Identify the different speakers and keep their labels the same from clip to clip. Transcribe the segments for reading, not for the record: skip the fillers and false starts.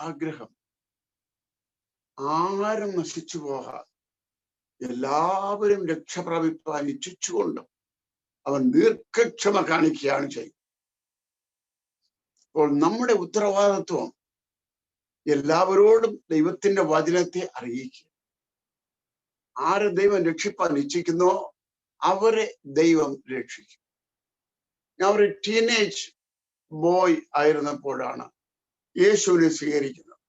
Speaker 1: ആഗ്രഹം ആരും നശിച്ചു പോകാൻ എല്ലാവരും രക്ഷപ്രാപിപ്പാൻ ഇച്ഛിച്ചുകൊണ്ട് അവൻ ദീർഘക്ഷമ കാണിക്കുകയാണ് ചെയ്യുന്നത്. അപ്പോൾ നമ്മുടെ ഉത്തരവാദിത്വം എല്ലാവരോടും ദൈവത്തിന്റെ വചനത്തെ അറിയിക്കുക. ആരെ ദൈവം രക്ഷിപ്പാൻ ഇച്ഛിക്കുന്നോ അവരെ ദൈവം രക്ഷിക്കും. ഞാൻ ഒരു ടീനേജ് ബോയ് ആയിരുന്നപ്പോഴാണ് യേശുവിനെ സ്വീകരിക്കുന്നത്.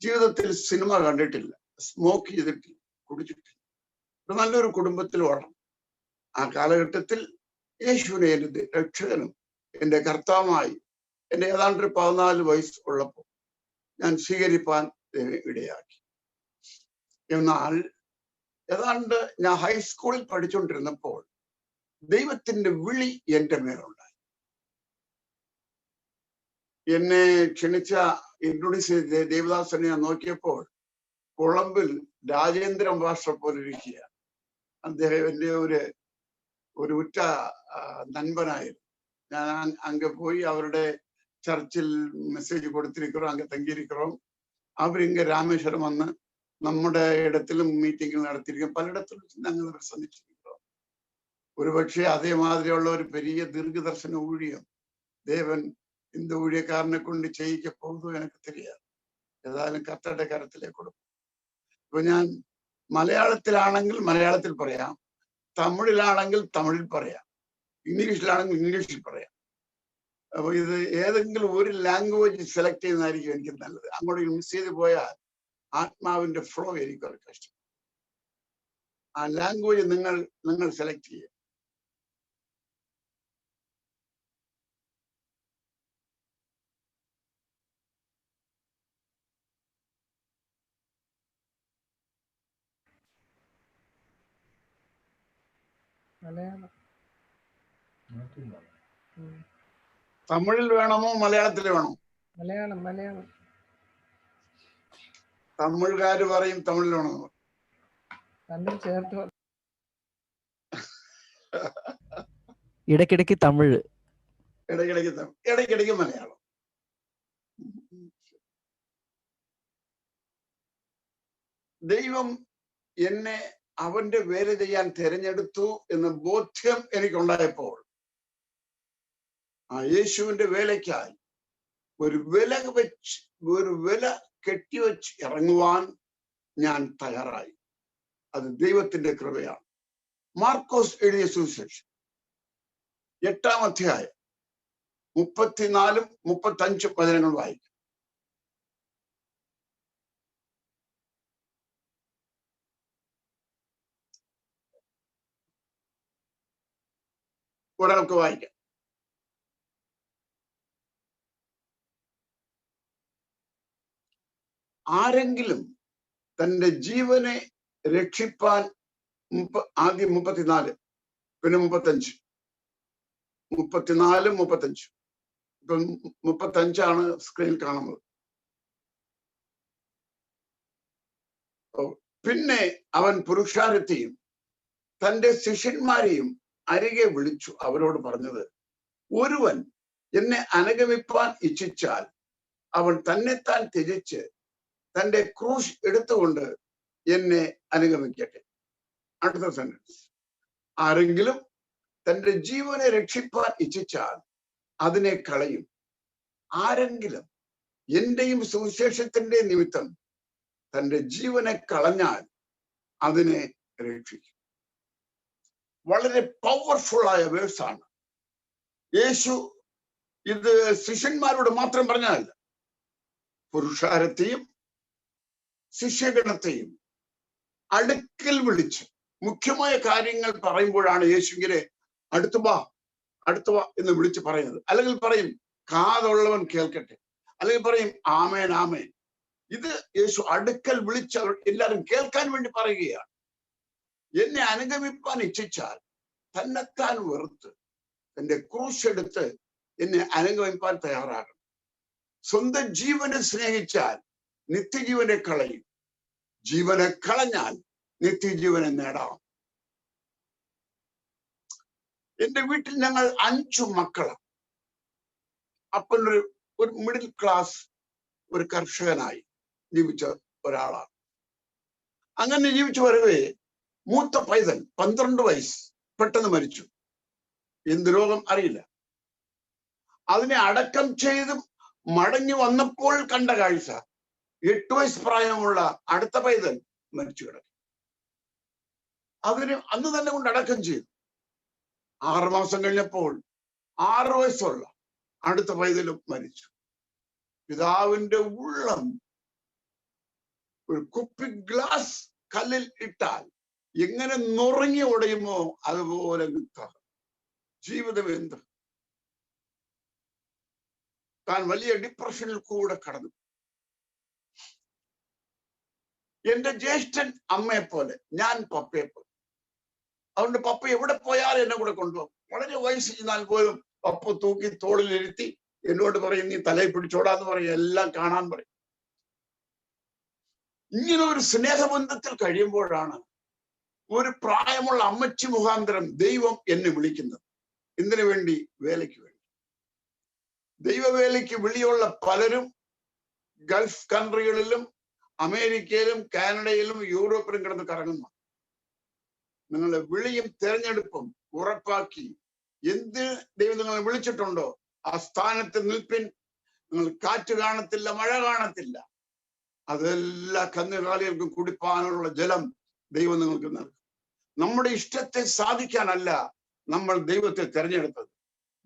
Speaker 1: ജീവിതത്തിൽ സിനിമ കണ്ടിട്ടില്ല, സ്മോക്ക് ചെയ്തിട്ടില്ല, കുടിച്ചിട്ടില്ല. നല്ലൊരു കുടുംബത്തിൽ വളർന്നു. ആ കാലഘട്ടത്തിൽ യേശുവിനെ എൻ്റെ രക്ഷകനും എൻ്റെ കർത്താവുമായി എൻ്റെ ഏതാണ്ട് 14 വയസ്സ് ഉള്ളപ്പോൾ ഞാൻ സ്വീകരിപ്പാൻ ഇടയാക്കി. എന്നാൽ ഏതാണ്ട് ഞാൻ ഹൈസ്കൂളിൽ പഠിച്ചുകൊണ്ടിരുന്നപ്പോൾ ദൈവത്തിന്റെ വിളി എൻ്റെ മേലുണ്ടായി. എന്നെ ക്ഷണിച്ച ഇൻട്രൊഡ്യൂസ് ചെയ്ത ദേവദാസനെ ഞാൻ നോക്കിയപ്പോൾ കൊളംബിൽ രാജേന്ദ്രൻ മാസ്റ്റർ പോലെ ഇരിക്കുകയാണ്. അദ്ദേഹം എൻ്റെ ഒരു ഉറ്റ നண்பനായിരുന്നു. ഞാൻ அங்கே போய் அவருடைய சர்ச்சில் மெசேஜ் கொடுத்திருக்கிறோம், அங்கே தங்கியிருக்கிறோம். அவர் இங்கே ராமேஸ்வரம் വന്ന് നമ്മുടെ ഇടത്തിലും മീറ്റിംഗ് നടത്തിയിരിക്കും. പലയിടത്തിലും ഞങ്ങൾ സന്ദർശിച്ചിരിக்கிறோம். ഒരുപക്ഷെ അതേമാതിരിയുള്ള ഒരു പെരിയ ദീർഘദർശന ഊഴിയം ദേവൻ இந்த ஊழியக்காரனை கொண்டு ചെയ്യിக்க പോകുന്നു എനിക്ക് தெரியாது. ഏതായാലും കർത്തരുടെ കരത്തിലേക്ക് കൊടുക്കും. ഇപ്പൊ ഞാൻ മലയാളത്തിലാണെങ്കിൽ മലയാളത്തിൽ പറയാം, തമിഴിലാണെങ്കിൽ തമിഴിൽ പറയാം, ഇംഗ്ലീഷിലാണെങ്കിൽ ഇംഗ്ലീഷിൽ പറയാം. അപ്പൊ ഇത് ഏതെങ്കിലും ഒരു ലാംഗ്വേജ് സെലക്ട് ചെയ്യുന്നതായിരിക്കും എനിക്ക് നല്ലത്. അങ്ങോട്ട് മിസ് ചെയ്ത് പോയാൽ ആത്മാവിന്റെ ഫ്ലോ എനിക്ക് ഒരു കഷ്ടം. ആ ലാംഗ്വേജ് നിങ്ങൾ സെലക്ട് ചെയ്യുക. തമിഴിൽ വേണമോ മലയാളത്തിൽ വേണോ?
Speaker 2: മലയാളം. മലയാളം.
Speaker 1: തമിഴ്കാര് പറയും തമിഴിൽ വേണമെന്ന്.
Speaker 3: ഇടയ്ക്കിടയ്ക്ക് തമിഴ്,
Speaker 1: ഇടയ്ക്കിടയ്ക്ക് മലയാളം. ദൈവം എന്നെ അവന്റെ വേല ചെയ്യാൻ തിരഞ്ഞെടുത്തു എന്ന ബോധ്യം എനിക്കുണ്ടായപ്പോൾ ആ യേശുവിന്റെ വേലയ്ക്കായി ഒരു വില കെട്ടിവെച്ച് ഇറങ്ങുവാൻ ഞാൻ തയ്യാറായി. അത് ദൈവത്തിന്റെ കൃപയാണ്. മാർക്കോസ് എഴുതിയ സുവിശേഷം 8-ാം അധ്യായം 34-35 വചനങ്ങൾ വായിക്കും. ഒരാൾക്ക് വായിക്കാം. ആരെങ്കിലും തന്റെ ജീവനെ രക്ഷിപ്പാൻ ആദ്യം 34, പിന്നെ 35, 34, 35. ഇപ്പം 35 സ്ക്രീനിൽ കാണുന്നത്. പിന്നെ അവൻ പുരുഷാരത്തെയും തന്റെ ശിഷ്യന്മാരെയും അരികെ വിളിച്ചു അവരോട് പറഞ്ഞത്, ഒരുവൻ എന്നെ അനുഗമിപ്പാൻ ഇച്ഛിച്ചാൽ അവൻ തന്നെത്താൻ ത്യജിച്ച് തന്റെ ക്രൂശ് എടുത്തുകൊണ്ട് എന്നെ അനുഗമിക്കട്ടെ. അടുത്ത സെന്റൻസ്, ആരെങ്കിലും തന്റെ ജീവനെ രക്ഷിപ്പാൻ ഇച്ഛിച്ചാൽ അതിനെ കളയും. ആരെങ്കിലും എന്റെയും സുവിശേഷത്തിന്റെ നിമിത്തം തന്റെ ജീവനെ കളഞ്ഞാൽ അതിനെ രക്ഷിക്കും. വളരെ പവർഫുള്ളായ വേഴ്സാണ്. യേശു ഇത് ശിഷ്യന്മാരോട് മാത്രം പറഞ്ഞതല്ല, പുരുഷാരത്തെയും ശിഷ്യഗണത്തെയും അടുക്കൽ വിളിച്ച് മുഖ്യമായ കാര്യങ്ങൾ പറയുമ്പോഴാണ് യേശു ഇങ്ങനെ അടുത്തു വാ എന്ന് വിളിച്ച് പറയുന്നത്. അല്ലെങ്കിൽ പറയും കാതുള്ളവൻ കേൾക്കട്ടെ, അല്ലെങ്കിൽ പറയും ആമേൻ ആമേൻ. ഇത് യേശു അടുക്കൽ വിളിച്ച് എല്ലാവരും കേൾക്കാൻ വേണ്ടി പറയുകയാണ്. എന്നെ അനുഗമിപ്പാൻ ഇച്ഛിച്ചാൽ തന്നെത്താൻ വെറുത്ത് തന്റെ ക്രൂശ് എടുത്ത് എന്നെ അനുഗമിപ്പാൻ തയ്യാറാകണം. സ്വന്തം ജീവനെ സ്നേഹിച്ചാൽ നിത്യജീവനെ കളയും, ജീവനെ കളഞ്ഞാൽ നിത്യജീവനെ നേടാം. എന്റെ വീട്ടിൽ ഞങ്ങൾ 5 മക്കളാണ്. അപ്പനൊരു മിഡിൽ ക്ലാസ് ഒരു കർഷകനായി ജീവിച്ച ഒരാളാണ്. അങ്ങനെ ജീവിച്ചു വരവേ മൂത്ത പൈതൽ 12 വയസ്സ് പെട്ടെന്ന് മരിച്ചു. എന്ത് രോഗം അറിയില്ല. അതിനെ അടക്കം ചെയ്ത് മടങ്ങി വന്നപ്പോൾ കണ്ട കാഴ്ച 8 വയസ്സ് പ്രായമുള്ള അടുത്ത പൈതൽ മരിച്ചു കിടക്കും. അതിന് അന്ന് തന്നെ കൊണ്ട് അടക്കം ചെയ്തു. 6 മാസം കഴിഞ്ഞപ്പോൾ 6 വയസ്സുള്ള അടുത്ത പൈതലും മരിച്ചു. പിതാവിന്റെ ഉള്ളം ഒരു കുപ്പി ഗ്ലാസ് കല്ലിൽ ഇട്ടാൽ എങ്ങനെ നുറങ്ങി ഉടയുമോ അതുപോലെ ജീവിതം എന്ത്. താൻ വലിയ ഡിപ്രഷനിൽ കൂടെ കടന്നു. എന്റെ ജ്യേഷ്ഠൻ അമ്മയെ പോലെ, ഞാൻ പപ്പയെ പോലെ. അതുകൊണ്ട് പപ്പ എവിടെ പോയാലും എന്നെ കൂടെ കൊണ്ടുപോകും. വളരെ വയസ്സ് ചെന്നാൽ പോലും പപ്പ തൂക്കി തോളിലിരുത്തി എന്നോട് പറയും, നീ തലയിൽ പിടിച്ചോടാന്ന് പറയും, എല്ലാം കാണാൻ പറയും. ഇങ്ങനെ ഒരു സ്നേഹബന്ധത്തിൽ കഴിയുമ്പോഴാണ് ഒരു പ്രായമുള്ള അമ്മച്ചി മുഖാന്തരം ദൈവം എന്നെ വിളിക്കുന്നത്. എന്തിനു വേണ്ടി? വേലയ്ക്ക് വേണ്ടി. ദൈവവേലയ്ക്ക് വിളിയുള്ള പലരും ഗൾഫ് കൺട്രികളിലും അമേരിക്കയിലും കാനഡയിലും യൂറോപ്പിലും കിടന്ന് കറങ്ങുന്നു. നിങ്ങളുടെ വിളിയും തെരഞ്ഞെടുപ്പും ഉറപ്പാക്കി എന്ത് ദൈവം നിങ്ങളെ വിളിച്ചിട്ടുണ്ടോ ആ സ്ഥാനത്ത് നിൽപ്പിൻ. നിങ്ങൾ കാറ്റ് കാണത്തില്ല, മഴ കാണത്തില്ല, അതെല്ലാ കന്നുകാലികൾക്കും കുടിപ്പാനുള്ള ജലം ദൈവം നിങ്ങൾക്ക് നൽകും. നമ്മുടെ ഇഷ്ടത്തെ സാധിക്കാനല്ല നമ്മൾ ദൈവത്തെ തെരഞ്ഞെടുത്തത്.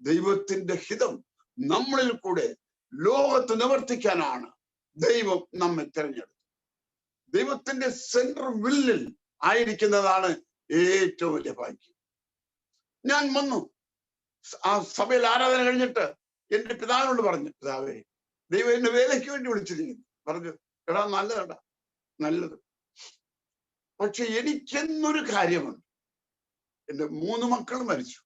Speaker 1: ദൈവത്തിന്റെ ഹിതം നമ്മളിൽ കൂടെ ലോകത്ത് നിവർത്തിക്കാനാണ് ദൈവം നമ്മെ തെരഞ്ഞെടുത്തത്. ദൈവത്തിന്റെ സെൻട്രൽ വില്ലിൽ ആയിരിക്കുന്നതാണ് ഏറ്റവും വലിയ ഭാഗ്യം. ഞാൻ വന്നു ആ സഭയിൽ ആരാധന കഴിഞ്ഞിട്ട് എന്റെ പിതാവിനോട് പറഞ്ഞു, പിതാവേ, ദൈവം എന്നെ വേലയ്ക്ക് വേണ്ടി വിളിച്ചിരിക്കുന്നു. പറഞ്ഞു, എടാ നല്ലതടാ, നല്ലത്. പക്ഷെ എനിക്കെന്നൊരു കാര്യമുണ്ട്. എന്റെ 3 മക്കൾ മരിച്ചു.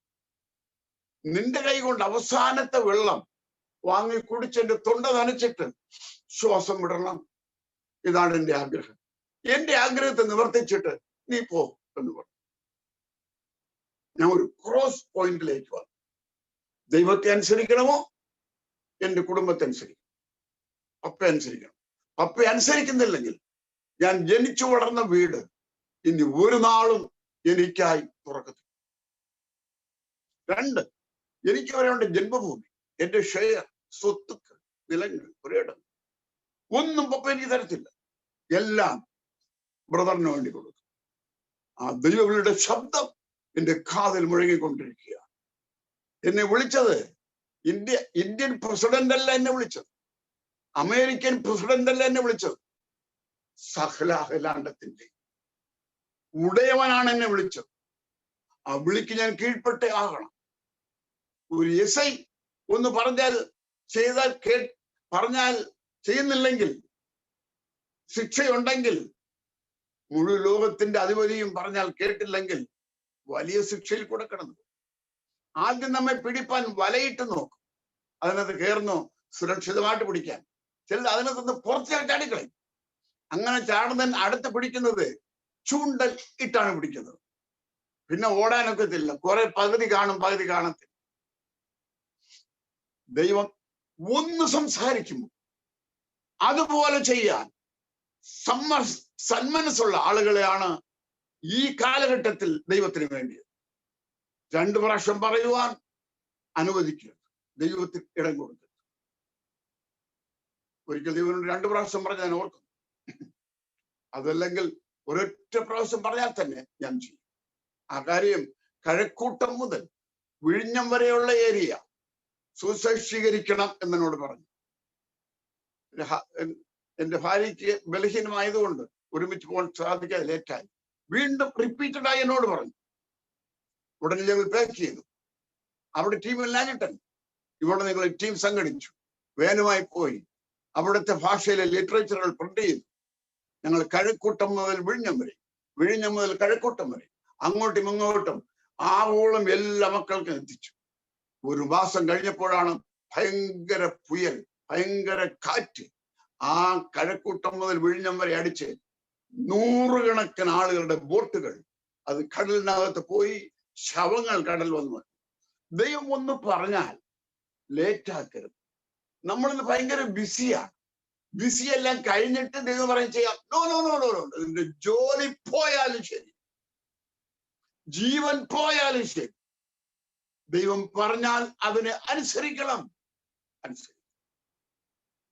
Speaker 1: നിന്റെ കൈ കൊണ്ട് അവസാനത്തെ വെള്ളം വാങ്ങി കുടിച്ച് എന്റെ തൊണ്ട നനച്ചിട്ട് ശ്വാസം വിടണം. ഇതാണ് എന്റെ ആഗ്രഹം. എന്റെ ആഗ്രഹത്തെ നിവർത്തിച്ചിട്ട് നീ പോ എന്ന് പറഞ്ഞു. ഞാൻ ഒരു ക്രോസ് പോയിന്റിലേക്ക് വന്നു. ദൈവത്തെ അനുസരിക്കണമോ എന്റെ കുടുംബത്തെ അനുസരിക്കണം? പപ്പ അനുസരിക്കണം. പപ്പ അനുസരിക്കുന്നില്ലെങ്കിൽ ഞാൻ ജനിച്ചു വളർന്ന വീട് ഇനി ഒരു നാളും എനിക്കായി തുറക്കത്തില്ല. 2, എനിക്ക് വരേണ്ട ജന്മഭൂമി, എന്റെ ഷെയർ, സ്വത്തുക്കൾ, നിലങ്ങൾ, ഒരിടം ഒന്നും പപ്പ എനിക്ക് തരത്തില്ല. എല്ലാം ബ്രദറിന് വേണ്ടി കൊടുക്കും. ആ ദൈവങ്ങളുടെ ശബ്ദം എന്റെ കാതിൽ മുഴങ്ങിക്കൊണ്ടിരിക്കുക. എന്നെ വിളിച്ചത് ഇന്ത്യൻ പ്രസിഡന്റ് അല്ല എന്നെ വിളിച്ചത്, അമേരിക്കൻ പ്രസിഡന്റ് അല്ല എന്നെ വിളിച്ചത്, സഹലാഹലാണ്ടത്തിന്റെ ഉടയവനാണ് എന്നെ വിളിച്ചത്. ആ വിളിക്ക് ഞാൻ കീഴ്പ്പെട്ടേ ആകണം. ഒരു എസ്ഐ ഒന്ന് പറഞ്ഞാൽ പറഞ്ഞാൽ ചെയ്യുന്നില്ലെങ്കിൽ, ശിക്ഷയുണ്ടെങ്കിൽ, മുഴുവൻ ലോകത്തിന്റെ അധിപതിയും പറഞ്ഞാൽ കേട്ടില്ലെങ്കിൽ വലിയ ശിക്ഷയിൽ കൂടെ കിടന്നു. ആദ്യം നമ്മെ പിടിപ്പാൻ വലയിട്ട് നോക്കും. അതിനകത്ത് കയറുന്നു സുരക്ഷിതമായിട്ട് പിടിക്കാൻ. ചിലർ അതിനകത്ത് പുറത്ത് ചാടിക്കളയും. അങ്ങനെ ചാടുന്ന അടുത്ത് പിടിക്കുന്നത് ചൂണ്ടൽ ഇട്ടാണ് പിടിക്കുന്നത്. പിന്നെ ഓടാനൊക്കത്തില്ല. കുറെ പകുതി കാണും, പകുതി കാണത്തില്ല. ദൈവം ഒന്ന് സംസാരിക്കുമ്പോൾ അതുപോലെ ചെയ്യാൻ സന്മനസ്സുള്ള ആളുകളെയാണ് ഈ കാലഘട്ടത്തിൽ ദൈവത്തിന് വേണ്ടിയത്. 2 പ്രാവശ്യം പറയുവാൻ അനുവദിക്കുക, ദൈവത്തിന് ഇടം കൊടുക്കുക. ഒരിക്കൽ ദൈവനോട് 2 പ്രാവശ്യം പറഞ്ഞ് ഞാൻ ഓർക്കുന്നു. അതല്ലെങ്കിൽ ഒരൊറ്റ പ്രാവശ്യം പറഞ്ഞാൽ തന്നെ ഞാൻ ചെയ്യും. ആ കാര്യം കഴക്കൂട്ടം മുതൽ വിഴിഞ്ഞം വരെയുള്ള ഏരിയ സുശീകരിക്കണം എന്നോട് പറഞ്ഞു. എന്റെ ഭാര്യയ്ക്ക് ബലഹീനമായതുകൊണ്ട് ഒരുമിച്ച് പോകാൻ സാധിക്കാതെ ലേറ്റായി. വീണ്ടും റിപ്പീറ്റഡായി എന്നോട് പറഞ്ഞു. ഉടനെ ഞങ്ങൾ പാക്ക് ചെയ്തു. അവിടെ ടീമില്ലാഞ്ഞിട്ടൻ ഇവിടെ നിങ്ങൾ ടീം സംഘടിച്ചു. വേനുമായി പോയി അവിടുത്തെ ഭാഷയിലെ ലിറ്ററേച്ചറുകൾ പ്രിന്റ് ചെയ്തു. ഞങ്ങൾ കഴക്കൂട്ടം മുതൽ വിഴിഞ്ഞം വരെ, വിഴിഞ്ഞം മുതൽ കഴക്കൂട്ടം വരെ, അങ്ങോട്ടും ഇങ്ങോട്ടും ആവോളം എല്ലാ മക്കൾക്കും എത്തിച്ചു. 1 മാസം കഴിഞ്ഞപ്പോഴാണ് ഭയങ്കര പുയൽ, ഭയങ്കര കാറ്റ് ആ കഴക്കൂട്ടം മുതൽ വിഴിഞ്ഞം വരെ അടിച്ച് 100 കണക്കിന് ആളുകളുടെ ബോട്ടുകൾ അത് കടലിനകത്ത് പോയി, ശവങ്ങൾ കടൽ വന്നു. ദൈവം ഒന്ന് പറഞ്ഞാൽ ലേറ്റാക്കരുത്. നമ്മളിന്ന് ഭയങ്കര ബിസിയാണ്. ബിസിയെല്ലാം കഴിഞ്ഞിട്ട് ദൈവം പറയും ചെയ്യാം. No no no no no, നിന്റെ ജോലി പോയാലും ശരി, ജീവൻ പോയാലും ശരി, ദൈവം പറഞ്ഞാൽ അതിനെ അനുസരിക്കണം.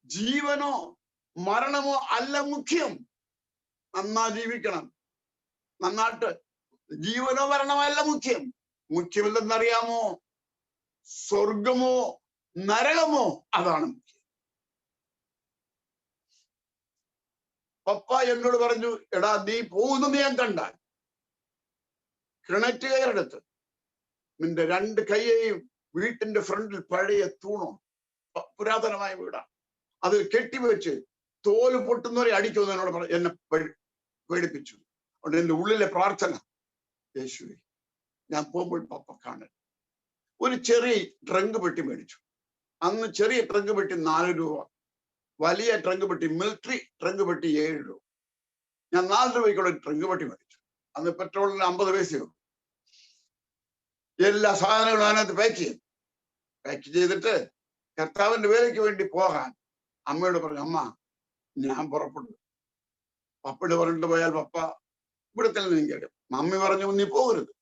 Speaker 1: ജീവനോ മരണമോ അല്ല മുഖ്യം. നന്നാ ജീവിക്കണം, നന്നായിട്ട്. ജീവനോ മരണമോ അല്ല മുഖ്യം. മുഖ്യമില്ലെന്നറിയാമോ? സ്വർഗമോ നരകമോ, അതാണ് മുഖ്യം. പപ്പ എന്നോട് പറഞ്ഞു, എടാ നീ പോകുന്നത് ഞാൻ കണ്ടാൽ കിണറ്റ് കയറെടുത്ത് നിന്റെ 2 കൈയെയും വീട്ടിന്റെ ഫ്രണ്ടിൽ പഴയ തൂണോ, പുരാതനമായ വീടാണ്, അത് കെട്ടിവെച്ച് തോല് പൊട്ടുന്നവരെ അടിക്കുമെന്ന് എന്നോട് എന്നെ പേടിപ്പിച്ചു. അതുകൊണ്ട് എന്റെ ഉള്ളിലെ പ്രാർത്ഥന, യേശുവേ ഞാൻ പോകുമ്പോൾ പപ്പ കാണൽ. ഒരു ചെറിയ ട്രങ്ക് പെട്ടി മേടിച്ചു. അന്ന് ചെറിയ ട്രങ്ക് പെട്ടി 4 രൂപ, വലിയ ട്രങ്ക് പെട്ടി, മിലിറ്ററി ട്രങ്ക് പെട്ടി 7 രൂപ. ഞാൻ 4 രൂപയ്ക്കുള്ള ഒരു ട്രങ്ക് പെട്ടി മേടിച്ചു. അന്ന് പെട്രോളിന് 50 പൈസയേ ഉള്ളൂ. എല്ലാ സാധനങ്ങളും അതിനകത്ത് പാക്ക് ചെയ്തിട്ട് കർത്താവിന്റെ വേലയ്ക്ക് വേണ്ടി പോകാൻ അമ്മയോട് പറഞ്ഞു, അമ്മ ഞാൻ പുറപ്പെട്ടു. പപ്പയോട് പറഞ്ഞിട്ട് പോയാൽ പപ്പ ഇവിടെ തന്നെ നീങ്ങിക്കും. മമ്മി പറഞ്ഞു, നീ പോകരുത്.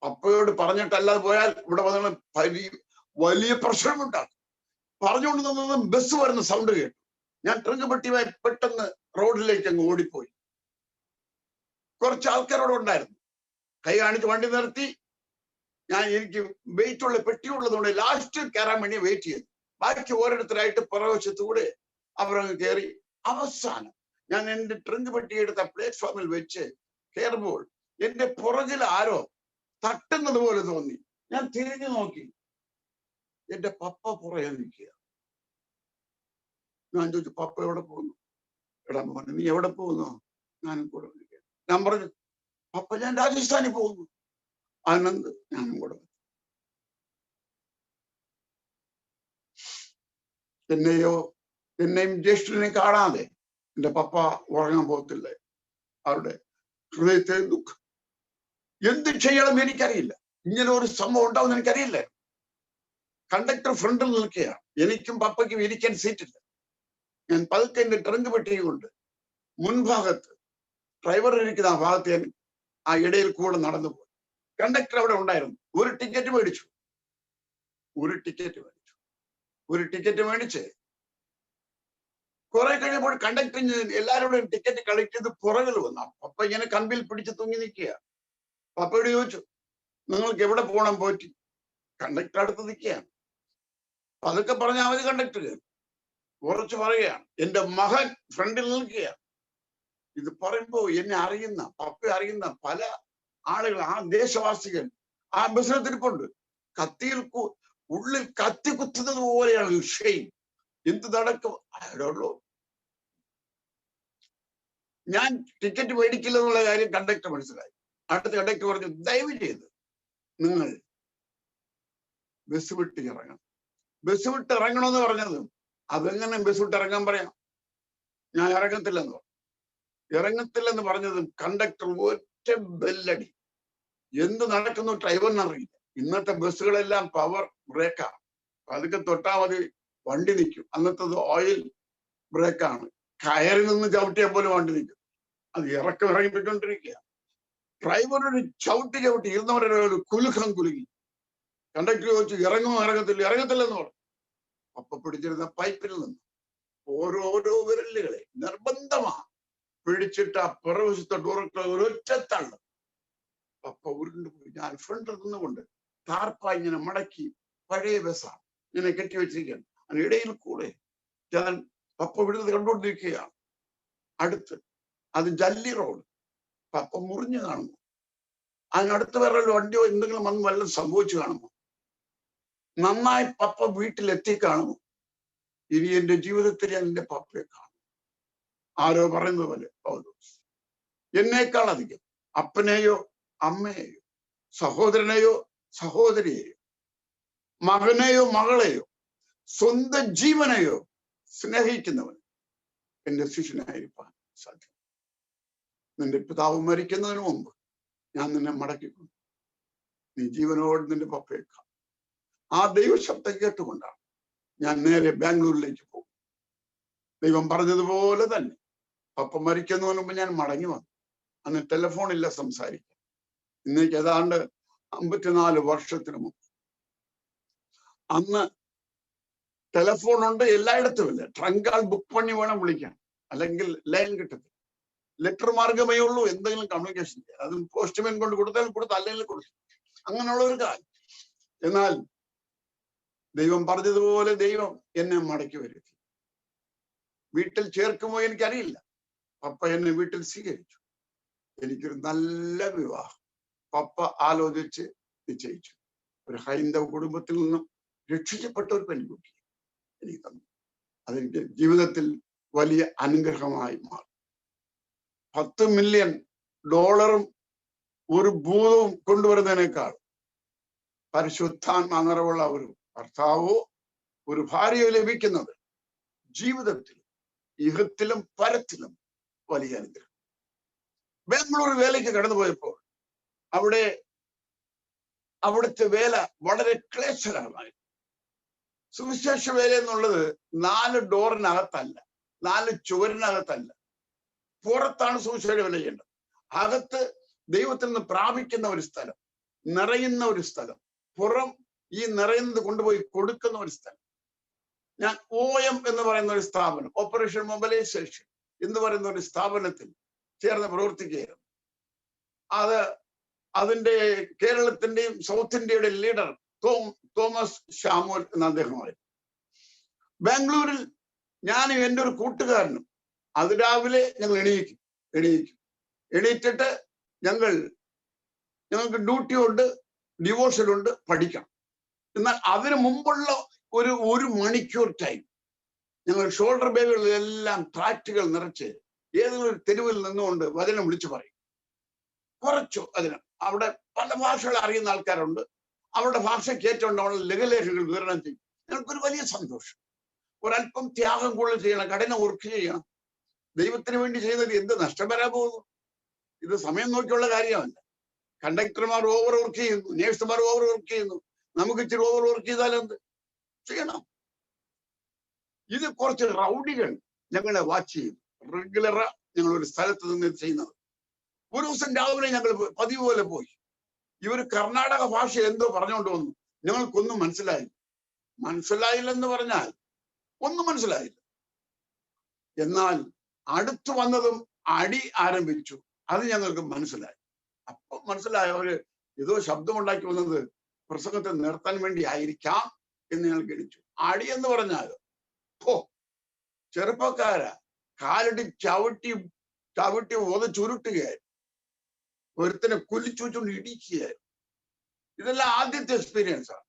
Speaker 1: പപ്പയോട് പറഞ്ഞിട്ടല്ലാതെ പോയാൽ ഇവിടെ വന്ന വലിയ പ്രശ്നമുണ്ടാകും. പറഞ്ഞുകൊണ്ട് നിന്നതും ബസ് വരുന്ന സൗണ്ട് കേട്ടു. ഞാൻ ട്രങ്ക് പെട്ടിയുമായി പെട്ടെന്ന് റോഡിലേക്ക് അങ്ങ് ഓടിപ്പോയി. കുറച്ച് ആൾക്കാരോട് ഉണ്ടായിരുന്നു. കൈ കാണിച്ച് വണ്ടി നിർത്തി. എനിക്ക് വെയിറ്റ് ഉള്ള പെട്ടിയുള്ളതുകൊണ്ട് ലാസ്റ്റ് കയറാൻ വേണ്ടി വെയിറ്റ് ചെയ്തു. ബാക്കി ഓരോരുത്തരായിട്ട് പുറവശത്തൂടെ അവരങ്ങ് കയറി. അവസാനം ഞാൻ എന്റെ ട്രങ്ക് പെട്ടി എടുത്ത പ്ലാറ്റ്ഫോമിൽ വെച്ച് കയറുമ്പോൾ എന്റെ പുറകിൽ ആരോ തട്ടുന്നത് പോലെ തോന്നി. ഞാൻ തിരിഞ്ഞു നോക്കി, എന്റെ പപ്പ പുറകെ നിൽക്കുക. ഞാൻ ചോദിച്ചു, പപ്പ എവിടെ പോകുന്നു? എടാ പറഞ്ഞു, നീ എവിടെ പോകുന്നു? ഞാനും കൂടെ നിൽക്കുക. ഞാൻ പറഞ്ഞു, പപ്പ ഞാൻ രാജസ്ഥാനിൽ പോകുന്നു. ആനന്ദ്, ഞാനും കൂടെ. എന്നെയും ജ്യേഷ്ഠനെയും കാണാതെ എന്റെ പപ്പ ഉറങ്ങാൻ പോകത്തില്ല. അവരുടെ ഹൃദയത്തെ ദുഃഖം. എന്ത് ചെയ്യണം എനിക്കറിയില്ല. ഇങ്ങനെ ഒരു സംഭവം ഉണ്ടാവുമെന്ന് എനിക്കറിയില്ല. കണ്ടക്ടർ ഫ്രണ്ടിൽ നിൽക്കുകയാണ്. എനിക്കും പപ്പയ്ക്കും ഇരിക്കാൻ സീറ്റില്ല. ഞാൻ പതുക്കെ എന്റെ ട്രങ്ക് പെട്ടിയും കൊണ്ട് മുൻഭാഗത്ത് ഡ്രൈവർ ഇരിക്കുന്ന ആ ഭാഗത്ത് ഞാൻ ആ ഇടയിൽ കൂടെ നടന്നുപോയി. കണ്ടക്ടർ അവിടെ ഉണ്ടായിരുന്നു. ഒരു ടിക്കറ്റ് മേടിച്ചു. കുറെ കഴിഞ്ഞപ്പോൾ കണ്ടക്ടർ എല്ലാവരോടും ടിക്കറ്റ് കളക്ട് ചെയ്ത് പുറകിൽ വന്നു. പപ്പ ഇങ്ങനെ കമ്പിൽ പിടിച്ച് തൂങ്ങി നിൽക്കുക. പപ്പയോട് ചോദിച്ചു, നിങ്ങൾക്ക് എവിടെ പോകണം പോറ്റി? കണ്ടക്ടർ അടുത്ത് നിൽക്കുകയാണ്. അതൊക്കെ പറഞ്ഞാൽ മതി. കണ്ടക്ടർ കുറച്ച് പറയുകയാണ്. എന്റെ മകൻ ഫ്രണ്ടിൽ നിൽക്കുകയാണ്. ഇത് പറയുമ്പോ എന്നെ അറിയുന്ന, പപ്പ അറിയുന്ന പല ആളുകൾ, ആ ദേശവാസികൾ ആ ബസ്സിനകത്തിരിപ്പുണ്ട്. കത്തിയിൽ ഉള്ളിൽ കത്തി കുത്തുന്നത് പോലെയാണ് വിഷയം. എന്ത് നടക്കും ആരോടോ. ഞാൻ ടിക്കറ്റ് മേടിക്കില്ല എന്നുള്ള കാര്യം കണ്ടക്ടർ മനസ്സിലായി. അടുത്ത കണ്ടക്ടർ പറഞ്ഞു, ദയവ് ചെയ്ത് നിങ്ങൾ ബസ് വിട്ട് ഇറങ്ങണം. ബസ് വിട്ട് ഇറങ്ങണമെന്ന് പറഞ്ഞത്, അതെങ്ങനെ ബസ് വിട്ട് ഇറങ്ങാൻ പറയാം? ഞാൻ ഇറങ്ങത്തില്ലെന്ന് പറഞ്ഞു. ഇറങ്ങത്തില്ലെന്ന് പറഞ്ഞതും കണ്ടക്ടർ ഒറ്റ ബെല്ലടി. എന്ത് നടക്കുന്നു ഡ്രൈവറിനറിയില്ല. ഇന്നത്തെ ബസ്സുകളെല്ലാം പവർ ബ്രേക്കാണ്. അതൊക്കെ തൊട്ടാ മതി, വണ്ടി നിൽക്കും. അന്നത്തത് ഓയിൽ ബ്രേക്കാണ്. കയറി നിന്ന് ചവിട്ടിയാൽ പോലും വണ്ടി നിൽക്കും. അത് ഇറങ്ങിപ്പോയിക്കൊണ്ടിരിക്കുക. ഡ്രൈവർ ഒരു ചവിട്ടി ഇരുന്നവരെ ഒരു കുലുങ്ങി. കണ്ടക്ടർ ചോദിച്ചു, ഇറങ്ങത്തില്ലെന്ന് പറഞ്ഞു. അപ്പൊ പിടിച്ചിരുന്ന പൈപ്പിൽ നിന്ന് ഓരോരോ വിരലുകളെ നിർബന്ധമാണ് പിടിച്ചിട്ട് ആ പുറവശത്തോട്ട് ഒരൊറ്റ തള്ളു. അപ്പൊ ഉരുണ്ടുപോയി. ഞാൻ ഫ്രണ്ടിൽ നിന്നുകൊണ്ട് താർപ്പായി ഇങ്ങനെ മടക്കി, പഴയ ബസ്സാണ്, ഇങ്ങനെ കെട്ടിവെച്ചിരിക്കുകയാണ്. അതിനിടയിൽ കൂടെ ഞാൻ പപ്പ വിടുന്നത് കണ്ടുകൊണ്ടിരിക്കുകയാണ്. അടുത്ത് അത് ജല്ലി റോഡ്. പപ്പ മുറിഞ്ഞു കാണുന്നു. അതിനടുത്ത് വേറെ വണ്ടിയോ എന്തെങ്കിലും വന്ന് വല്ലതും സംഭവിച്ചു കാണുമോ? നന്നായി പപ്പ വീട്ടിലെത്തി കാണുമോ? ഇനി എന്റെ ജീവിതത്തിൽ ഞാൻ എന്റെ പപ്പയെ കാണും. ആരോ പറയുന്നത് പോലെ എന്നേക്കാൾ അധികം അപ്പനെയോ അമ്മയെയോ സഹോദരനെയോ സഹോദരിയെയോ മകനെയോ മകളെയോ സ്വന്തം ജീവനെയോ സ്നേഹിക്കുന്നവൻ എന്റെ ശിഷ്യനായിരിക്കാൻ സാധ്യം. നിന്റെ പിതാവ് മരിക്കുന്നതിന് മുമ്പ് ഞാൻ നിന്നെ മടക്കിക്കൊണ്ടു. നീ ജീവനോട് നിന്റെ പപ്പയെ കാണും. ആ ദൈവശബ്ദം കേട്ടുകൊണ്ടാണ് ഞാൻ നേരെ ബാംഗ്ലൂരിലേക്ക് പോകും. ദൈവം പറഞ്ഞതുപോലെ തന്നെ പപ്പ മരിക്കുന്നതിന് മുമ്പ് ഞാൻ മടങ്ങി വന്നു. അന്ന് ടെലിഫോണില്ല സംസാരിക്കാൻ. ഇന്നേക്ക് ഏതാണ്ട് 54 വർഷത്തിന് മുമ്പ്. അന്ന് ടെലിഫോൺ ഉണ്ട്, എല്ലായിടത്തും ഇല്ല. ട്രങ്കാൾ ബുക്ക് പണി വേണം വിളിക്കാൻ, അല്ലെങ്കിൽ ലൈൻ കിട്ടത്തില്ല. ലെറ്റർ മാർഗമേ ഉള്ളൂ എന്തെങ്കിലും കമ്മ്യൂണിക്കേഷൻ ചെയ്യാം. അതും പോസ്റ്റ്മാൻ കൊണ്ട് കൊടുത്താൽ കൊടുത്തു, അല്ലെങ്കിൽ കൊടുത്തു. അങ്ങനെയുള്ള ഒരു കാര്യം. എന്നാൽ ദൈവം പറഞ്ഞതുപോലെ ദൈവം എന്നെ മടക്കി വരുത്തി. വീട്ടിൽ ചേർക്കുമോ എനിക്കറിയില്ല. പപ്പ എന്നെ വീട്ടിൽ സ്വീകരിച്ചു. എനിക്കൊരു നല്ല വിവാഹം പപ്പ ആലോചിച്ച് നിശ്ചയിച്ചു. ഒരു ഹൈന്ദവ കുടുംബത്തിൽ നിന്നും രക്ഷിക്കപ്പെട്ട ഒരു പെൺകുട്ടി എനിക്ക് തന്നു. അതെനിക്ക് ജീവിതത്തിൽ വലിയ അനുഗ്രഹമായി മാറി. $10 മില്യൺ ഒരു ഭൂതവും കൊണ്ടുവരുന്നതിനേക്കാൾ പരിശുദ്ധാത്മാ നിറവുള്ള ഒരു ഭർത്താവോ ഒരു ഭാര്യയോ ലഭിക്കുന്നത് ജീവിതത്തിൽ ഇഹത്തിലും പരത്തിലും വലിയ അനുഗ്രഹം. ബാംഗ്ലൂർ വേലയ്ക്ക് കടന്നുപോയപ്പോൾ അവിടുത്തെ വേല വളരെ ക്ലേശകരമായി. സുവിശേഷ വേല എന്നുള്ളത് 4 ഡോറിനകത്തല്ല, 4 ചുവരിനകത്തല്ല, പുറത്താണ് സുവിശേഷ വേല ചെയ്യേണ്ടത്. അകത്ത് ദൈവത്തിൽ നിന്ന് പ്രാപിക്കുന്ന ഒരു സ്ഥലം, നിറയുന്ന ഒരു സ്ഥലം, പുറം ഈ നിറയുന്നത് കൊണ്ടുപോയി കൊടുക്കുന്ന ഒരു സ്ഥലം. ഞാൻ OM എന്ന് പറയുന്ന ഒരു സ്ഥാപനം, ഓപ്പറേഷൻ മൊബിലൈസേഷൻ എന്ന് പറയുന്ന ഒരു സ്ഥാപനത്തിൽ ചേർന്ന് പ്രവർത്തിക്കുകയായിരുന്നു. അതിന്റെ കേരളത്തിന്റെയും സൗത്ത് ഇന്ത്യയുടെ ലീഡർ തോമസ് ഷാമുൽ എന്ന അദ്ദേഹമായിരുന്നു. ബാംഗ്ലൂരിൽ ഞാനും എൻ്റെ ഒരു കൂട്ടുകാരനും അതിരാവിലെ ഞങ്ങൾ എണീറ്റിട്ട് ഞങ്ങൾക്ക് ഡ്യൂട്ടി ഉണ്ട്, ഡിവോഷൻ ഉണ്ട്, പഠിക്കണം. എന്നാൽ അതിനു മുമ്പുള്ള ഒരു മണിക്കൂർ ടൈം ഞങ്ങൾ ഷോൾഡർ ബാഗുകളിലെല്ലാം ട്രാക്റ്റുകൾ നിറച്ച് ഏതെങ്കിലും ഒരു തെരുവിൽ നിന്നുകൊണ്ട് വചനം വിളിച്ചു പറയും. കുറച്ചു അതിന് അവിടെ പല ഭാഷകൾ അറിയുന്ന ആൾക്കാരുണ്ട്. അവരുടെ ഭാഷയ്ക്ക് ഏറ്റവും ലഘുലേഖകൾ വിതരണം ചെയ്യും. ഞങ്ങൾക്കൊരു വലിയ സന്തോഷം. ഒരല്പം ത്യാഗം കൂടുതൽ ചെയ്യണം, കഠിന വർക്ക് ചെയ്യണം. ദൈവത്തിന് വേണ്ടി ചെയ്യുന്നത് എന്ത് നഷ്ടം വരാൻ പോകുന്നു? ഇത് സമയം നോക്കിയുള്ള കാര്യമല്ല. കണ്ടക്ടർമാർ ഓവർ വർക്ക് ചെയ്യുന്നു, നേഴ്സുമാർ ഓവർ വർക്ക് ചെയ്യുന്നു. നമുക്ക് ഇച്ചിരി ഓവർ വർക്ക് ചെയ്താലെന്ത് ചെയ്യണം? ഇത് കുറച്ച് റൗഡികൾ ഞങ്ങളെ വാച്ച് ചെയ്യും. റെഗുലറാ ഞങ്ങൾ ഒരു സ്ഥലത്ത് നിന്ന് ചെയ്യുന്നത്. ഒരു ദിവസം രാവിലെ ഞങ്ങൾ പതിവ് പോലെ പോയി. ഇവർ കർണാടക ഭാഷ എന്തോ പറഞ്ഞുകൊണ്ട് വന്നു. ഞങ്ങൾക്കൊന്നും മനസ്സിലായില്ലെന്ന് പറഞ്ഞാൽ ഒന്നും മനസ്സിലായില്ല. എന്നാൽ അടുത്തു വന്നതും അടി ആരംഭിച്ചു. അത് ഞങ്ങൾക്ക് മനസ്സിലായി. അപ്പൊ മനസ്സിലായി അവര് ഏതോ ശബ്ദമുണ്ടാക്കി വന്നത് പ്രസംഗത്തെ നിർത്താൻ വേണ്ടി ആയിരിക്കാം എന്ന് ഞങ്ങൾ ഗണിച്ചു. അടി എന്ന് പറഞ്ഞാൽ ചെറുപ്പക്കാരാ കാലടി ചവിട്ടി ചുരുട്ടുകയായിരുന്നു. ഒരുത്തിനെ കുലിച്ചുകൊണ്ട് ഇടിക്കുകയായിരുന്നു. ഇതെല്ലാം ആദ്യത്തെ എക്സ്പീരിയൻസാണ്.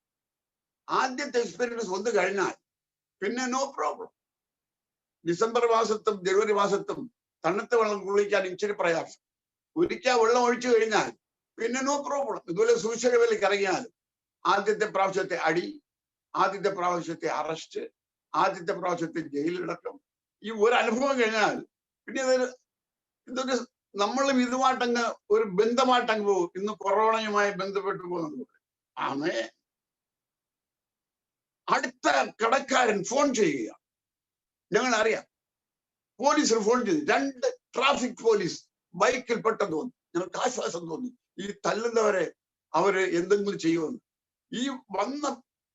Speaker 1: ആദ്യത്തെ എക്സ്പീരിയൻസ് വന്നു കഴിഞ്ഞാൽ പിന്നെ നോ പ്രോബ്ലം. ഡിസംബർ മാസത്തും ജനുവരി മാസത്തും തണുത്ത വെള്ളം കുളിക്കാൻ ഇച്ചിരി പ്രയാസം. ഒരിക്കൽ വെള്ളം ഒഴിച്ചു കഴിഞ്ഞാൽ പിന്നെ നോ പ്രോബ്ലം. ഇതുപോലെ സുവിശേഷ വേലയ്ക്ക് ഇറങ്ങിയാലും ആദ്യത്തെ പ്രാവശ്യത്തെ അടി, ആദ്യത്തെ പ്രാവശ്യത്തെ അറസ്റ്റ്, ആദ്യത്തെ പ്രാവശ്യത്തെ ജയിലിലടക്കം, ഈ ഒരു അനുഭവം കഴിഞ്ഞാൽ പിന്നെ ഇതൊരു നമ്മളും ഇതുമായിട്ടങ്ങ് ഒരു ബന്ധമായിട്ടങ്ങ് പോകും. ഇന്ന് കൊറോണയുമായി ബന്ധപ്പെട്ട് പോകുന്നത്. അടുത്ത കടക്കാരൻ ഫോൺ ചെയ്യുക, ഞങ്ങൾ അറിയാം. പോലീസിന് ഫോൺ ചെയ്തു. 2 ട്രാഫിക് പോലീസ് ബൈക്കിൽ പെട്ടെന്ന് വന്നു. ഞങ്ങൾക്ക് ആശ്വാസം തോന്നി, ഈ തല്ലുന്നവരെ അവര് എന്തെങ്കിലും ചെയ്യുമെന്ന്. ഈ വന്ന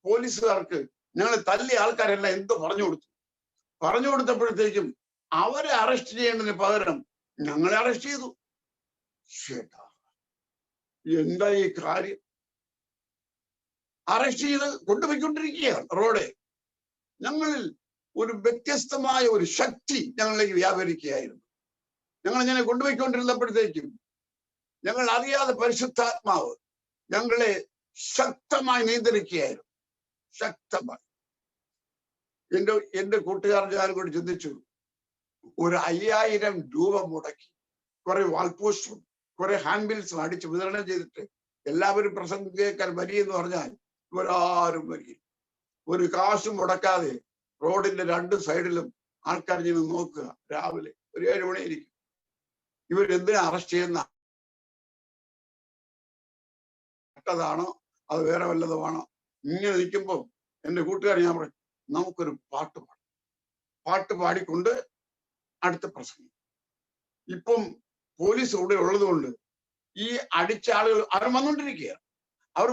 Speaker 1: പോലീസുകാർക്ക് ഞങ്ങൾ തല്ലിയ ആൾക്കാരെല്ലാം എന്തോ പറഞ്ഞു കൊടുത്തപ്പോഴത്തേക്കും അവരെ അറസ്റ്റ് ചെയ്യേണ്ടതിന് പകരം ഞങ്ങളെ അറസ്റ്റ് ചെയ്തു. ചേട്ടാ, എന്താ ഈ കാര്യം? അറസ്റ്റ് ചെയ്ത് കൊണ്ടുപോയിക്കൊണ്ടിരിക്കുകയാണ് റോഡെ. ഞങ്ങളിൽ ഒരു വ്യത്യസ്തമായ ഒരു ശക്തി ഞങ്ങളിലേക്ക് വ്യാപരിക്കുകയായിരുന്നു. ഞങ്ങൾ ഇങ്ങനെ കൊണ്ടുപോയിക്കൊണ്ടിരുന്നപ്പോഴത്തേക്കും ഞങ്ങൾ അറിയാതെ പരിശുദ്ധാത്മാവ് ഞങ്ങളെ ശക്തമായി നിയന്ത്രിക്കുകയായിരുന്നു. ശക്തമായി. എന്റെ കൂട്ടുകാരൻ ഞാൻ കൂടി ചിന്തിച്ചു, ഒരു 5000 രൂപ മുടക്കി കുറെ വാൾപോസ്റ്റും കുറെ ഹാൻഡ് ബിൽസും അടിച്ച് വിതരണം ചെയ്തിട്ട് എല്ലാവരും പ്രസംഗം കേൾക്കാൻ വരിയെന്ന് പറഞ്ഞാൽ ഇവരാരും വരികയില്ല. ഒരു കാശും മുടക്കാതെ റോഡിന്റെ 2 സൈഡിലും ആൾക്കാർ ഇങ്ങനെ നോക്കുക. രാവിലെ ഒരു 7 മണിയായിരിക്കും. ഇവരെന്തിനാ അറസ്റ്റ് ചെയ്യുന്ന? ാണോ അത് വേറെ വല്ലതുമാണോ? ഇങ്ങനെ നിൽക്കുമ്പോൾ എന്റെ കൂട്ടുകാർ ഞാൻ പറയും, നമുക്കൊരു പാട്ട് പാടാം. പാട്ട് പാടിക്കൊണ്ട് അടുത്ത പ്രസംഗം. ഇപ്പം പോലീസ് ഇവിടെ ഉള്ളത് കൊണ്ട് ഈ അടിച്ച ആളുകൾ അവർ വന്നുകൊണ്ടിരിക്കുകയാണ്. അവർ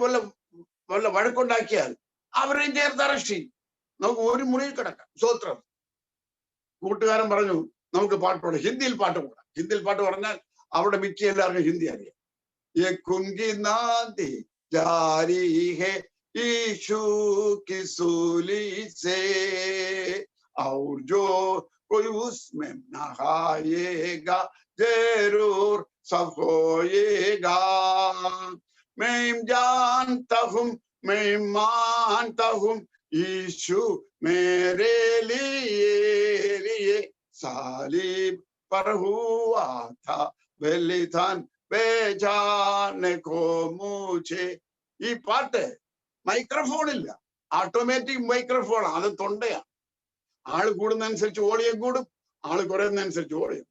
Speaker 1: വല്ല വഴക്കുണ്ടാക്കിയാൽ അവരെയും ചേർത്ത് അറസ്റ്റ് ചെയ്യും. നമുക്ക് ഒരു മുറിയിൽ കിടക്കാം. സ്വത്രം. കൂട്ടുകാരൻ പറഞ്ഞു നമുക്ക് പാട്ട് പാടാം, ഹിന്ദിയിൽ പാട്ട് പാടാം. ഹിന്ദിയിൽ പാട്ട് പറഞ്ഞാൽ അവിടെ മിക്ക എല്ലാവർക്കും ഹിന്ദി അറിയാം. ये कुंगी नादी जारी है यीशु की सूली से, और जो कोई उसमें नहाएगा जरूर सब होएगा. मैं जानता हूँ, मैं मानता हूँ, यीशु मेरे लिए सालीब पर हुआ था बलिदान ഈ പാട്ട് മൈക്രോഫോണില്ല, ഓട്ടോമാറ്റിക് മൈക്രോഫോൺ. അത് തൊണ്ടയാണ്. ആള് കൂടുന്നതനുസരിച്ച് വോളിയം കൂടും, ആള് കുറയുന്നതനുസരിച്ച് വോളിയം.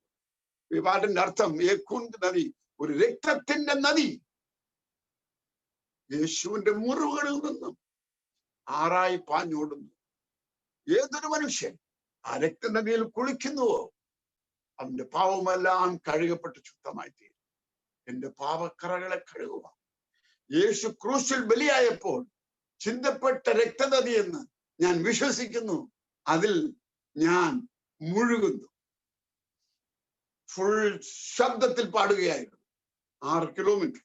Speaker 1: ഈ പാട്ടിന്റെ അർത്ഥം ഏക്കുണ്ട് നദി, ഒരു രക്തത്തിന്റെ നദി യേശുവിന്റെ മുറിവുകളിൽ നിന്നും ആറായി പാഞ്ഞോടുന്നു. ഏതൊരു മനുഷ്യൻ ആ രക്തനദിയിൽ കുളിക്കുന്നുവോ അവന്റെ പാവമെല്ലാം കഴുകപ്പെട്ട് ശുദ്ധമായി തീരും. എന്റെ പാപക്കറകളെ കഴുകുക. യേശു ക്രൂശിൽ ബലിയായപ്പോൾ ചിന്തപ്പെട്ട രക്തനദി എന്ന് ഞാൻ വിശ്വസിക്കുന്നു. അതിൽ ഞാൻ മുഴുകുന്നു. ഫുൾ ശബ്ദത്തിൽ പാടുകയായിരുന്നു. 6 കിലോമീറ്റർ.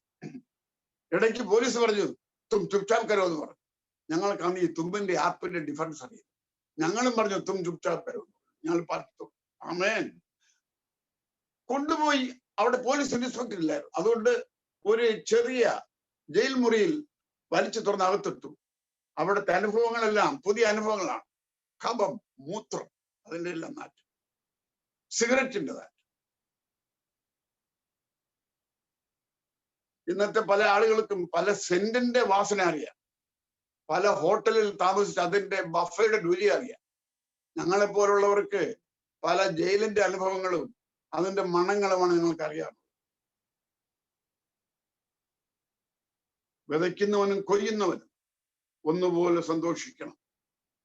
Speaker 1: ഇടയ്ക്ക് പോലീസ് പറഞ്ഞു തും ചുപ്ചാപ്പ് കരോ എന്ന് പറഞ്ഞു. ഞങ്ങൾക്കാണ് ഈ തുമ്പിന്റെ ആപ്പിന്റെ ഡിഫറൻസ് അറിയാം. ഞങ്ങളും പറഞ്ഞു തും ചുപ്ചാപ്പ് കരോ. ഞങ്ങൾ പാർത്തു. ആമേൻ. കൊണ്ടുപോയി. അവിടെ പോലീസ് ഇൻസ്പെക്ടർ ഇല്ലായിരുന്നു. അതുകൊണ്ട് ഒരു ചെറിയ ജയിൽ മുറിയിൽ വലിച്ചു തുറന്ന് അകത്തിട്ടു. അവിടുത്തെ അനുഭവങ്ങളെല്ലാം പുതിയ അനുഭവങ്ങളാണ്. കഫം, മൂത്രം, അതിൻ്റെ എല്ലാം നാറ്റം, സിഗരറ്റിന്റെ നാറ്റം. ഇന്നത്തെ പല ആളുകൾക്കും പല സെന്റിന്റെ വാസന അറിയാം. പല ഹോട്ടലിൽ താമസിച്ച് അതിന്റെ ബഫയുടെ രുചി അറിയാം. ഞങ്ങളെപ്പോലുള്ളവർക്ക് പല ജയിലിന്റെ അനുഭവങ്ങളും അതിന്റെ മണങ്ങളുമാണ് നിങ്ങൾക്ക് അറിയാം. വിതയ്ക്കുന്നവനും കൊയ്യുന്നവനും ഒന്നുപോലെ സന്തോഷിക്കണം.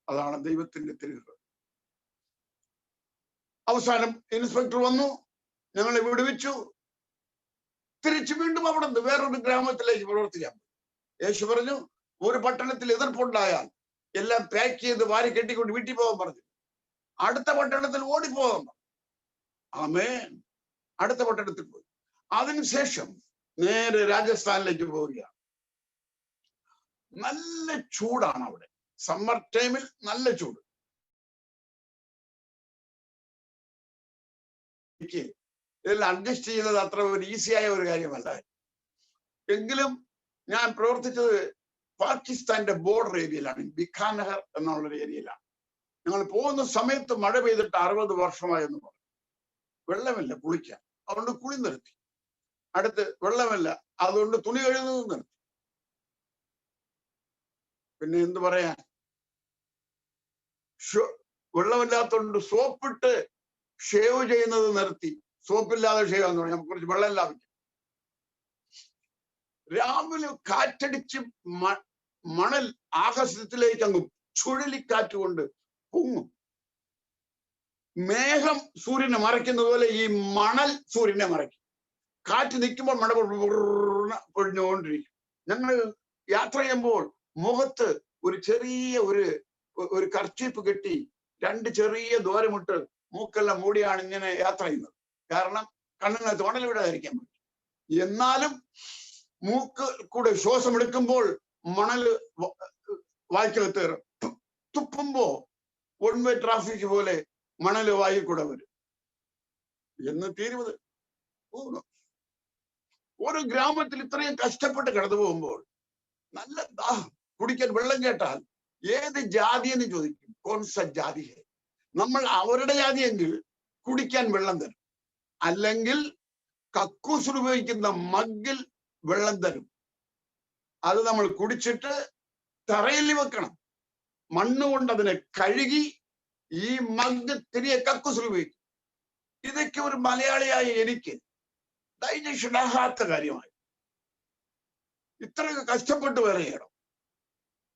Speaker 1: അതാണ് ദൈവത്തിന്റെ തിരുഹൃദയം. അവസാനം ഇൻസ്പെക്ടർ വന്നു, ഞങ്ങളെ വിടുവിച്ചു. തിരിച്ചു വീണ്ടും അവിടെ നിന്ന് വേറൊരു ഗ്രാമത്തിലേക്ക് പ്രവർത്തിക്കാം. യേശു പറഞ്ഞു ഒരു പട്ടണത്തിൽ എതിർപ്പുണ്ടായാൽ എല്ലാം പാക്ക് ചെയ്ത് വാരി കെട്ടിക്കൊണ്ട് വീട്ടിൽ പോകാൻ പറഞ്ഞു. അടുത്ത പട്ടണത്തിൽ ഓടിപ്പോകാൻ പറഞ്ഞു. ആമേൻ. അടുത്ത പട്ടണത്തിൽ പോയി. അതിനുശേഷം നേരെ രാജസ്ഥാനിലേക്ക് പോവുകയാണ്. നല്ല ചൂടാണ് അവിടെ. സമ്മർ ടൈമിൽ നല്ല ചൂട്. ഇതെല്ലാം അഡ്ജസ്റ്റ് ചെയ്യുന്നത് അത്ര ഒരു ഈസിയായ ഒരു കാര്യമല്ല. എങ്കിലും ഞാൻ പ്രവർത്തിച്ചത് പാകിസ്ഥാന്റെ ബോർഡർ ഏരിയയിലാണ്, ബിക്കാനഹർ എന്നുള്ളൊരു ഏരിയയിലാണ്. ഞങ്ങൾ പോകുന്ന സമയത്ത് മഴ പെയ്തിട്ട് 60 വർഷമായെന്ന് പറഞ്ഞു. വെള്ളമില്ല കുളിക്കാൻ, അതുകൊണ്ട് കുളി നിർത്തി. അടുത്ത് വെള്ളമില്ല, അതുകൊണ്ട് തുണി കഴുകുന്നത് നിർത്തി. പിന്നെ എന്ത് പറയാൻ, വെള്ളമില്ലാത്തതുകൊണ്ട് സോപ്പിട്ട് ഷേവ് ചെയ്യുന്നത് നിർത്തി. സോപ്പില്ലാതെ ഷേവ് എന്ന് പറഞ്ഞാൽ കുറച്ച് വെള്ളം ലാഭിക്കും. രാവിലെ കാറ്റടിച്ച് മണൽ ആകാശത്തിലേക്ക് അങ്ങ് ചുഴലിക്കാറ്റ് കൊണ്ട് പൊങ്ങും. മേഘം സൂര്യനെ മറയ്ക്കുന്ന പോലെ ഈ മണൽ സൂര്യനെ മറയ്ക്കും. കാറ്റ് നിൽക്കുമ്പോൾ മഴ പൊഴിഞ്ഞുകൊണ്ടിരിക്കും. ഞങ്ങൾ യാത്ര ചെയ്യുമ്പോൾ മുഖത്ത് ഒരു ചെറിയ ഒരു കർച്ചീപ്പ് കെട്ടി 2 ചെറിയ ദ്വാരമിട്ട് മൂക്കെല്ലാം മൂടിയാണ് ഇങ്ങനെ യാത്ര ചെയ്യുന്നത്. കാരണം കണ്ണിനകത്ത് മണൽ വിടാതിരിക്കാൻ പറ്റും. എന്നാലും മൂക്ക് കൂടെ ശ്വാസം എടുക്കുമ്പോൾ മണല് വായ്ക്കകത്ത് കയറും. തുപ്പുമ്പോ 1 വേ ട്രാഫിക് പോലെ മണല് വായിൽ കൂടെ വരും. എന്ന് തീരുവത് ഓരോ ഗ്രാമത്തിൽ ഇത്രയും കഷ്ടപ്പെട്ട് കടന്നു പോകുമ്പോൾ നല്ല ദാഹം. കുടിക്കാൻ വെള്ളം കേട്ടാൽ ഏത് ജാതി എന്ന് ചോദിക്കും. കോൺസ ജാതി. നമ്മൾ അവരുടെ ജാതിയെങ്കിൽ കുടിക്കാൻ വെള്ളം തരും, അല്ലെങ്കിൽ കക്കൂസ് ഉപയോഗിക്കുന്ന മഗ്ഗിൽ വെള്ളം തരും. അത് നമ്മൾ കുടിച്ചിട്ട് തറയിൽ വെക്കണം. മണ്ണുകൊണ്ട് അതിനെ കഴുകി ഈ മഗ് തിരികെ കക്കൂസ് ഉപയോഗിക്കും. ഇതൊക്കെ ഒരു മലയാളിയായ എനിക്ക് ഡൈജഷൻ ആകാത്ത കാര്യമായി. ഇത്രയൊക്കെ കഷ്ടപ്പെട്ട് വേറെ ചെയ്യണം.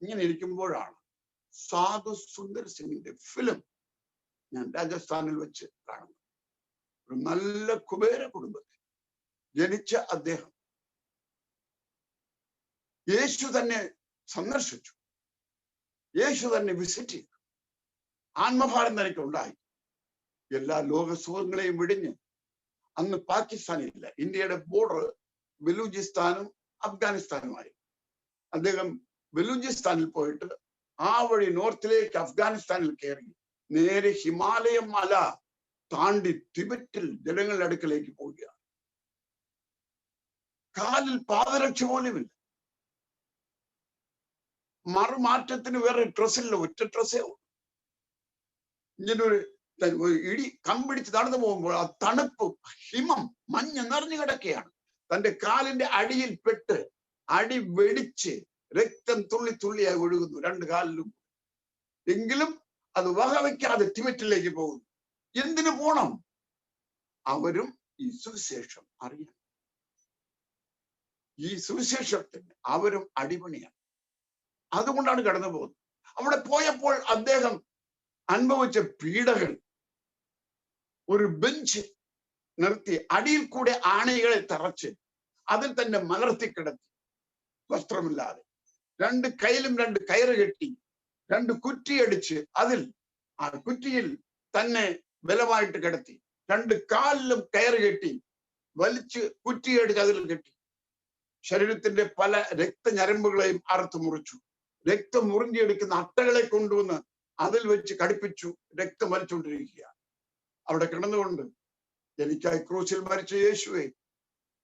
Speaker 1: ഇങ്ങനെ ഇരിക്കുമ്പോഴാണ് സാധു സുന്ദർ സിംഗിന്റെ ഫിലിം ഞാൻ രാജസ്ഥാനിൽ വെച്ച് കാണുന്നു. ഒരു നല്ല കുബേര കുടുംബത്തിൽ ജനിച്ച അദ്ദേഹം യേശു തന്നെ സന്ദർശിച്ചു, യേശു തന്നെ വിസിറ്റ് ചെയ്തു. ആത്മഭാരം തനിക്ക് ഉണ്ടായി. എല്ലാ ലോക സുഖങ്ങളെയും വിടിഞ്ഞ് അന്ന് പാകിസ്ഥാനില്ല, ഇന്ത്യയുടെ ബോർഡർ ബലൂചിസ്ഥാനും അഫ്ഗാനിസ്ഥാനുമായി. അദ്ദേഹം ബലൂചിസ്ഥാനിൽ പോയിട്ട് ആ വഴി നോർത്തിലേക്ക് അഫ്ഗാനിസ്ഥാനിൽ കയറി നേരെ ഹിമാലയം മല താണ്ടി ടിബറ്റിൽ ജനങ്ങളുടെ അടുക്കലേക്ക് പോവുകയാണ്. കാലിൽ പാദരക്ഷ പോലുമില്ല, മറുമാറ്റത്തിന് വേറെ ഡ്രസ്സില്ല, ഒറ്റ ഡ്രസ്സേ ഉള്ളൂ. ഇങ്ങനൊരു ഇടി കമ്പിടിച്ച് നടന്നു പോകുമ്പോൾ ആ തണുപ്പും ഹിമം മഞ്ഞ് നിറഞ്ഞു കിടക്കുകയാണ്. തന്റെ കാലിന്റെ അടിയിൽ പെട്ട് അടി വെടിച്ച് രക്തം തുള്ളി തുള്ളിയായി ഒഴുകുന്നു രണ്ട് കാലിലും. എങ്കിലും അത് വകവയ്ക്കാതെ ടിബറ്റിലേക്ക് പോകുന്നു. എന്തിനു പോണം? അവരും ഈ സുവിശേഷം അറിയണം. ഈ സുവിശേഷത്തിന് അവരും അടിപണിയാണ്. അതുകൊണ്ടാണ് കടന്നു പോകുന്നത്. അവിടെ പോയപ്പോൾ അദ്ദേഹം അനുഭവിച്ച പീഡകൾ, ഒരു ബെഞ്ച് നിർത്തി അടിയിൽ കൂടെ ആണികളെ തറച്ച് അതിൽ തന്നെ മലർത്തി കിടത്തി, വസ്ത്രമില്ലാതെ രണ്ട് കയ്യിലും രണ്ട് കയറ് കെട്ടി, രണ്ട് കുറ്റിയടിച്ച് അതിൽ ആ കുറ്റിയിൽ തന്നെ ബലമായിട്ട് കിടത്തി, രണ്ട് കാലിലും കയറ് കെട്ടി വലിച്ച് കുറ്റിയടിച്ച് അതിൽ കെട്ടി. ശരീരത്തിന്റെ പല രക്തഞരമ്പുകളെയും അറുത്ത് മുറിച്ചു. രക്തം മുറിഞ്ഞെടുക്കുന്ന അട്ടകളെ കൊണ്ടുവന്ന് അതിൽ വെച്ച് കടിപ്പിച്ചു. രക്തം വലിച്ചുകൊണ്ടിരിക്കുക. അവിടെ കിടന്നുകൊണ്ട്, എനിക്കായി ക്രൂശിൽ മരിച്ച യേശുവേ,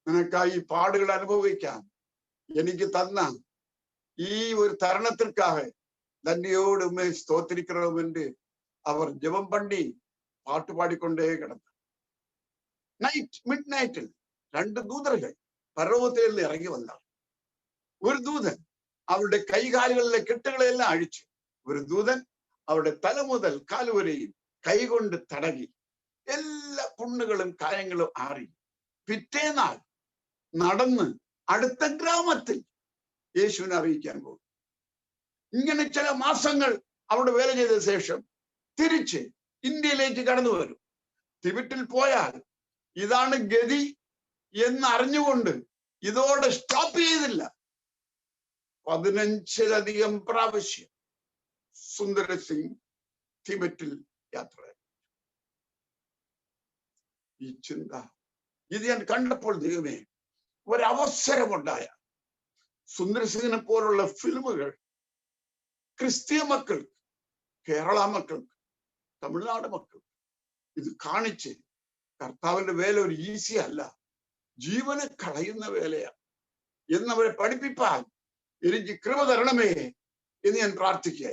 Speaker 1: നിനക്കായി പാടുകൾ അനുഭവിക്കാൻ എനിക്ക് തന്ന ഈ ഒരു തരുണത്തിற்காக തന്നെയോട് ഉമ്മേ സ്തോത്തിരിക്കണം എന്ന് അവർ ജപം പണ്ടി പാട്ടുപാടിക്കൊണ്ടേ കിടന്നു. മിഡ് നൈറ്റിൽ രണ്ട് ദൂതர்கள் പർവ്വതത്തിൽ നിന്ന് ഇറങ്ങി വന്നാൽ, ഒരു ദൂതൻ അവരുടെ കൈകാലുകളിലെ കെട്ടുകളെല്ലാം അഴിച്ചു, ഒരു ദൂതൻ അവരുടെ തല മുതൽ കാലുവരെയും കൈകൊണ്ട് തടകി എല്ലാ പുണ്ണുകളും കായങ്ങളും ആറി. പിറ്റേന്നാൾ നടന്ന് അടുത്ത ഗ്രാമത്തിൽ യേശുവിനെ അറിയിക്കാൻ പോകും. ഇങ്ങനെ ചില മാസങ്ങൾ അവിടെ വേല ചെയ്ത ശേഷം തിരിച്ച് ഇന്ത്യയിലേക്ക് കടന്നു വരും. ടിബറ്റിൽ പോയാൽ ഇതാണ് ഗതി എന്ന് അറിഞ്ഞുകൊണ്ട് ഇതോടെ സ്റ്റോപ്പ് ചെയ്തില്ല. 15-ലധികം പ്രാവശ്യം സുന്ദര സിംഗ് ടിബറ്റിൽ യാത്ര. ഈ ചിന്ത ഇത് ഞാൻ കണ്ടപ്പോൾ ദൈവമേ, ഒരവസരമുണ്ടായ സുന്ദര സിംഗിനെ പോലുള്ള ഫിലിമുകൾ ക്രിസ്തീയ മക്കൾക്ക്, കേരള മക്കൾക്ക്, തമിഴ്നാട് മക്കൾക്ക് ഇത് കാണിച്ച് കർത്താവിന്റെ വേല ഒരു ഈസി അല്ല, ജീവനെ കളയുന്ന വേലയാണ് എന്നവരെ പഠിപ്പിപ്പാൻ എനിക്ക് കൃപ തരണമേ എന്ന് ഞാൻ പ്രാർത്ഥിക്കുക.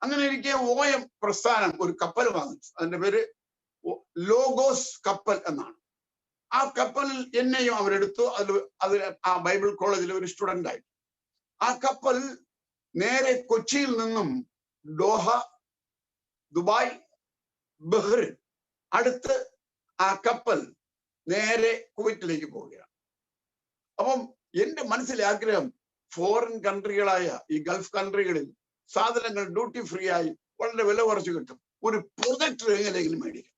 Speaker 1: അങ്ങനെ എനിക്ക് OM പ്രസ്ഥാനം ഒരു കപ്പൽ വാങ്ങിച്ചു. അതിന്റെ പേര് ലോഗോസ് കപ്പൽ എന്നാണ്. ആ കപ്പലിൽ എന്നെയും അവരെടുത്തു. അതിൽ ആ ബൈബിൾ കോളേജിലെ ഒരു സ്റ്റുഡന്റ് ആയി. ആ കപ്പൽ നേരെ കൊച്ചിയിൽ നിന്നും ദോഹ, ദുബായ്, ബഹ്റിൻ, അടുത്ത് ആ കപ്പൽ നേരെ കുവൈറ്റിലേക്ക് പോവുകയാണ്. അപ്പം എന്റെ മനസ്സിലെ ആഗ്രഹം, ഫോറിൻ കൺട്രികളായ ഈ ഗൾഫ് കൺട്രികളിൽ സാധനങ്ങൾ ഡ്യൂട്ടി ഫ്രീ ആയി വളരെ വില കുറച്ച് കിട്ടും. ഒരു പ്രൊജക്ടർ എങ്ങനെയെങ്കിലും മേടിക്കാം.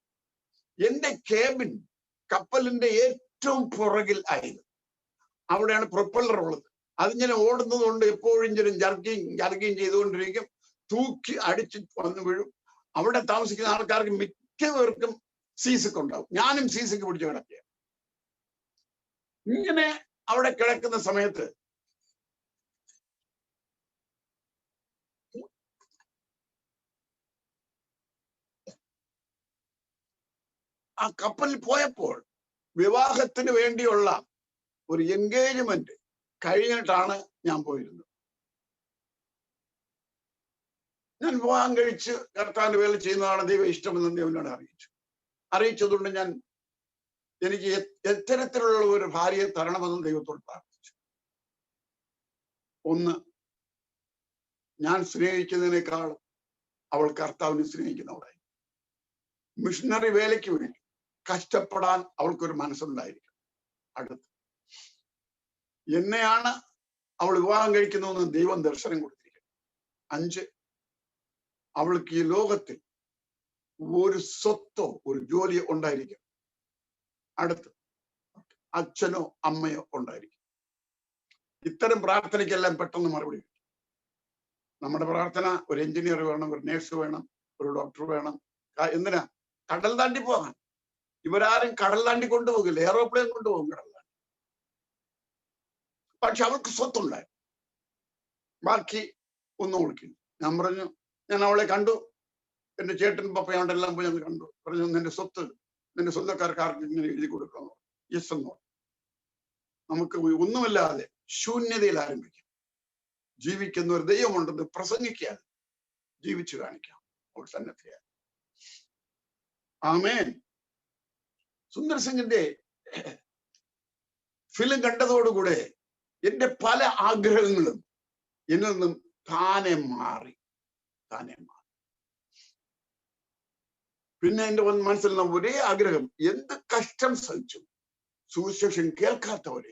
Speaker 1: എന്റെ കേബിൻ കപ്പലിന്റെ ഏറ്റവും പുറകിൽ ആയിരുന്നു. അവിടെയാണ് പ്രൊപ്പല്ലർ ഉള്ളത്. അതിങ്ങനെ ഓടുന്നത് കൊണ്ട് എപ്പോഴും ജർക്കിങ് ചെയ്തുകൊണ്ടിരിക്കും. തൂക്കി അടിച്ച് വന്നു വീഴും. അവിടെ താമസിക്കുന്ന ആൾക്കാർക്ക് മിക്കവർക്കും സീസിക്ക് ഉണ്ടാവും. ഞാനും സീസിക്ക് പിടിച്ച് കിടക്കുക. ഇങ്ങനെ അവിടെ കിടക്കുന്ന സമയത്ത് ആ കപ്പലിൽ പോയപ്പോൾ വിവാഹത്തിന് വേണ്ടിയുള്ള ഒരു എൻഗേജ്മെന്റ് കഴിഞ്ഞിട്ടാണ് ഞാൻ പോയിരുന്നത്. ഞാൻ വിവാഹം കഴിച്ച് കർത്താവിന്റെ വേല ചെയ്യുന്നതാണ് ദൈവം ഇഷ്ടമെന്ന് ദൈവനോട് അറിയിച്ചതുകൊണ്ട് എനിക്ക് എത്തരത്തിലുള്ള ഒരു ഭാര്യയെ തരണമെന്ന് ദൈവത്തോട് പ്രാർത്ഥിച്ചു. ഒന്ന്, ഞാൻ സ്നേഹിക്കുന്നതിനേക്കാൾ അവൾ കർത്താവിനെ സ്നേഹിക്കുന്നവളായി. മിഷണറി വേലയ്ക്ക് വേണ്ടി കഷ്ടപ്പെടാൻ അവൾക്കൊരു മനസ്സുണ്ടായിരിക്കും. അടുത്ത്, എന്നെയാണ് അവൾ വിവാഹം കഴിക്കുന്നതെന്ന് ദൈവം ദർശനം കൊടുത്തിരിക്കുന്നു. 5, അവൾക്ക് ഈ ലോകത്തിൽ ഒരു സ്വത്തോ ഒരു ജോലിയോ ഉണ്ടായിരിക്കും. അടുത്ത് അച്ഛനോ അമ്മയോ ഉണ്ടായിരിക്കും. ഇത്തരം പ്രാർത്ഥനയ്ക്കെല്ലാം പെട്ടെന്ന് മറുപടി കിട്ടും. നമ്മുടെ പ്രാർത്ഥന ഒരു എഞ്ചിനീയർ വേണം, ഒരു നേഴ്സ് വേണം, ഒരു ഡോക്ടർ വേണം. എന്തിനാ? കടൽ താണ്ടി പോകാൻ. ഇവരാരും കടൽ താണ്ടി കൊണ്ടുപോകില്ല, എയറോപ്ലെയിൻ കൊണ്ടുപോകും കടൽ താണ്ടി. പക്ഷെ അവർക്ക് സ്വത്തുണ്ടായി, ബാക്കി ഒന്നും കൊടുക്കില്ല. ഞാൻ പറഞ്ഞു, ഞാൻ അവളെ കണ്ടു, എന്റെ ചേട്ടൻ പപ്പയോണ്ടെല്ലാം പോയി ഞങ്ങൾ കണ്ടു. പറഞ്ഞു, നിന്റെ സ്വത്ത് നിന്റെ സ്വന്തക്കാർക്ക് ആർക്കും ഇങ്ങനെ എഴുതി കൊടുക്കണം. യെസ് എന്നോ. നമുക്ക് ഒന്നുമില്ലാതെ ശൂന്യതയിൽ ആരംഭിക്കാം. ജീവിക്കുന്ന ഒരു ദൈവമുണ്ടെന്ന് പ്രസംഗിക്കാൻ, ജീവിച്ചു കാണിക്കാം. അവൾ സന്നദ്ധയായി. ആമേൻ. സുന്ദർ സിംഗിന്റെ ഫിലിം കണ്ടതോടുകൂടെ എന്റെ പല ആഗ്രഹങ്ങളും എന്നിൽ നിന്നും താനെ മാറി. പിന്നെ എന്റെ മനസ്സിൽ നിന്ന് ഒരേ ആഗ്രഹം, എന്ത് കഷ്ടം സഹിച്ചു സുവിശേഷം കേൾക്കാത്തവരെ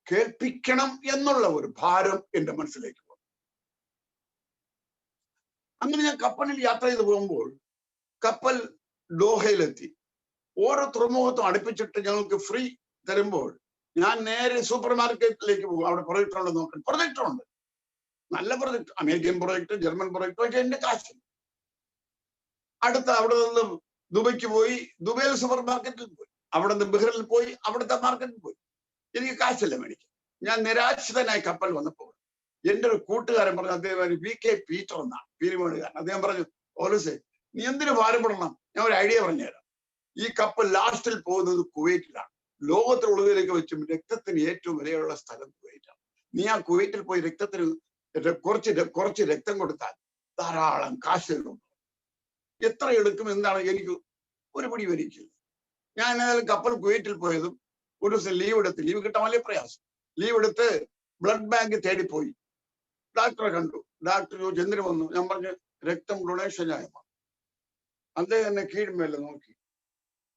Speaker 1: കേൾപ്പിക്കണം എന്നുള്ള ഒരു ഭാരം എന്റെ മനസ്സിലേക്ക് വന്നു. അങ്ങനെ ഞാൻ കപ്പലിൽ യാത്ര ചെയ്ത് പോകുമ്പോൾ കപ്പൽ ഡോഹയിലെത്തി. ഓരോ തുറമുഖത്തും അടുപ്പിച്ചിട്ട് ഞങ്ങൾക്ക് ഫ്രീ തരുമ്പോൾ ഞാൻ നേരെ സൂപ്പർ മാർക്കറ്റിലേക്ക് പോകും. അവിടെ പ്രൊജക്ടർ ഉണ്ട് നോക്കാൻ. പ്രൊജക്ടർ ഉണ്ട്, നല്ല projector, American projector, German projector. പക്ഷെ എന്റെ കാശ് അടുത്ത അവിടെ നിന്ന് ദുബൈക്ക് പോയി, ദുബൈയിൽ സൂപ്പർ മാർക്കറ്റിൽ പോയി, അവിടെ നിന്ന് ബഹ്റിനിൽ പോയി, അവിടുത്തെ മാർക്കറ്റിൽ പോയി. എനിക്ക് കാശില്ല മേടിക്കാൻ. ഞാൻ നിരാശിതനായി കപ്പൽ വന്നപ്പോൾ എന്റെ ഒരു കൂട്ടുകാരൻ പറഞ്ഞു, അദ്ദേഹം VK പീറ്റർ എന്നാണ്, പീരുമേടുകാരൻ. അദ്ദേഹം പറഞ്ഞു, ഓലൂസേ നീ എന്തിനു ഭാരപ്പെടണം, ഞാൻ ഒരു ഐഡിയ പറഞ്ഞുതരാം. ഈ കപ്പൽ ലാസ്റ്റിൽ പോകുന്നത് കുവൈറ്റിലാണ്. ലോകത്തിലുള്ളതിലേക്ക് വെച്ചും രക്തത്തിന് ഏറ്റവും വിലയുള്ള സ്ഥലം കുവൈറ്റാണ്. നീ ആ കുവൈറ്റിൽ പോയി രക്തത്തിന് കുറച്ച് രക്തം കൊടുത്താൽ ധാരാളം കാശുകളുണ്ട്. എത്ര എടുക്കും എന്താണ് എനിക്ക് ഒരു പിടി വരിക്കില്ല. ഞാൻ ഏതായാലും കപ്പൽ കുവൈറ്റിൽ പോയതും ഒരു ദിവസം ലീവ് കിട്ടാൻ വലിയ പ്രയാസം. ലീവ് എടുത്ത് ബ്ലഡ് ബാങ്ക് തേടിപ്പോയി. ഡോക്ടറെ കണ്ടു. ഡോക്ടർ ചോദിച്ചു, എന്തിനു വന്നു? ഞാൻ പറഞ്ഞു, രക്തം ഡൊണേഷൻ ആയ. അദ്ദേഹം എന്നെ കീഴ്മേലെ നോക്കി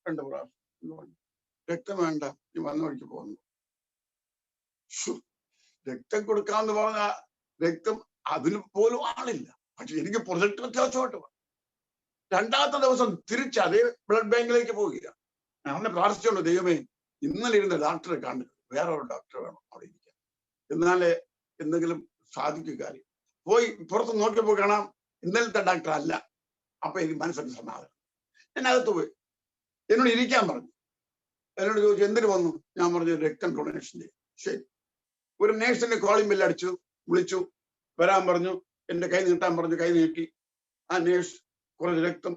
Speaker 1: 2 പ്രാവശ്യം. രക്തം വേണ്ട, നീ വന്ന വഴിക്ക് പോകുന്നു. രക്തം കൊടുക്കാന്ന് പറഞ്ഞ രക്തം അതിന് പോലും ആളില്ല. പക്ഷെ എനിക്ക് പ്രൊജക്ട് അത്യാവശ്യമായിട്ട് വേണം. 2ാമത്തെ ദിവസം തിരിച്ച് അതേ ബ്ലഡ് ബാങ്കിലേക്ക് പോവുകയാണ്. ഞാൻ പ്രാർത്ഥിച്ചോളൂ, ദൈവമേ ഇന്നലെ ഇരുന്ന ഡോക്ടറെ കാണുക, വേറെ ഒരു ഡോക്ടർ വേണം അവിടെ ഇരിക്കാൻ, എന്നാലേ എന്തെങ്കിലും സാധിക്കും കാര്യം. പോയി പുറത്ത് നോക്കിയപ്പോൾ കാണാം ഇന്നലത്തെ ഡോക്ടർ അല്ല. അപ്പൊ എനിക്ക് മനസ്സിന് സമാധാനം. ഞാൻ അകത്ത് പോയി, എന്നോട് ഇരിക്കാൻ പറഞ്ഞു. എന്നോട് ചോദിച്ചു, എന്തിനു വന്നു? ഞാൻ പറഞ്ഞു, രക്തം ഡൊണേഷന്റെ. ശരി. ഒരു നേഴ്സിന്റെ കോളിംഗ് ബെല്ല് അടിച്ചു, വിളിച്ചു, വരാൻ പറഞ്ഞു. എന്റെ കൈ നീട്ടാൻ പറഞ്ഞു, കൈ നീട്ടി. ആ നേഴ്സ് കുറച്ച് രക്തം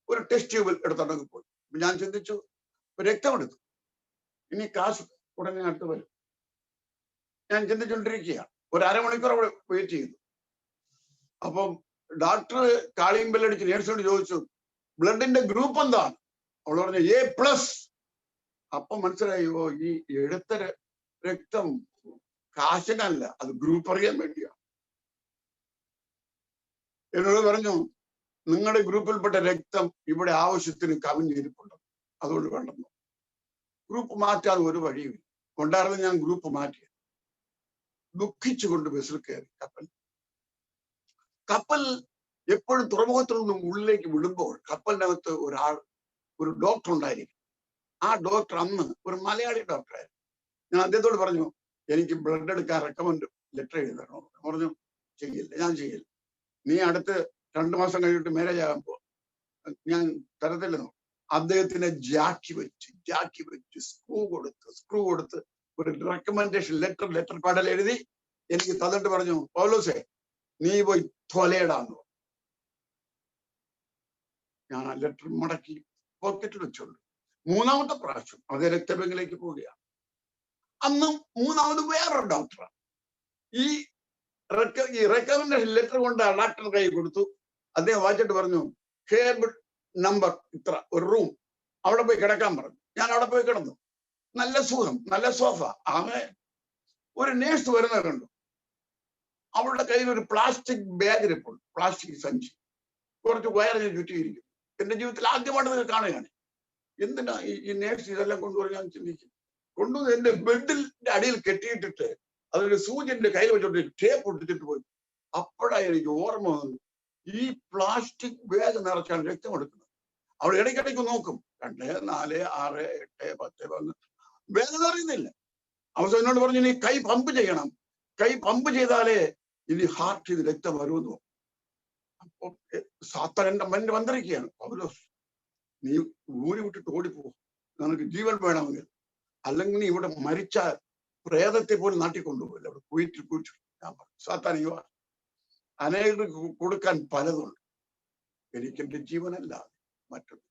Speaker 1: ഒരു ടെസ്റ്റ് ട്യൂബിൽ എടുത്തോണ്ടെങ്കിൽ പോയി. ഞാൻ ചിന്തിച്ചു, രക്തം എടുത്തു, ഇനി കാശ് ഉടനെ അടുത്ത് വരും. ഞാൻ ചിന്തിച്ചുകൊണ്ടിരിക്കുകയാണ്. ഒരു അരമണിക്കൂർ അവിടെ വെയിറ്റ് ചെയ്തു. അപ്പം ഡോക്ടർ കാളിംഗ് ബെല്ലടിച്ച് നേഴ്സിനോട് ചോദിച്ചു, ബ്ലഡിന്റെ ഗ്രൂപ്പ് എന്താണ്? അവൾ പറഞ്ഞു A+. അപ്പം മനസ്സിലായോ, ഈ എടുത്ത രക്തം കാശിനല്ല, അത് ഗ്രൂപ്പ് അറിയാൻ വേണ്ടിയാണ്. എന്നോട് പറഞ്ഞു, നിങ്ങളുടെ ഗ്രൂപ്പിൽപ്പെട്ട രക്തം ഇവിടെ ആവശ്യത്തിന് കവിഞ്ഞിരിപ്പുണ്ട്, അതുകൊണ്ട് വേണ്ടെന്നു. ഗ്രൂപ്പ് മാറ്റാതെ ഒരു വഴിയും കൊണ്ടായിരുന്നു. ഞാൻ ഗ്രൂപ്പ് മാറ്റി ദുഃഖിച്ചുകൊണ്ട് ബസ്സിൽ കയറി. കപ്പൽ എപ്പോഴും തുറമുഖത്തിൽ നിന്നും ഉള്ളിലേക്ക് വിടുമ്പോൾ കപ്പലിനകത്ത് ഒരു ഡോക്ടർ ഉണ്ടായിരിക്കും. ആ ഡോക്ടർ അന്ന് ഒരു മലയാളി ഡോക്ടറായിരുന്നു. ഞാൻ അദ്ദേഹത്തോട് പറഞ്ഞു, എനിക്ക് ബ്ലഡ് എടുക്കാൻ റെക്കമെൻഡ് ലെറ്റർ എഴുതി തരണോ? പറഞ്ഞു, ചെയ്യില്ല, ഞാൻ ചെയ്യില്ല. നീ അടുത്ത് 2 മാസം കഴിഞ്ഞിട്ട് മാരേജ് ആകാൻ പോ, ഞാൻ തരത്തില്ലെന്നോ. അദ്ദേഹത്തിനെ ജാക്കി വെച്ച് സ്ക്രൂ കൊടുത്ത് ഒരു റെക്കമെൻഡേഷൻ ലെറ്റർ പാടൽ എഴുതി എനിക്ക് തന്നിട്ട് പറഞ്ഞു, പൗലോസേ നീ പോയി തൊലയിടാന്ന്. ഞാൻ ആ ലെറ്റർ മടക്കി പോക്കറ്റിൽ വെച്ചോളൂ. 3ാമത്തെ പ്രാവശ്യം അതേ രക്തബാങ്കിലേക്ക് പോവുകയാണ്. അന്നും 3ാമത് വേറൊരു ഡോക്ടറാണ്. ഈ റെക്കമെൻഡേഷൻ ലെറ്റർ കൊണ്ട് ആ ഡോക്ടർ കൈ കൊടുത്തു. അദ്ദേഹം വായിച്ചിട്ട് പറഞ്ഞു, ടേബിൾ നമ്പർ ഇത്ര, ഒരു റൂം, അവിടെ പോയി കിടക്കാൻ പറഞ്ഞു. ഞാൻ അവിടെ പോയി കിടന്നു. നല്ല സുഖം, നല്ല സോഫ. അങ്ങനെ ഒരു നേഴ്സ് വരുന്നത് കണ്ടു. അവളുടെ കയ്യിൽ ഒരു പ്ലാസ്റ്റിക് ബാഗ് ഇരിപ്പുണ്ട്, പ്ലാസ്റ്റിക് സഞ്ചി, കുറച്ച് വയറിന് ചുറ്റിയിരിക്കും. എന്റെ ജീവിതത്തിൽ ആദ്യമായിട്ട് കാണുകയാണ്. എന്തിനാ ഈ നേഴ്സ് ഇതെല്ലാം കൊണ്ടുവന്ന് ഞാൻ ചിന്തിക്കും. കൊണ്ടുവന്ന് എന്റെ ബെഡിന്റെ അടിയിൽ കെട്ടിയിട്ടിട്ട് അതൊരു സൂചിന്റെ കയ്യിൽ വെച്ചോണ്ട് ടേപ്പ് ഒട്ടിച്ചിട്ട് പോയി. അപ്പോഴാണ് എനിക്ക് ഓർമ്മ വന്നത്, ഈ പ്ലാസ്റ്റിക് ബാഗ് നിറച്ചാണ് രക്തം എടുക്കുന്നത്. അവൾ ഇടയ്ക്കിടയ്ക്ക് നോക്കും, 2, 4, 6, 8, 10, 11. വേദന അറിയുന്നില്ല. അവസാനം എന്നോട് പറഞ്ഞു, ഇനി കൈ പമ്പ് ചെയ്യണം, കൈ പമ്പ് ചെയ്താലേ ഇനി ഹാർട്ട് ചെയ്ത് രക്തം വരുമെന്നു. അപ്പൊ സാത്താൻ എന്റെ മന്ത്രിക്കുകയാണ്, പൗലോസ് നീ ഊരി വിട്ടിട്ട് ഓടിപ്പോ, നിനക്ക് ജീവൻ വേണമെങ്കിൽ, അല്ലെങ്കിൽ നീ ഇവിടെ മരിച്ചാൽ പ്രേതത്തെ പോലും നാട്ടിക്കൊണ്ടുപോകില്ല, അവിടെ കുഴിച്ചു. ഞാൻ പറഞ്ഞു, സാത്താൻ യുവ അനേകർക്ക് കൊടുക്കാൻ പലതുണ്ട്, എനിക്കെന്റെ ജീവനല്ലാതെ മറ്റൊന്നും.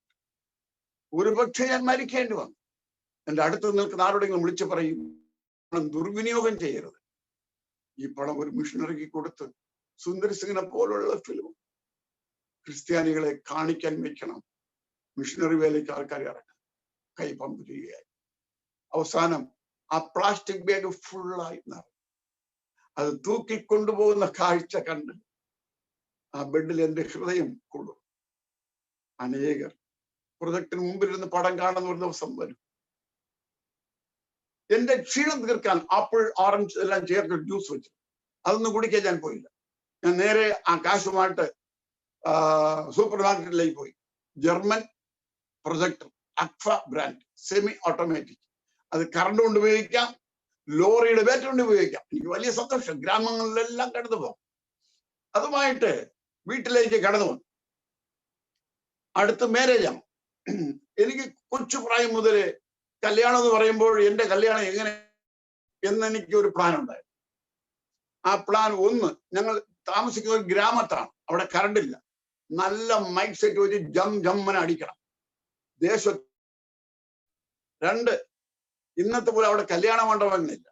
Speaker 1: ഒരുപക്ഷെ ഞാൻ മരിക്കേണ്ടി വന്നു. എന്റെ അടുത്ത് നിൽക്കുന്ന ആരോടെങ്കിലും വിളിച്ചു പറയും, പണം ദുർവിനിയോഗം ചെയ്യരുത്. ഈ പണം ഒരു മിഷണറിക്ക് കൊടുത്ത് സുന്ദർ സിംഗിനെ പോലുള്ള ഫിലിം ക്രിസ്ത്യാനികളെ കാണിക്കാൻ വെക്കണം. മിഷണറി വേലയ്ക്ക് ആൾക്കാരെ ഇറങ്ങാൻ കൈ പമ്പ് ചെയ്യുകയായി. അവസാനം ആ പ്ലാസ്റ്റിക് ബാഗ് ഫുള്ളായി നിറഞ്ഞു. അത് തൂക്കിക്കൊണ്ടുപോകുന്ന കാഴ്ച കണ്ട് ആ ബെഡിൽ എന്റെ ഹൃദയം കൂടും. അനേകർ പ്രൊജക്ടിന് മുമ്പിലിരുന്ന് പടം കാണുന്ന ഒരു ദിവസം വരും. എന്റെ ക്ഷീണം തീർക്കാൻ ആപ്പിൾ, ഓറഞ്ച് എല്ലാം ചേർത്ത് ജ്യൂസ് വെച്ചു. അതൊന്നും കുടിക്കാൻ ഞാൻ പോയില്ല. ഞാൻ നേരെ ആ കാശുമായിട്ട് സൂപ്പർ മാർക്കറ്റിലേക്ക് പോയി. German projector, Agfa brand, semi automatic. അത് കറണ്ട് കൊണ്ട് ഉപയോഗിക്കാം, ലോറിയുടെ ബാറ്ററി കൊണ്ട് ഉപയോഗിക്കാം. എനിക്ക് വലിയ സന്തോഷം. ഗ്രാമങ്ങളിലെല്ലാം കടന്നു പോകും. അതുമായിട്ട് വീട്ടിലേക്ക് കടന്നു വന്നു. അടുത്ത് മാരേജാണ്. എനിക്ക് കൊച്ചു പ്രായം മുതലേ കല്യാണം എന്ന് പറയുമ്പോൾ എന്റെ കല്യാണം എങ്ങനെ എന്നെനിക്ക് ഒരു പ്ലാൻ ഉണ്ടായിരുന്നു. ആ പ്ലാൻ 1, ഞങ്ങൾ താമസിക്കുന്ന ഒരു ഗ്രാമത്താണ്, അവിടെ കറണ്ട് ഇല്ല. നല്ല മൈക്ക് സെറ്റ് വെച്ച് ജമ്മനെ അടിക്കണം ദേശ. 2, ഇന്നത്തെ പോലെ അവിടെ കല്യാണ മണ്ഡപങ്ങളില്ല.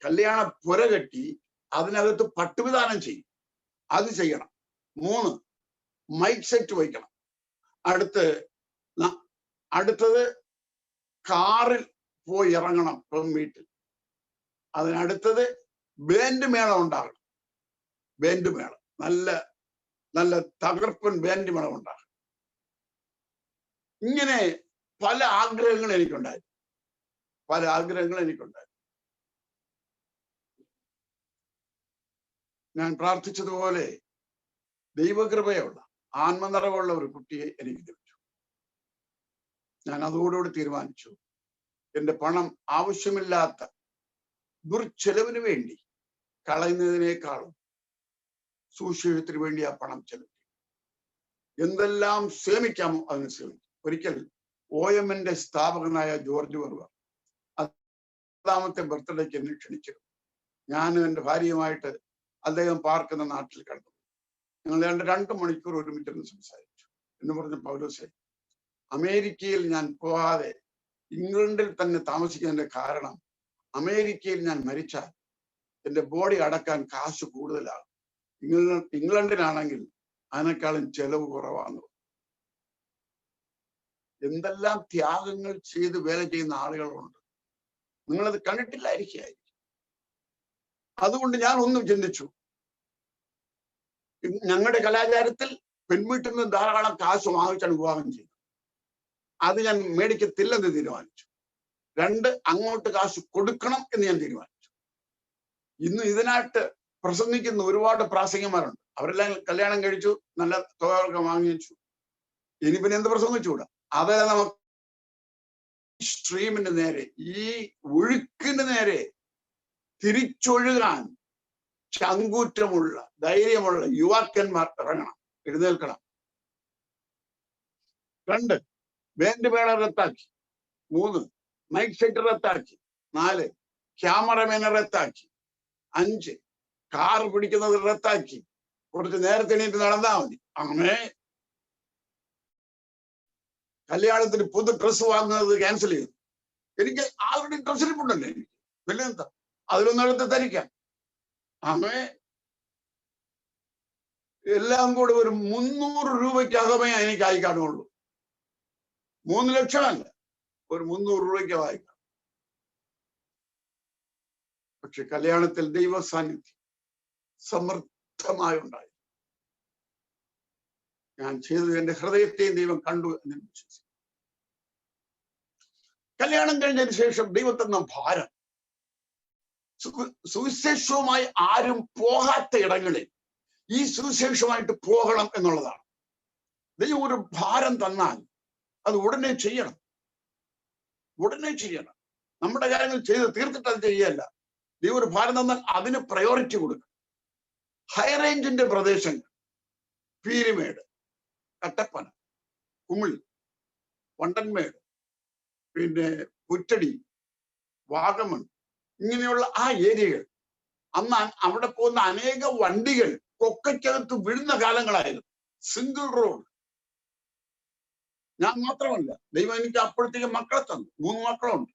Speaker 1: കല്യാണ പുര കെട്ടി അതിനകത്ത് പട്ടുവിധാനം ചെയ്യും, അത് ചെയ്യണം. 3, മൈക്ക് സെറ്റ് വയ്ക്കണം. അടുത്തത് കാറിൽ പോയി ഇറങ്ങണം വീട്ടിൽ. അതിനടുത്തത് ബാൻഡ് മേളം ഉണ്ടാകണം. ബാൻഡ് മേളം, നല്ല നല്ല തകർപ്പൻ ബാൻഡ് മേളം ഉണ്ടാകണം. ഇങ്ങനെ പല ആഗ്രഹങ്ങൾ എനിക്കുണ്ടായിരുന്നു. ഞാൻ പ്രാർത്ഥിച്ചതുപോലെ ദൈവകൃപയുള്ള ആത്മനിറവുള്ള ഒരു കുട്ടിയെ എനിക്ക് ലഭിച്ചു. ഞാൻ അതോടുകൂടി തീരുമാനിച്ചു, എന്റെ പണം ആവശ്യമില്ലാത്ത ദുർച്ചെലവിന് വേണ്ടി കളയുന്നതിനേക്കാളും സുവിശേഷത്തിന് വേണ്ടി ആ പണം ചെലവിക്കും. എന്തെല്ലാം സേമിക്കാമോ അതിന് സേമിക്കും. ഒരിക്കൽ OMN സ്ഥാപകനായ ജോർജ് വെർവർ 10ാമത്തെ ബർത്ത്ഡേക്ക് എന്നെ ക്ഷണിച്ചിരുന്നു. ഞാനും എൻ്റെ ഭാര്യയുമായിട്ട് അദ്ദേഹം പാർക്കുന്ന നാട്ടിൽ കടന്നു. ഞങ്ങൾ 2 മണിക്കൂർ ഒരുമിച്ചിരുന്ന് സംസാരിച്ചു. എന്ന് പറഞ്ഞ പൗലോസേ, അമേരിക്കയിൽ ഞാൻ പോകാതെ ഇംഗ്ലണ്ടിൽ തന്നെ താമസിക്കുന്നതിന്റെ കാരണം, അമേരിക്കയിൽ ഞാൻ മരിച്ചാൽ എൻ്റെ ബോഡി അടക്കാൻ കാശ് കൂടുതലാണ്. ഇംഗ്ലണ്ടിലാണെങ്കിൽ അതിനേക്കാളും ചെലവ് കുറവാണ്. എന്തെല്ലാം ത്യാഗങ്ങൾ ചെയ്ത് വേല ചെയ്യുന്ന ആളുകളുണ്ട്, നിങ്ങളത് കണ്ടിട്ടില്ലായിരിക്കും. അതുകൊണ്ട് ഞാൻ ഒന്നും ചിന്തിച്ചു, ഞങ്ങളുടെ കലാചാരത്തിൽ പെൺവീട്ടിൽ നിന്ന് ധാരാളം കാശ് വാങ്ങിച്ചാണ് വിവാഹം ചെയ്തത്. അത് ഞാൻ മേടിക്കത്തില്ലെന്ന് തീരുമാനിച്ചു. 2, അങ്ങോട്ട് കാശ് കൊടുക്കണം എന്ന് ഞാൻ തീരുമാനിച്ചു. ഇന്ന് ഇതിനായിട്ട് പ്രസംഗിക്കുന്ന ഒരുപാട് പ്രാസംഗികന്മാരുണ്ട്. അവരെല്ലാം കല്യാണം കഴിച്ചു, നല്ല തുകകളൊക്കെ വാങ്ങിച്ചു. ഇനി പിന്നെ എന്ത് പ്രസംഗിച്ചുകൂടാ? അതെല്ലാം നമുക്ക് സ്ട്രീമിന്റെ നേരെ, ഈ ഒഴുക്കിന്റെ നേരെ തിരിച്ചൊഴുകാൻ ചങ്കൂറ്റമുള്ള ധൈര്യമുള്ള യുവാക്കന്മാർ ഇറങ്ങണം, എഴുന്നേൽക്കണം. 2, ബാൻഡ് മേള റദ്ദാക്കി. 3, മൈക്ക് സെറ്റ് റദ്ദാക്കി. 4, ക്യാമറമാനെ റദ്ദാക്കി. 5, കാർ പിടിക്കുന്നത് റദ്ദാക്കി. കുറച്ച് നേരത്തെ എണീറ്റ് നടന്നാൽ മതി. അങ്ങനെ കല്യാണത്തിന് പുതു ഡ്രസ്സ് വാങ്ങുന്നത് ക്യാൻസൽ ചെയ്തു. എനിക്ക് ആൾറെഡി ഡ്രസ് ഇരിപ്പുണ്ടല്ലോ, എനിക്ക് പിന്നെ എന്താ, അതിലൊന്നും എടുത്ത് ധരിക്കാം. അങ്ങനെ എല്ലാം കൂടെ ഒരു 300 രൂപയ്ക്കകമേ എനിക്ക് ആയി കാണുള്ളൂ. 3 ലക്ഷമല്ല, ഒരു 300 രൂപയ്ക്ക് വായിക്കാം. പക്ഷെ കല്യാണത്തിൽ ദൈവ സാന്നിധ്യം സമൃദ്ധമായുണ്ടായി. ഞാൻ ചെയ്തത് എന്റെ ഹൃദയത്തെയും ദൈവം കണ്ടു എന്ന് വിശ്വസിച്ചു. കല്യാണം കഴിഞ്ഞതിന് ശേഷം ദൈവത്തെന്ന ഭാരം, സുവിശേഷവുമായി ആരും പോകാത്ത ഇടങ്ങളിൽ ഈ സുവിശേഷമായിട്ട് പോകണം എന്നുള്ളതാണ്. ദൈവം ഒരു ഭാരം തന്നാൽ അത് ഉടനെ ചെയ്യണം. ഉടനെ ചെയ്യണം. നമ്മുടെ കാര്യങ്ങൾ ചെയ്ത് തീർത്തിട്ട് അത് ചെയ്യല്ല. ദൈവം ഒരു ഭാരം തന്നാൽ അതിന് പ്രയോറിറ്റി കൊടുക്കണം. ഹൈ റേഞ്ചിന്റെ പ്രദേശങ്ങൾ, പീരിമേട്, കട്ടപ്പന, കുമിളി, വണ്ടൻമേട്, പിന്നെ പുറ്റടി, വാഗമൺ, ഇങ്ങനെയുള്ള ആ ഏരിയകൾ, അന്ന് അവിടെ പോകുന്ന അനേക വണ്ടികൾ കൊക്കയ്ക്കകത്ത് വീഴുന്ന കാലങ്ങളായിരുന്നു. Single road. ഞാൻ മാത്രമല്ല, ദൈവം എനിക്ക് അപ്പോഴത്തേക്ക് മക്കളെ തന്നു. 3 മക്കളുണ്ട്.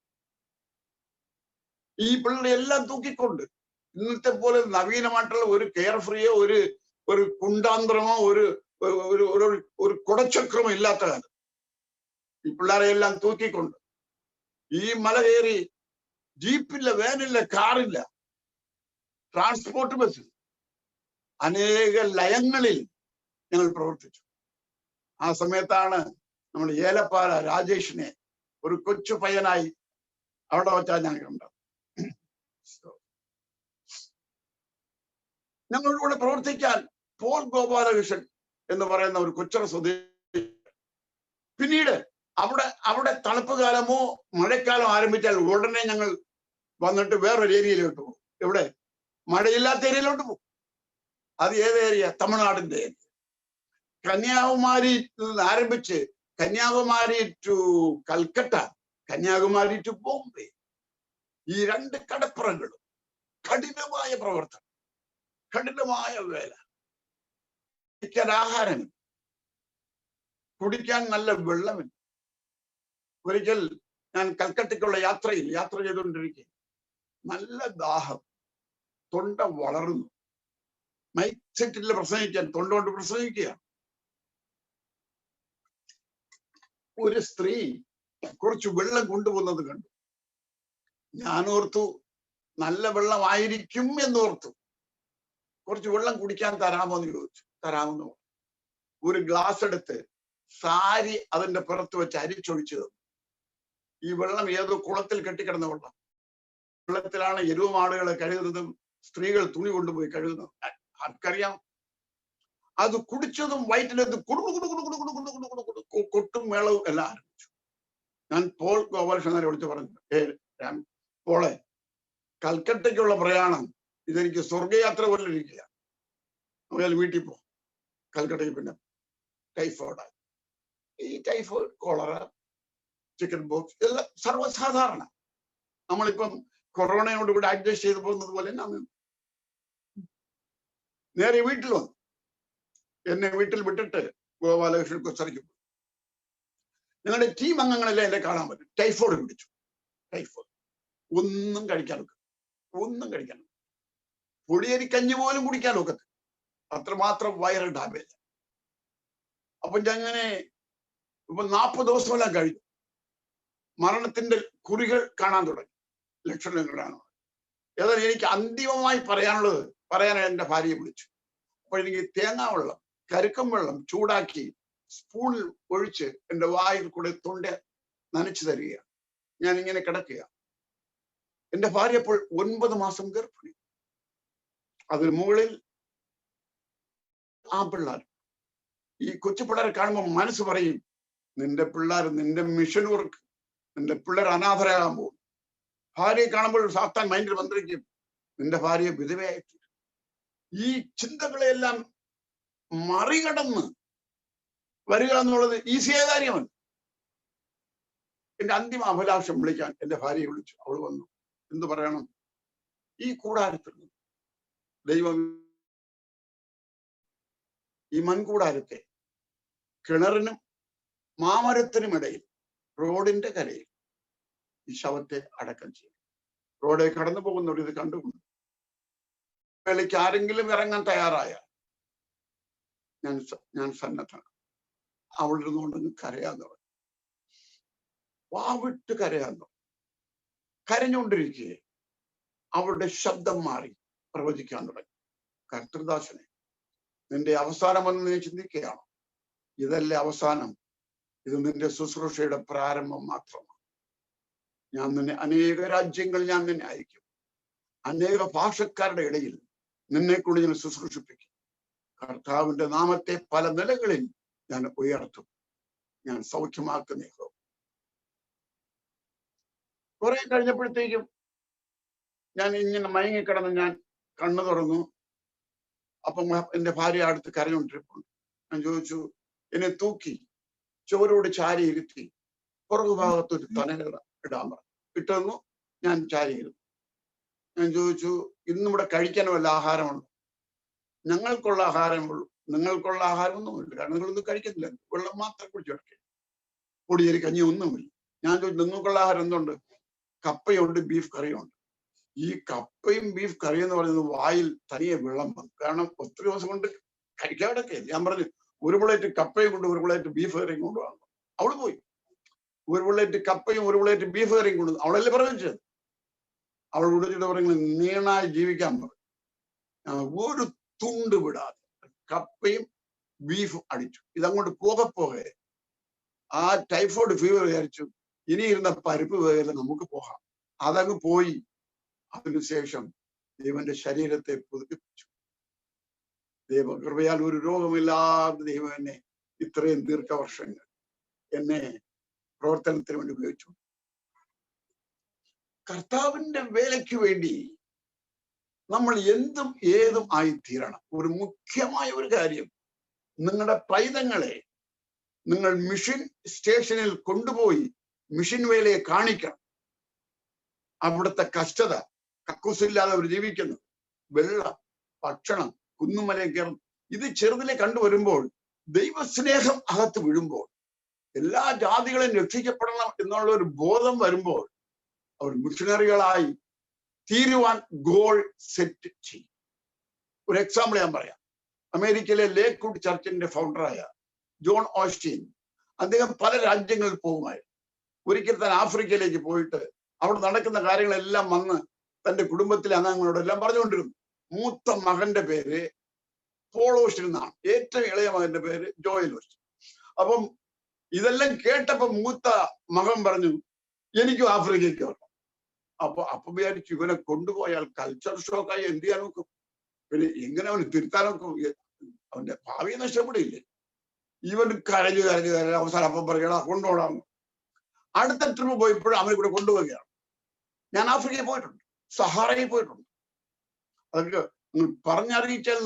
Speaker 1: ഈ പിള്ളേരെ എല്ലാം തൂക്കിക്കൊണ്ട്, ഇന്നത്തെ പോലെ നവീനമായിട്ടുള്ള ഒരു കെയർ ഫ്രീയോ ഒരു കുണ്ടാന്തരമോ ഒരു കുടച്ചക്രമോ ഇല്ലാത്ത കാലം ഈ പിള്ളേരെ എല്ലാം തൂക്കിക്കൊണ്ട് ഈ മല കയറി, ജീപ്പില്ല, വാനില്ല, കാറില്ല, ട്രാൻസ്പോർട്ട് ബസ്, അനേക ലയങ്ങളിൽ ഞങ്ങൾ പ്രവർത്തിച്ചു. ആ സമയത്താണ് നമ്മൾ ഏലപ്പാല രാജേഷിനെ ഒരു കൊച്ചു പയ്യനായി അവിടെ വെച്ചാൽ ഞാൻ കണ്ടത്. ഞങ്ങളുടെ കൂടെ പ്രവർത്തിക്കാൻ പോൾ ഗോപാലകൃഷ്ണൻ എന്ന് പറയുന്ന ഒരു കൊച്ചറ സ്വദേശി. പിന്നീട് അവിടെ തണുപ്പ് കാലമോ മഴക്കാലം ആരംഭിച്ചാൽ ഉടനെ ഞങ്ങൾ വന്നിട്ട് വേറൊരു ഏരിയയിലോട്ട് പോകും. എവിടെ? മഴയില്ലാത്ത ഏരിയയിലോട്ട് പോകും. അത് ഏത് ഏരിയ? തമിഴ്നാടിന്റെ ഏരിയ. കന്യാകുമാരി ആരംഭിച്ച് കന്യാകുമാരി ടു കൽക്കട്ട, കന്യാകുമാരി ടു ബോംബെ, ഈ 2 കടപ്പുറങ്ങളും കഠിനമായ പ്രവർത്തനം, കഠിനമായ വേല. കഴിക്കാൻ ആഹാരമില്ല, കുടിക്കാൻ നല്ല വെള്ളമില്ല. ഒരിക്കൽ ഞാൻ കൽക്കട്ടയ്ക്കുള്ള യാത്ര ചെയ്തുകൊണ്ടിരിക്കുക, നല്ല ദാഹം, തൊണ്ട വളർന്നു. മൈക്ക് സെറ്റിൽ പ്രസംഗിക്കാൻ തൊണ്ട കൊണ്ട് പ്രസംഗിക്കുക. ഒരു സ്ത്രീ കുറച്ച് വെള്ളം കൊണ്ടുപോകുന്നത് കണ്ടു. ഞാൻ ഓർത്തു നല്ല വെള്ളമായിരിക്കും എന്നോർത്തു. കുറച്ച് വെള്ളം കുടിക്കാൻ തരാമോ എന്ന് ചോദിച്ചു. തരാമെന്ന് പറഞ്ഞു. ഒരു ഗ്ലാസ് എടുത്ത് സാരി അതിന്റെ പുറത്ത് വെച്ച് അരിച്ചൊഴിച്ചു തന്നു. ഈ വെള്ളം ഏതോ കുളത്തിൽ കെട്ടിക്കിടന്ന വെള്ളം. വെള്ളത്തിലാണ് എരുവുമാടുകളെ കഴുകുന്നതും സ്ത്രീകൾ തുണി കൊണ്ടുപോയി കഴുകുന്നതും. ആർക്കറിയാം? അത് കുടിച്ചതും വയറ്റിലെന്ത് കൊട്ടും മേളവും എല്ലാം ആരംഭിച്ചു. ഞാൻ പോൾ ഗോപാലകൃഷ്ണനെ വിളിച്ചു പറഞ്ഞു, പോളെ, കൽക്കട്ടയ്ക്കുള്ള പ്രയാണം ഇതെനിക്ക് സ്വർഗയാത്ര പോലെ ഇരിക്കുക. അയാൾ വീട്ടിൽ പോ. കൽക്കട്ടയ്ക്ക് പിന്നെ ടൈഫോയിഡ്. ഈ ടൈഫോയിഡ്, കോളറ, ചിക്കൻ ബോക്സ് ഇതെല്ലാം സർവ്വസാധാരണ. നമ്മളിപ്പം കൊറോണയോട് കൂടി അഡ്ജസ്റ്റ് ചെയ്ത് പോകുന്നത് പോലെ നേരെ വീട്ടിൽ വന്നു. എന്നെ വീട്ടിൽ വിട്ടിട്ട് ഗോപാലകൃഷ്ണൻ കൊച്ചറയ്ക്ക് പോയി. ഞങ്ങളുടെ ടീം അംഗങ്ങളെല്ലാം എന്നെ കാണാൻ പറ്റും. ടൈഫോയിഡ് പിടിച്ചു. ടൈഫോയിഡ്. ഒന്നും കഴിക്കാൻ പൊടിയരി കഞ്ഞി പോലും കുടിക്കാൻ ഒക്കത്ത്. അത്രമാത്രം വൈറൽ ഡാമേജ്. അപ്പൊ അങ്ങനെ ഇപ്പൊ 40 ദിവസമെല്ലാം കഴിഞ്ഞു. മരണത്തിന്റെ കുറികൾ കാണാൻ തുടങ്ങി, ലക്ഷണങ്ങൾ കാണാൻ. ഏതായാലും എനിക്ക് അന്തിമമായി പറയാൻ എന്റെ ഭാര്യയെ വിളിച്ചു. അപ്പൊ എനിക്ക് തേങ്ങാ വെള്ളം, കരുക്കം വെള്ളം ചൂടാക്കി സ്പൂണിൽ ഒഴിച്ച് എന്റെ വായിൽ കൂടെ തൊണ്ട നനച്ചു തരികയാണ്. ഞാൻ ഇങ്ങനെ കിടക്കുക. എന്റെ ഭാര്യ അപ്പോൾ 9 മാസം ഗർഭിണി. അതിന് മുകളിൽ ആ പിള്ളേർ. ഈ കൊച്ചു പിള്ളേരെ കാണുമ്പോൾ മനസ്സ് പറയും, നിന്റെ പിള്ളേർ, നിന്റെ മിഷൻ വർക്ക്, നിന്റെ പിള്ളേർ അനാഥരാകാൻ പോകും. ഭാര്യയെ കാണുമ്പോൾ സാത്താൻ മൈൻഡിൽ മന്ത്രിക്കും, നിന്റെ ഭാര്യയെ വിധവയായിട്ട്. ഈ ചിന്തകളെല്ലാം മറികടന്ന് വരിക എന്നുള്ളത് ഈസിയായ കാര്യമല്ല. എന്റെ അന്തിമ അഭിലാഷം വിളിക്കാൻ എന്റെ ഭാര്യയെ വിളിച്ചു. അവൾ വന്നു. എന്ത് പറയണം? ഈ കൂടാരത്തിൽ ദൈവം ഈ മൺകൂടാരത്തെ കിണറിനും മാമരത്തിനും ഇടയിൽ റോഡിന്റെ കരയിൽ ഈ ശവത്തെ അടക്കം ചെയ്യും. റോഡിൽ കടന്നു പോകുന്നവർ ഇത് കണ്ടുകൊണ്ട് വേലയ്ക്ക് ആരെങ്കിലും ഇറങ്ങാൻ തയ്യാറായ ഞാൻ സന്നദ്ധനാണ്. അവളുടെ നിന്നുകൊണ്ടൊന്ന് കരയാൻ തുടങ്ങി. വാവിട്ട് കരയാൻ തുടങ്ങി. കരഞ്ഞുകൊണ്ടിരിക്കുകയെ അവളുടെ ശബ്ദം മാറി പ്രവചിക്കാൻ തുടങ്ങി. കർത്തൃദാസനെ, നിന്റെ അവസാനമെന്ന് നീ ചിന്തിക്കുകയാണോ? ഇതല്ലേ അവസാനം? ഇത് നിന്റെ ശുശ്രൂഷയുടെ പ്രാരംഭം മാത്രമാണ്. ഞാൻ നിന്നെ അനേക രാജ്യങ്ങളിൽ ഞാൻ നിന്നെ അയക്കും. അനേക ഭാഷക്കാരുടെ ഇടയിൽ നിന്നെ കൂടി ഞാൻ ശുശ്രൂഷിപ്പിക്കും. കർത്താവിന്റെ നാമത്തെ പല നിലകളിൽ ഞാൻ ഉയർത്തും. ഞാൻ സൗഖ്യമാക്കുന്ന യഹോവ. കുറെ കഴിഞ്ഞപ്പോഴത്തേക്കും ഞാൻ ഇങ്ങനെ മയങ്ങിക്കിടന്ന് ഞാൻ കണ്ണു തുറന്നു. അപ്പം എന്റെ ഭാര്യ അടുത്ത് കരഞ്ഞുകൊണ്ടിരിപ്പുണ്ട്. ഞാൻ ചോദിച്ചു, എന്നെ തൂക്കി ചുവരോട് ചാരി ഇരുത്തി പുറകുഭാഗത്തൊരു തലകട ഇടാൻ പറഞ്ഞു. ഇട്ടെന്നു. ഞാൻ ചാരി ഇരുന്നു. ഞാൻ ചോദിച്ചു, ഇന്നും ഇവിടെ കഴിക്കാൻ വല്ല ആഹാരമുണ്ടോ? ഞങ്ങൾക്കുള്ള ആഹാരമുള്ളൂ, നിങ്ങൾക്കുള്ള ആഹാരമൊന്നുമില്ല, കാരണം നിങ്ങളൊന്നും കഴിക്കുന്നില്ല, വെള്ളം മാത്രം കുടിച്ചു കിടക്കുക, പൊടിയേരി കഞ്ഞി ഒന്നുമില്ല. ഞാൻ ചോദിച്ചു, നിങ്ങൾക്കുള്ള ആഹാരം എന്തുണ്ട്? കപ്പയുണ്ട്, ബീഫ് കറിയുണ്ട്. ഈ കപ്പയും ബീഫ് കറി എന്ന് പറയുന്നത് വായിൽ തനിയെ വെള്ളം വന്നു. കാരണം ഒത്തിരി ദിവസം കൊണ്ട് കഴിക്കാവിടൊക്കെ. ഞാൻ പറഞ്ഞു, ഒരു പ്ലേറ്റ് കപ്പയും കൊണ്ട് ഒരു പ്ലേറ്റ് ബീഫ് കറിയും കൊണ്ടുപോകണം. അവള് പോയി ഒരു പ്ലേറ്റ് കപ്പയും ഒരു പ്ലേറ്റ് ബീഫ് കറിയും കൊണ്ടു. അവളല്ലേ പറഞ്ഞത്. അവൾ വിളിച്ചിട്ട് പറയുന്നത് നീണായി ജീവിക്കാൻ പറഞ്ഞു. ഒരു തുണ്ട് വിടാതെ കപ്പയും ബീഫും അടിച്ചു. ഇതങ്ങോട്ട് പോകെ ആ ടൈഫോയിഡ് ഫീവർ വിചാരിച്ചു ഇനി ഇരുന്ന പരിപ്പ് വേഗം നമുക്ക് പോകാം. അതങ്ങ് പോയി. അതിനുശേഷം ദൈവന്റെ ശരീരത്തെ പുതുക്കിപ്പിച്ചു. ദൈവകൃപയാൽ ഒരു രോഗമില്ലാതെ ദൈവം എന്നെ ഇത്രയും ദീർഘവർഷങ്ങൾ എന്നെ പ്രവർത്തനത്തിന് വേണ്ടി ഉപയോഗിച്ചു. കർത്താവിന്റെ വേലയ്ക്ക് വേണ്ടി നമ്മൾ എന്തും ഏതും ആയിത്തീരണം. ഒരു മുഖ്യമായ ഒരു കാര്യം, നിങ്ങളുടെ പൈതങ്ങളെ നിങ്ങൾ മിഷൻ സ്റ്റേഷനിൽ കൊണ്ടുപോയി മിഷൻ വേലയെ കാണിക്കണം. അവിടുത്തെ കഷ്ടത, കക്കൂസില്ലാതെ അവർ ജീവിക്കുന്നു, വെള്ളം, ഭക്ഷണം, കുന്നുമലയെ കയറും, ഇത് ചെറുതിലെ കണ്ടുവരുമ്പോൾ, ദൈവസ്നേഹം അകത്ത് വീഴുമ്പോൾ, എല്ലാ ജാതികളെയും രക്ഷിക്കപ്പെടണം എന്നുള്ള ഒരു ബോധം വരുമ്പോൾ അവർ മിഷണറികളായി തീരുവാൻ ഗോൾ സെറ്റ് ചെയ്യും. ഒരു എക്സാമ്പിൾ ഞാൻ പറയാം. അമേരിക്കയിലെ ലേക്ക്വുഡ് ചർച്ചിന്റെ ഫൗണ്ടറായ ജോൺ ഓസ്റ്റീൻ, അദ്ദേഹം പല രാജ്യങ്ങളിൽ പോകുമായിരുന്നു. ഒരിക്കൽ താൻ ആഫ്രിക്കയിലേക്ക് പോയിട്ട് അവിടെ നടക്കുന്ന കാര്യങ്ങളെല്ലാം വന്ന് തന്റെ കുടുംബത്തിലെ അംഗങ്ങളോടെല്ലാം പറഞ്ഞുകൊണ്ടിരുന്നു. മൂത്ത മകന്റെ പേര് പോൾ ഓസ്റ്റീൻ എന്നാണ്, ഏറ്റവും ഇളയ മകന്റെ പേര് ജോയൽ ഓസ്റ്റീൻ. അപ്പം ഇതെല്ലാം കേട്ടപ്പോ മൂത്ത മകൻ പറഞ്ഞു, എനിക്കും ആഫ്രിക്കയ്ക്ക് വരണം. അപ്പൊ വിചാരിച്ചു, ഇവനെ കൊണ്ടുപോയാൽ കൾച്ചർ ഷോക്കായി എന്ത് ചെയ്യാൻ നോക്കും, പിന്നെ എങ്ങനെ അവന് തിരുത്താൻ നോക്കും, അവന്റെ ഭാവി നഷ്ടപ്പെടില്ലേ. ഇവൻ കരഞ്ഞു അവസാനം അപ്പം പറയണ കൊണ്ടുപോകാം. അടുത്ത ട്രിപ്പ് പോയപ്പോഴും അവനെ കൂടെ കൊണ്ടുപോവുകയാണ്. ഞാൻ ആഫ്രിക്കയിൽ പോയിട്ടുണ്ട്, സഹാറയിൽ പോയിട്ടുണ്ട്. അതൊക്കെ നിങ്ങൾ പറഞ്ഞറിയിച്ചാൽ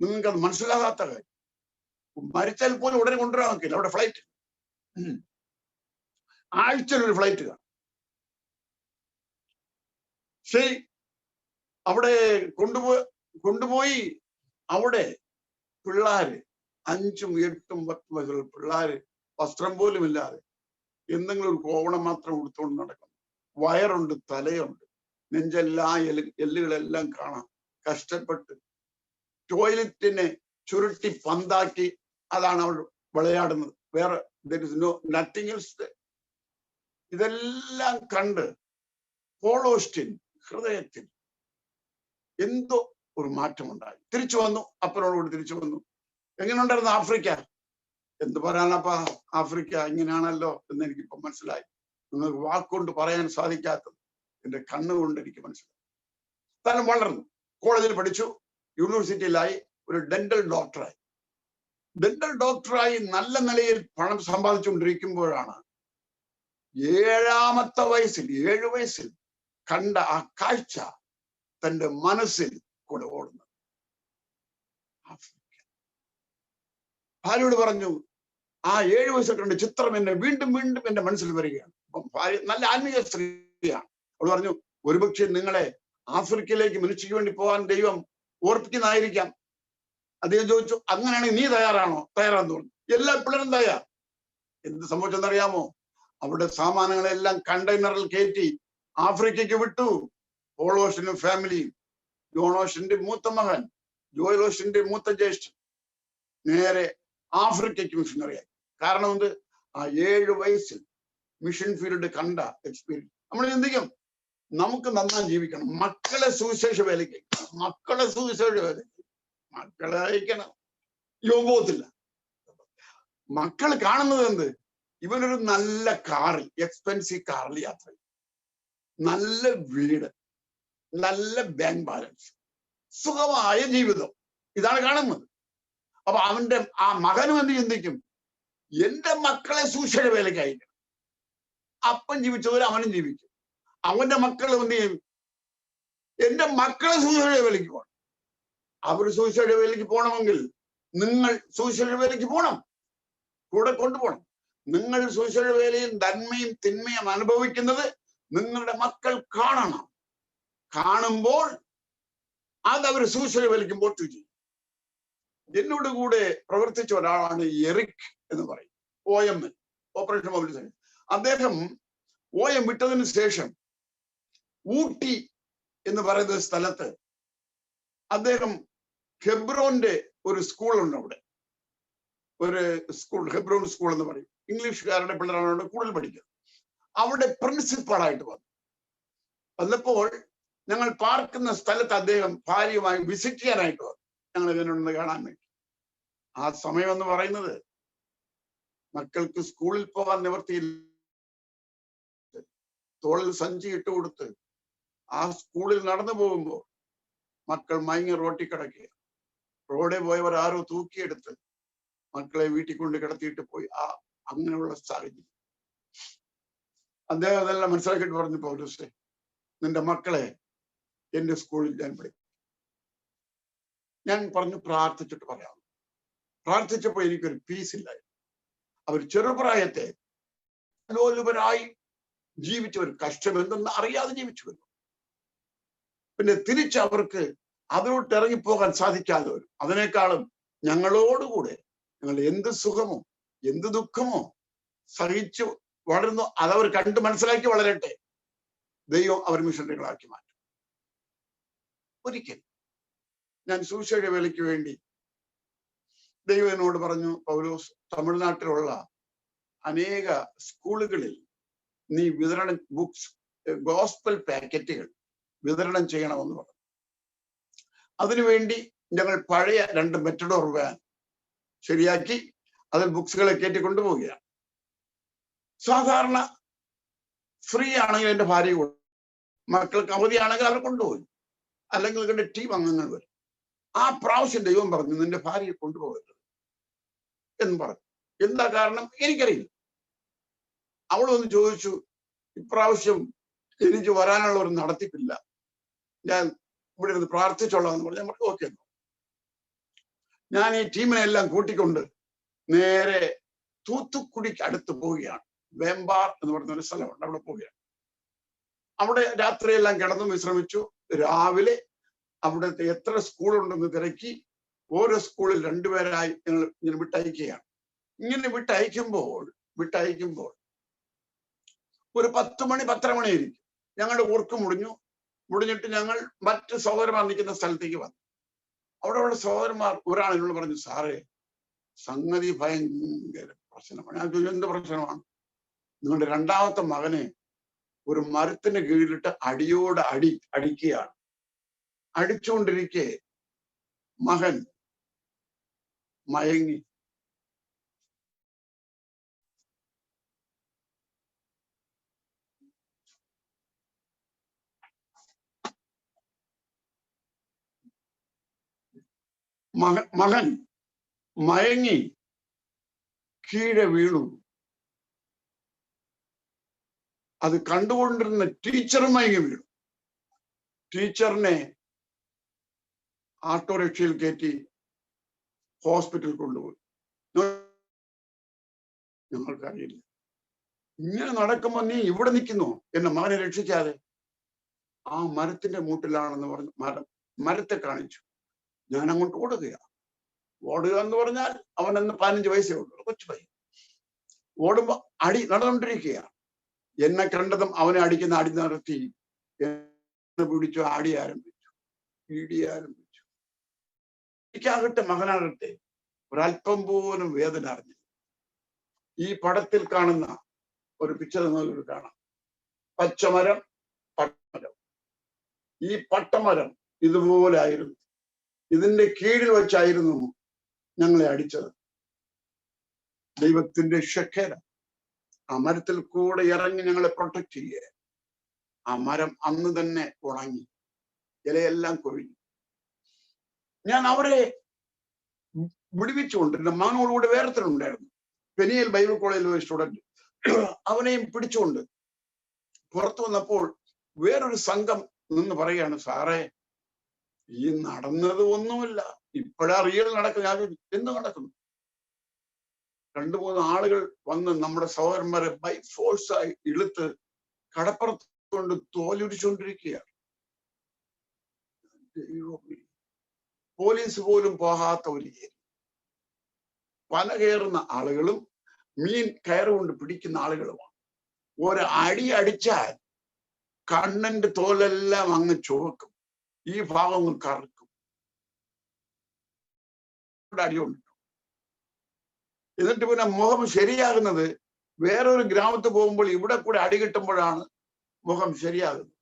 Speaker 1: നിങ്ങൾക്ക് അത് മനസ്സിലാകാത്ത കാര്യം. മരിച്ചാൽ പോലും ഉടനെ കൊണ്ടുവരാൻ നോക്കില്ല. അവിടെ ഫ്ലൈറ്റ്, ആഴ്ചയിലൊരു ഫ്ലൈറ്റ് കാണും. ശരി, അവിടെ കൊണ്ടുപോയി അവിടെ പിള്ളേര് 5ഉം 8ഉം 10 വയസ്സുള്ള പിള്ളേര് വസ്ത്രം പോലും ഇല്ലാതെ എന്തെങ്കിലും ഒരു കോവണം മാത്രം കൊടുത്തുകൊണ്ട് നടക്കുന്നു. വയറുണ്ട്, തലയുണ്ട്, നെഞ്ചെല്ലാം എല്ലുകളെല്ലാം കാണാം. കഷ്ടപ്പെട്ട് ടോയ്ലറ്റിനെ ചുരുട്ടി പന്താക്കി അതാണ് അവൾ വിളയാടുന്നത്. വേറെ നത്തിങ് എൽസ്. ഇതെല്ലാം കണ്ട് പോൾ ഓസ്റ്റീൻ ഹൃദയത്തിൽ എന്തോ ഒരു മാറ്റമുണ്ടായി. തിരിച്ചു വന്നു, അപ്പനോടുകൂടി തിരിച്ചു വന്നു. എങ്ങനെയുണ്ടായിരുന്നു ആഫ്രിക്ക? എന്ത് പറയാനപ്പാ, ആഫ്രിക്ക ഇങ്ങനെയാണല്ലോ എന്ന് എനിക്കിപ്പം മനസ്സിലായി. നിങ്ങൾക്ക് വാക്കുകൊണ്ട് പറയാൻ സാധിക്കാത്തത് എന്റെ കണ്ണുകൊണ്ട് എനിക്ക് മനസ്സിലായി. താൻ വളർന്നു, കോളേജിൽ പഠിച്ചു, യൂണിവേഴ്സിറ്റിയിലായി, ഒരു ഡെന്റൽ ഡോക്ടറായി. ഡെന്റൽ ഡോക്ടറായി നല്ല നിലയിൽ പണം സമ്പാദിച്ചുകൊണ്ടിരിക്കുമ്പോഴാണ് 7 വയസ്സിൽ കണ്ട ആ കാഴ്ച തന്റെ മനസ്സിൽ കൂടെ ഓടുന്നത്. ഭാര്യയോട് പറഞ്ഞു, ആ 7 വയസ്സിൽ കണ്ട ചിത്രം എന്നെ വീണ്ടും വീണ്ടും എന്റെ മനസ്സിൽ വരികയാണ്. അപ്പം ഭാര്യ നല്ല ആത്മീയ സ്ത്രീയാണ്. അവൾ പറഞ്ഞു, ഒരുപക്ഷെ നിങ്ങളെ ആഫ്രിക്കയിലേക്ക് മിനിസ്ട്രിക്ക് വേണ്ടി പോകാൻ ദൈവം ഓർപ്പിക്കുന്നതായിരിക്കാം. അദ്ദേഹം ചോദിച്ചു, അങ്ങനെയാണെങ്കിൽ നീ തയ്യാറാണോ? തയ്യാറാന്ന് തോന്നുന്നു. എല്ലാ പിള്ളേരും തയ്യാർ. എന്ത് സംഭവിച്ചെന്നറിയാമോ? അവിടെ സാമാനങ്ങളെല്ലാം കണ്ടെയ്നറിൽ കയറ്റി ആഫ്രിക്കയ്ക്ക് വിട്ടു. പോൾ ഓസ്റ്റീനും ഫാമിലിയും, ജോൺ ഓസ്റ്റീന്റെ മൂത്ത മകൻ, ജോയൽ ഓസ്റ്റീന്റെ മൂത്ത ജ്യേഷ്ഠൻ നേരെ ആഫ്രിക്കയ്ക്ക് മിഷനറിയായി. കാരണം എന്ത്? ആ 7 വയസ്സിൽ മിഷൻ ഫീൽഡ് കണ്ട എക്സ്പീരിയൻസ്. നമ്മൾ ചിന്തിക്കും, നമുക്ക് നന്നായി ജീവിക്കണം, മക്കളെ സുവിശേഷ വേലയ്ക്ക്, മക്കളെ അയക്കണം. യോഗത്തില്ല. മക്കൾ കാണുന്നത് എന്ത്? ഇവനൊരു നല്ല കാറിൽ, എക്സ്പെൻസീവ് കാറിൽ യാത്ര ചെയ്യും, നല്ല വീട്, നല്ല ബാങ്ക് ബാലൻസ്, സുഖമായ ജീവിതം, ഇതാണ് കാണുന്നത്. അപ്പൊ അവന്റെ ആ മകനും എന്ത് ചിന്തിക്കും? എന്റെ മക്കളെ സുശേഷ വേലയ്ക്ക് അയക്കണം. അപ്പൻ ജീവിച്ചവര് അവനും ജീവിക്കും. അവന്റെ മക്കൾ എന്ത് ചെയ്യും? എന്റെ മക്കളെ സുശേഷ വേലയ്ക്ക് പോകണം. അവർ സുശേഷ വേലയ്ക്ക് പോകണമെങ്കിൽ നിങ്ങൾ സുശേഷ വേലയ്ക്ക് പോകണം, കൂടെ കൊണ്ടുപോകണം. നിങ്ങൾ സുശേഷ വേലയിൽ നന്മയും തിന്മയും അനുഭവിക്കുന്നത് നിങ്ങളുടെ മക്കൾ കാണണം. കാണുമ്പോൾ അതവർ സുശേഷ വേലയ്ക്ക് വോട്ട് ചെയ്യും. എന്നോട് കൂടെ പ്രവർത്തിച്ച ഒരാളാണ് എറിക് എന്ന് പറയും, OM, ഓപ്പറേഷൻ മൊബിലൈസേഷൻ. അദ്ദേഹം OM വിട്ടതിന് ശേഷം ഊട്ടി എന്ന് പറയുന്ന സ്ഥലത്ത് അദ്ദേഹം ഹെബ്രോന്റെ ഒരു സ്കൂളുണ്ട്. അവിടെ ഒരു സ്കൂൾ, ഹെബ്രോൻ സ്കൂൾ എന്ന് പറയും. ഇംഗ്ലീഷുകാരുടെ പിള്ളേരാണ് അവിടെ കൂടുതൽ പഠിക്കുന്നത്. അവിടെ പ്രിൻസിപ്പാളായിട്ട് വന്നപ്പോൾ ഞങ്ങൾ പാർക്കുന്ന സ്ഥലത്ത് അദ്ദേഹം ഭാര്യയുമായി വിസിറ്റ് ചെയ്യാനായിട്ട് വന്നു. ഞങ്ങൾ ഇതിനൊന്ന് കാണാൻ വേണ്ടി. ആ സമയം എന്ന് പറയുന്നത് മക്കൾക്ക് സ്കൂളിൽ പോകാൻ നിവർത്തിയില്ല. തോളിൽ സഞ്ചി ഇട്ട് കൊടുത്ത് ആ സ്കൂളിൽ നടന്നു പോകുമ്പോൾ മക്കൾ മയങ്ങി റോട്ടിൽ കിടക്കുക. റോഡിൽ പോയവർ ആരോ തൂക്കിയെടുത്ത് മക്കളെ വീട്ടിൽ കൊണ്ട് കിടത്തിയിട്ട് പോയി. അങ്ങനെയുള്ള സാഹചര്യം. അദ്ദേഹം അതെല്ലാം മനസ്സിലാക്കിയിട്ട് പറഞ്ഞു, പൗലോസേ, നിന്റെ മക്കളെ എന്റെ സ്കൂളിൽ ഞാൻ പഠിക്കും. ഞാൻ പറഞ്ഞു, പ്രാർത്ഥിച്ചിട്ട് പറയാം. പ്രാർത്ഥിച്ചപ്പോൾ എനിക്കൊരു പീസ് ഇല്ലായിരുന്നു. അവർ ചെറുപ്രായത്തെ ലോലുപരായി ജീവിച്ചവർ, കഷ്ടം എന്തെന്ന് അറിയാതെ ജീവിച്ചു വന്നു. പിന്നെ തിരിച്ച് അവർക്ക് അതിലോട്ട് ഇറങ്ങിപ്പോകാൻ സാധിക്കാതെ വരും. അതിനേക്കാളും ഞങ്ങളോടുകൂടെ ഞങ്ങൾ എന്ത് സുഖമോ എന്ത് ദുഃഖമോ സഹിച്ചു വളർന്നു അതവർ കണ്ട് മനസ്സിലാക്കി വളരട്ടെ. ദൈവം അവർ മിഷണറികളാക്കി മാറ്റും. ഒരിക്കൽ ഞാൻ സുവിശേഷ വേലയ്ക്ക് വേണ്ടി ദൈവം എന്നോട് പറഞ്ഞു, പൗലോസ്, തമിഴ്നാട്ടിലുള്ള അനേക സ്കൂളുകളിൽ നീ ബുക്സ്, ഗോസ്പൽ പാക്കറ്റുകൾ വിതരണം ചെയ്യണമെന്ന് പറഞ്ഞു. അതിനുവേണ്ടി ഞങ്ങൾ പഴയ 2 മെറ്റഡോർ വാൻ ശരിയാക്കി അതിൽ ബുക്സുകളെ കയറ്റി കൊണ്ടുപോവുകയാണ്. സാധാരണ ഫ്രീ ആണെങ്കിൽ എന്റെ ഭാര്യ കൊടുക്കും, മക്കൾക്ക് അവധിയാണെങ്കിൽ അവർ കൊണ്ടുപോയി, അല്ലെങ്കിൽ എന്റെ ടീം അംഗങ്ങൾ വരും. ആ പ്രാവശ്യം ദൈവം പറഞ്ഞു, നിന്റെ ഭാര്യയെ കൊണ്ടുപോകരുത് എന്ന് പറഞ്ഞു. എന്താ കാരണം എനിക്കറിയില്ല. അവളൊന്ന് ചോദിച്ചു, ഇപ്രാവശ്യം എനിക്ക് വരാനുള്ള ഒരു നടത്തിപ്പില്ല, ഞാൻ ഇവിടെ ഇരുന്ന് പ്രാർത്ഥിച്ചോളാം എന്ന് പറഞ്ഞു. ഞാൻ പറഞ്ഞു, ഓക്കെ. ഞാൻ ഈ ടീമിനെ എല്ലാം കൂട്ടിക്കൊണ്ട് നേരെ തൂത്തുക്കുടിക്ക് അടുത്ത് പോവുകയാണ്. വേമ്പാർ എന്ന് പറയുന്ന ഒരു സ്ഥലമുണ്ട്, അവിടെ പോവുകയാണ്. അവിടെ രാത്രിയെല്ലാം കിടന്നു വിശ്രമിച്ചു. രാവിലെ അവിടുത്തെ എത്ര സ്കൂളുണ്ടെന്ന് തിരക്കി ഓരോ സ്കൂളിൽ 2 പേരായി ഞങ്ങൾ ഇങ്ങനെ വിട്ടയക്കുകയാണ്. ഇങ്ങനെ വിട്ടയക്കുമ്പോൾ ഒരു 10 മണി 10:30 മണിയായിരിക്കും. ഞങ്ങളുടെ വർക്ക് മുടിഞ്ഞിട്ട് ഞങ്ങൾ മറ്റ് സഹോദരന്മാർ നിൽക്കുന്ന സ്ഥലത്തേക്ക് വന്നു. അവിടെയുള്ള സഹോദരന്മാർ ഒരാൾ എന്നോട് പറഞ്ഞു, സാറേ, സംഗതി ഭയങ്കര പ്രശ്നമാണ്. ഞാൻ ചോദിച്ചു, എന്ത് പ്രശ്നമാണ്? നിങ്ങളുടെ 2ാമത്തെ മകനെ ഒരു മരത്തിന് കീഴിലിട്ട് അടിയോട് അടിക്കുകയാണ്. അടിച്ചുകൊണ്ടിരിക്കെ മകൻ മയങ്ങി. മകൻ മയങ്ങി കീഴെ വീണു. അത് കണ്ടുകൊണ്ടിരുന്ന ടീച്ചറും മയങ്ങി വീണു. ടീച്ചറിനെ ഓട്ടോറിക്ഷയിൽ കയറ്റി ഹോസ്പിറ്റലിൽ കൊണ്ടുപോയി. ഞങ്ങൾക്കറിയില്ല. ഇങ്ങനെ നടക്കുമ്പോ നീ ഇവിടെ നിൽക്കുന്നു, എന്നെ മകനെ രക്ഷിക്കാതെ. ആ മരത്തിന്റെ മൂട്ടിലാണെന്ന് പറഞ്ഞു മരത്തെ കാണിച്ചു. ഞാൻ അങ്ങോട്ട് ഓടുക എന്ന് പറഞ്ഞാൽ അവനെന്ന് 15 വയസ്സേ ഉള്ളൂ, കൊച്ചു പയ്യൻ. ഓടുമ്പോ അടി നടന്നുകൊണ്ടിരിക്കുകയാണ്. എന്നെ കണ്ടതും അവനെ അടിക്കുന്ന അടി നടത്തി പിടിച്ചു, ആടി ആരംഭിച്ചു, ഇടി ആരംഭിച്ചു. എനിക്കാകട്ടെ മകനാകട്ടെ ഒരല്പം പോലും വേദന അറിഞ്ഞു. ഈ പടത്തിൽ കാണുന്ന ഒരു പിക്ചർ നിങ്ങൾക്ക് കാണാം. പച്ചമരം, പട്ടമരം. ഈ പട്ടമരം ഇതുപോലെ ആയിരുന്നു. ഇതിന്റെ കീഴിൽ വെച്ചായിരുന്നു ഞങ്ങളെ അടിച്ചത്. ദൈവത്തിന്റെ ഷഖേര ആ മരത്തിൽ കൂടെ ഇറങ്ങി ഞങ്ങളെ പ്രൊട്ടക്ട് ചെയ്യുക. ആ മരം അന്ന് തന്നെ ഉണങ്ങി, ഇലയെല്ലാം കൊഴിഞ്ഞു. ഞാൻ അവരെ വിടുവിച്ചുകൊണ്ട് എന്റെ മകനോടുകൂടി വേറെത്തലുണ്ടായിരുന്നു. പെനിയൽ ബൈബിൾ കോളേജിലെ ഒരു സ്റ്റുഡന്റ്. അവനെയും പിടിച്ചുകൊണ്ട് പുറത്തു വന്നപ്പോൾ വേറൊരു സംഘം നിന്ന് പറയുകയാണ്, സാറേ ഈ നടന്നത് ഒന്നുമില്ല, ഇപ്പോഴാ റിയൽ നടക്കുന്നത്. ഞാൻ എന്ത് നടക്കുന്നു? 2-3 ആളുകൾ വന്ന് നമ്മുടെ സഹോദരന്മാരെ ബൈ ഫോഴ്സായി ഇളുത്ത് കടപ്പുറത്ത് കൊണ്ട് തോലുരിച്ചുകൊണ്ടിരിക്കുകയാണ്. പോലീസ് പോലും പോകാത്ത ഒരു ഏരിയ. പല കയറുന്ന ആളുകളും മീൻ കയറുകൊണ്ട് പിടിക്കുന്ന ആളുകളുമാണ്. ഒരടി അടിച്ചാൽ കണ്ണന്റെ തോലെല്ലാം അങ്ങ് ചുവക്കും, ഈ ഭാഗം കറക്കും. അടിയുണ്ട്. എന്നിട്ട് പിന്നെ മുഖം ശരിയാകുന്നത് വേറൊരു ഗ്രാമത്തിൽ പോകുമ്പോൾ ഇവിടെ കൂടെ അടി കിട്ടുമ്പോഴാണ് മുഖം ശരിയാകുന്നത്.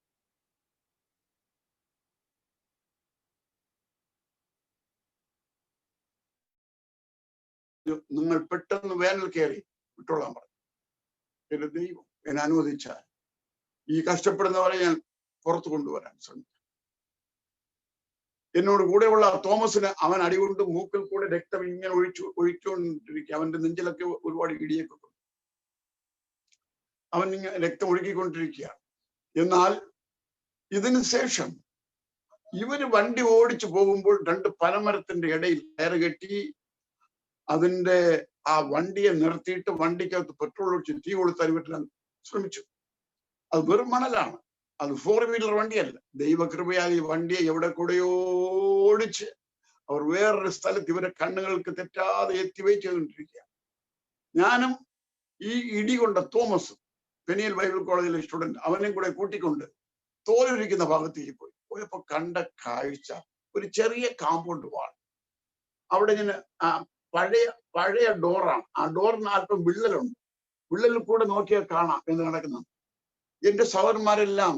Speaker 1: നിങ്ങൾ പെട്ടെന്ന് വേനൽ കയറി വിട്ടോളാൻ പറഞ്ഞു. എന്റെ ദൈവം എന്നെ അനുവദിച്ചാൽ ഈ കഷ്ടപ്പെടുന്നവരെ ഞാൻ പുറത്തു കൊണ്ടുവരാൻ ശ്രമിച്ചു. എന്നോട് കൂടെയുള്ള തോമസിന് അവൻ അടികൊണ്ട് മൂക്കിൽ കൂടെ രക്തം ഇങ്ങനെ ഒഴിച്ചുകൊണ്ടിരിക്കുക. അവന്റെ നെഞ്ചിലൊക്കെ ഒരുപാട് ഇടിയൊക്കെ കൊണ്ട് അവൻ ഇങ്ങനെ രക്തം ഒഴുകിക്കൊണ്ടിരിക്കുകയാണ്. എന്നാൽ ഇതിനു ശേഷം ഇവര് വണ്ടി ഓടിച്ചു പോകുമ്പോൾ 2 പനമരത്തിന്റെ ഇടയിൽ കയറ് കെട്ടി അതിന്റെ ആ വണ്ടിയെ നിർത്തിയിട്ട് വണ്ടിക്കകത്ത് പെട്രോൾ ഒഴിച്ച് തീ കൊളുത്താൻ പറ്റാൻ ശ്രമിച്ചു. അത് വെറും മണലാണ്, അത് 4 വീലർ വണ്ടിയല്ല. ദൈവകൃപയാൽ ഈ വണ്ടിയെ എവിടെ കൂടെയോ ഓടിച്ച് അവർ വേറൊരു സ്ഥലത്ത് ഇവരെ കണ്ണുകൾക്ക് തെറ്റാതെ എത്തിവേ ചെയ്തുകൊണ്ടിരിക്കുക. ഞാനും ഈ ഇടി കൊണ്ട തോമസും പെനിയൽ ബൈബിൾ കോളേജിലെ സ്റ്റുഡന്റ് അവനെയും കൂടെ കൂട്ടിക്കൊണ്ട് തോലുരിക്കുന്ന ഭാഗത്തേക്ക് പോയപ്പോ കണ്ട കാഴ്ച ഒരു ചെറിയ കാമ്പൗണ്ട് വാൾ. അവിടെ ഇങ്ങനെ പഴയ ഡോറാണ്. ആ ഡോറിന് അല്പം വിള്ളലുണ്ട്. വിള്ളലിൽ കൂടെ നോക്കിയാൽ കാണാം എന്ന് നടക്കുന്നത്. എന്റെ സഹോദരന്മാരെല്ലാം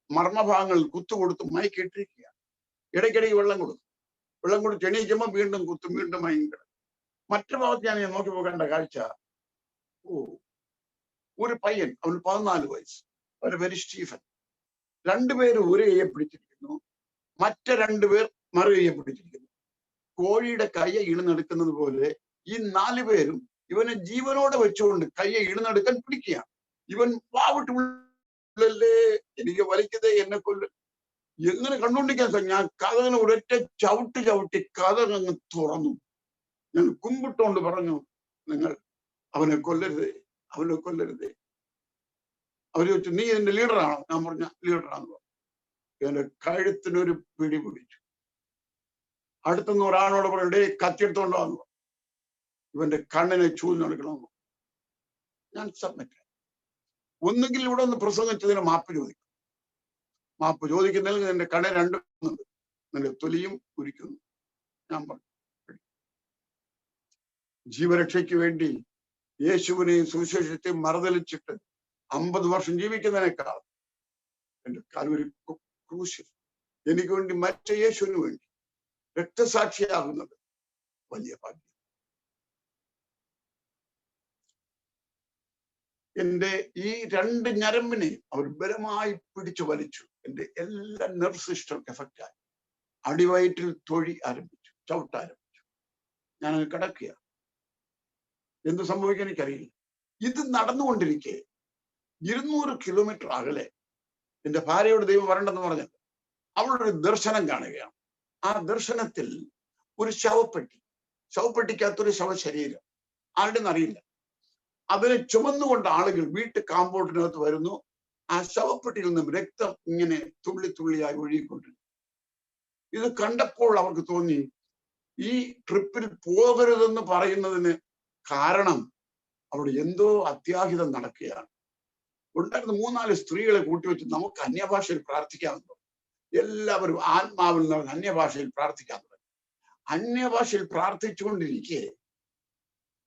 Speaker 1: മർമ്മഭാഗങ്ങളിൽ കുത്തുകൊടുത്ത് മയക്കിട്ടിരിക്കുക. ഇടയ്ക്കിടയ്ക്ക് വെള്ളം കൊടുത്ത് എണീക്കുമ്പോൾ വീണ്ടും കുത്തും, വീണ്ടും മയങ്ങിക്കിടും. മറ്റു ഭാഗത്ത് ഞാൻ നോക്കി പോകേണ്ട കാഴ്ച, ഒരു പയ്യൻ, അവന് 14 വയസ്സ്, അവന് പേര് സ്റ്റീഫൻ. 2 പേര് ഒരു കൈയെ പിടിച്ചിരിക്കുന്നു, മറ്റു 2 പേർ മറു കൈയെ പിടിച്ചിരിക്കുന്നു. കോഴിയുടെ കയ്യെ ഇഴുന്നെടുക്കുന്നത് പോലെ ഈ 4 പേരും ഇവനെ ജീവനോടെ വെച്ചുകൊണ്ട് കയ്യെ ഇഴുന്നെടുക്കാൻ പിടിക്കുകയാണ്. ഇവൻ വാവിട്ടുള്ളല്ലേ, എനിക്ക് വലിക്കതേ, എന്നെ കൊല്ല. എങ്ങനെ കണ്ടുകൊണ്ടിരിക്കാൻ സാർ? ഞാൻ കഥകിന് ഒരൊറ്റ ചവിട്ടി കഥകങ്ങ് തുറന്നു. ഞാൻ കുമ്പിട്ടുകൊണ്ട് പറഞ്ഞു, നിങ്ങൾ അവനെ കൊല്ലരുതേ. അവർ ചോദിച്ചു, നീ ഇതിന്റെ ലീഡറാണോ? ഞാൻ പറഞ്ഞ ലീഡറാന്ന് പറഞ്ഞു. എന്റെ കഴുത്തിനൊരു പിടി പിടിച്ചു. അടുത്തുനിന്ന് ഒരാളോട് പറയണ്ടേ, കത്തിയെടുത്തോണ്ടോ എന്ന് പറഞ്ഞു. ഇവന്റെ കണ്ണിനെ ചൂഴ്ന്നെടുക്കണമെന്ന്. ഞാൻ സബ്മിറ്റ്. ഒന്നുകിൽ ഇവിടെ ഒന്ന് പ്രസംഗിച്ചതിന് മാപ്പ് ചോദിക്കുന്നതിൽ നിന്റെ കണ്ണ 2 നിന്റെ തൊലിയും ഉരിക്കുന്നു. ഞാൻ പറഞ്ഞു, ജീവരക്ഷയ്ക്ക് വേണ്ടി യേശുവിനെയും സുവിശേഷത്തെയും മറുതലിച്ചിട്ട് 50 വർഷം ജീവിക്കുന്നതിനേക്കാൾ എന്റെ കാൽവരി ക്രൂശിൽ എനിക്ക് വേണ്ടി മറ്റ യേശുവിന് വേണ്ടി രക്തസാക്ഷിയാകുന്നത് വലിയ ഭാഗ്യം. എന്റെ ഈ 2 ഞരമ്പിനെ അവർ ബലമായി പിടിച്ചു വലിച്ചു. എന്റെ എല്ലാ നെർവ് സിസ്റ്റം എഫക്റ്റ് ആയി. അടിവയറ്റിൽ ചവിട്ടാരംഭിച്ചു. ഞാൻ കിടക്കുക. എന്ത് സംഭവിക്കാൻ എനിക്കറിയില്ല. ഇത് നടന്നുകൊണ്ടിരിക്കെ 200 കിലോമീറ്റർ അകലെ എന്റെ ഭാര്യയോട് ദൈവം വരണ്ടെന്ന് പറഞ്ഞത് അവളുടെ ഒരു ദർശനം കാണുകയാണ്. ആ ദർശനത്തിൽ ഒരു ശവപ്പെട്ടിക്കകത്തൊരു ശവശരീരം, ആരുടെന്ന് അറിയില്ല. അതിനെ ചുമന്നുകൊണ്ട് ആളുകൾ വീട്ടു കാമ്പൗണ്ടിനകത്ത് വരുന്നു. ആ ശവപ്പെട്ടിയിൽ നിന്നും രക്തം ഇങ്ങനെ തുള്ളിയായി ഒഴുകിക്കൊണ്ടിരുന്നു. ഇത് കണ്ടപ്പോൾ അവർക്ക് തോന്നി, ഈ ട്രിപ്പിൽ പോകരുതെന്ന് പറയുന്നതിന് കാരണം അവിടെ എന്തോ അത്യാഹിതം നടക്കുകയാണ്. ഉണ്ടായിരുന്ന 3-4 സ്ത്രീകളെ കൂട്ടിവെച്ച് നമുക്ക് അന്യഭാഷയിൽ പ്രാർത്ഥിക്കാമെന്നോ, എല്ലാവരും ആത്മാവിൽ നിന്ന് അന്യഭാഷയിൽ പ്രാർത്ഥിക്കാൻ തുടങ്ങി. അന്യഭാഷയിൽ പ്രാർത്ഥിച്ചുകൊണ്ടിരിക്കെ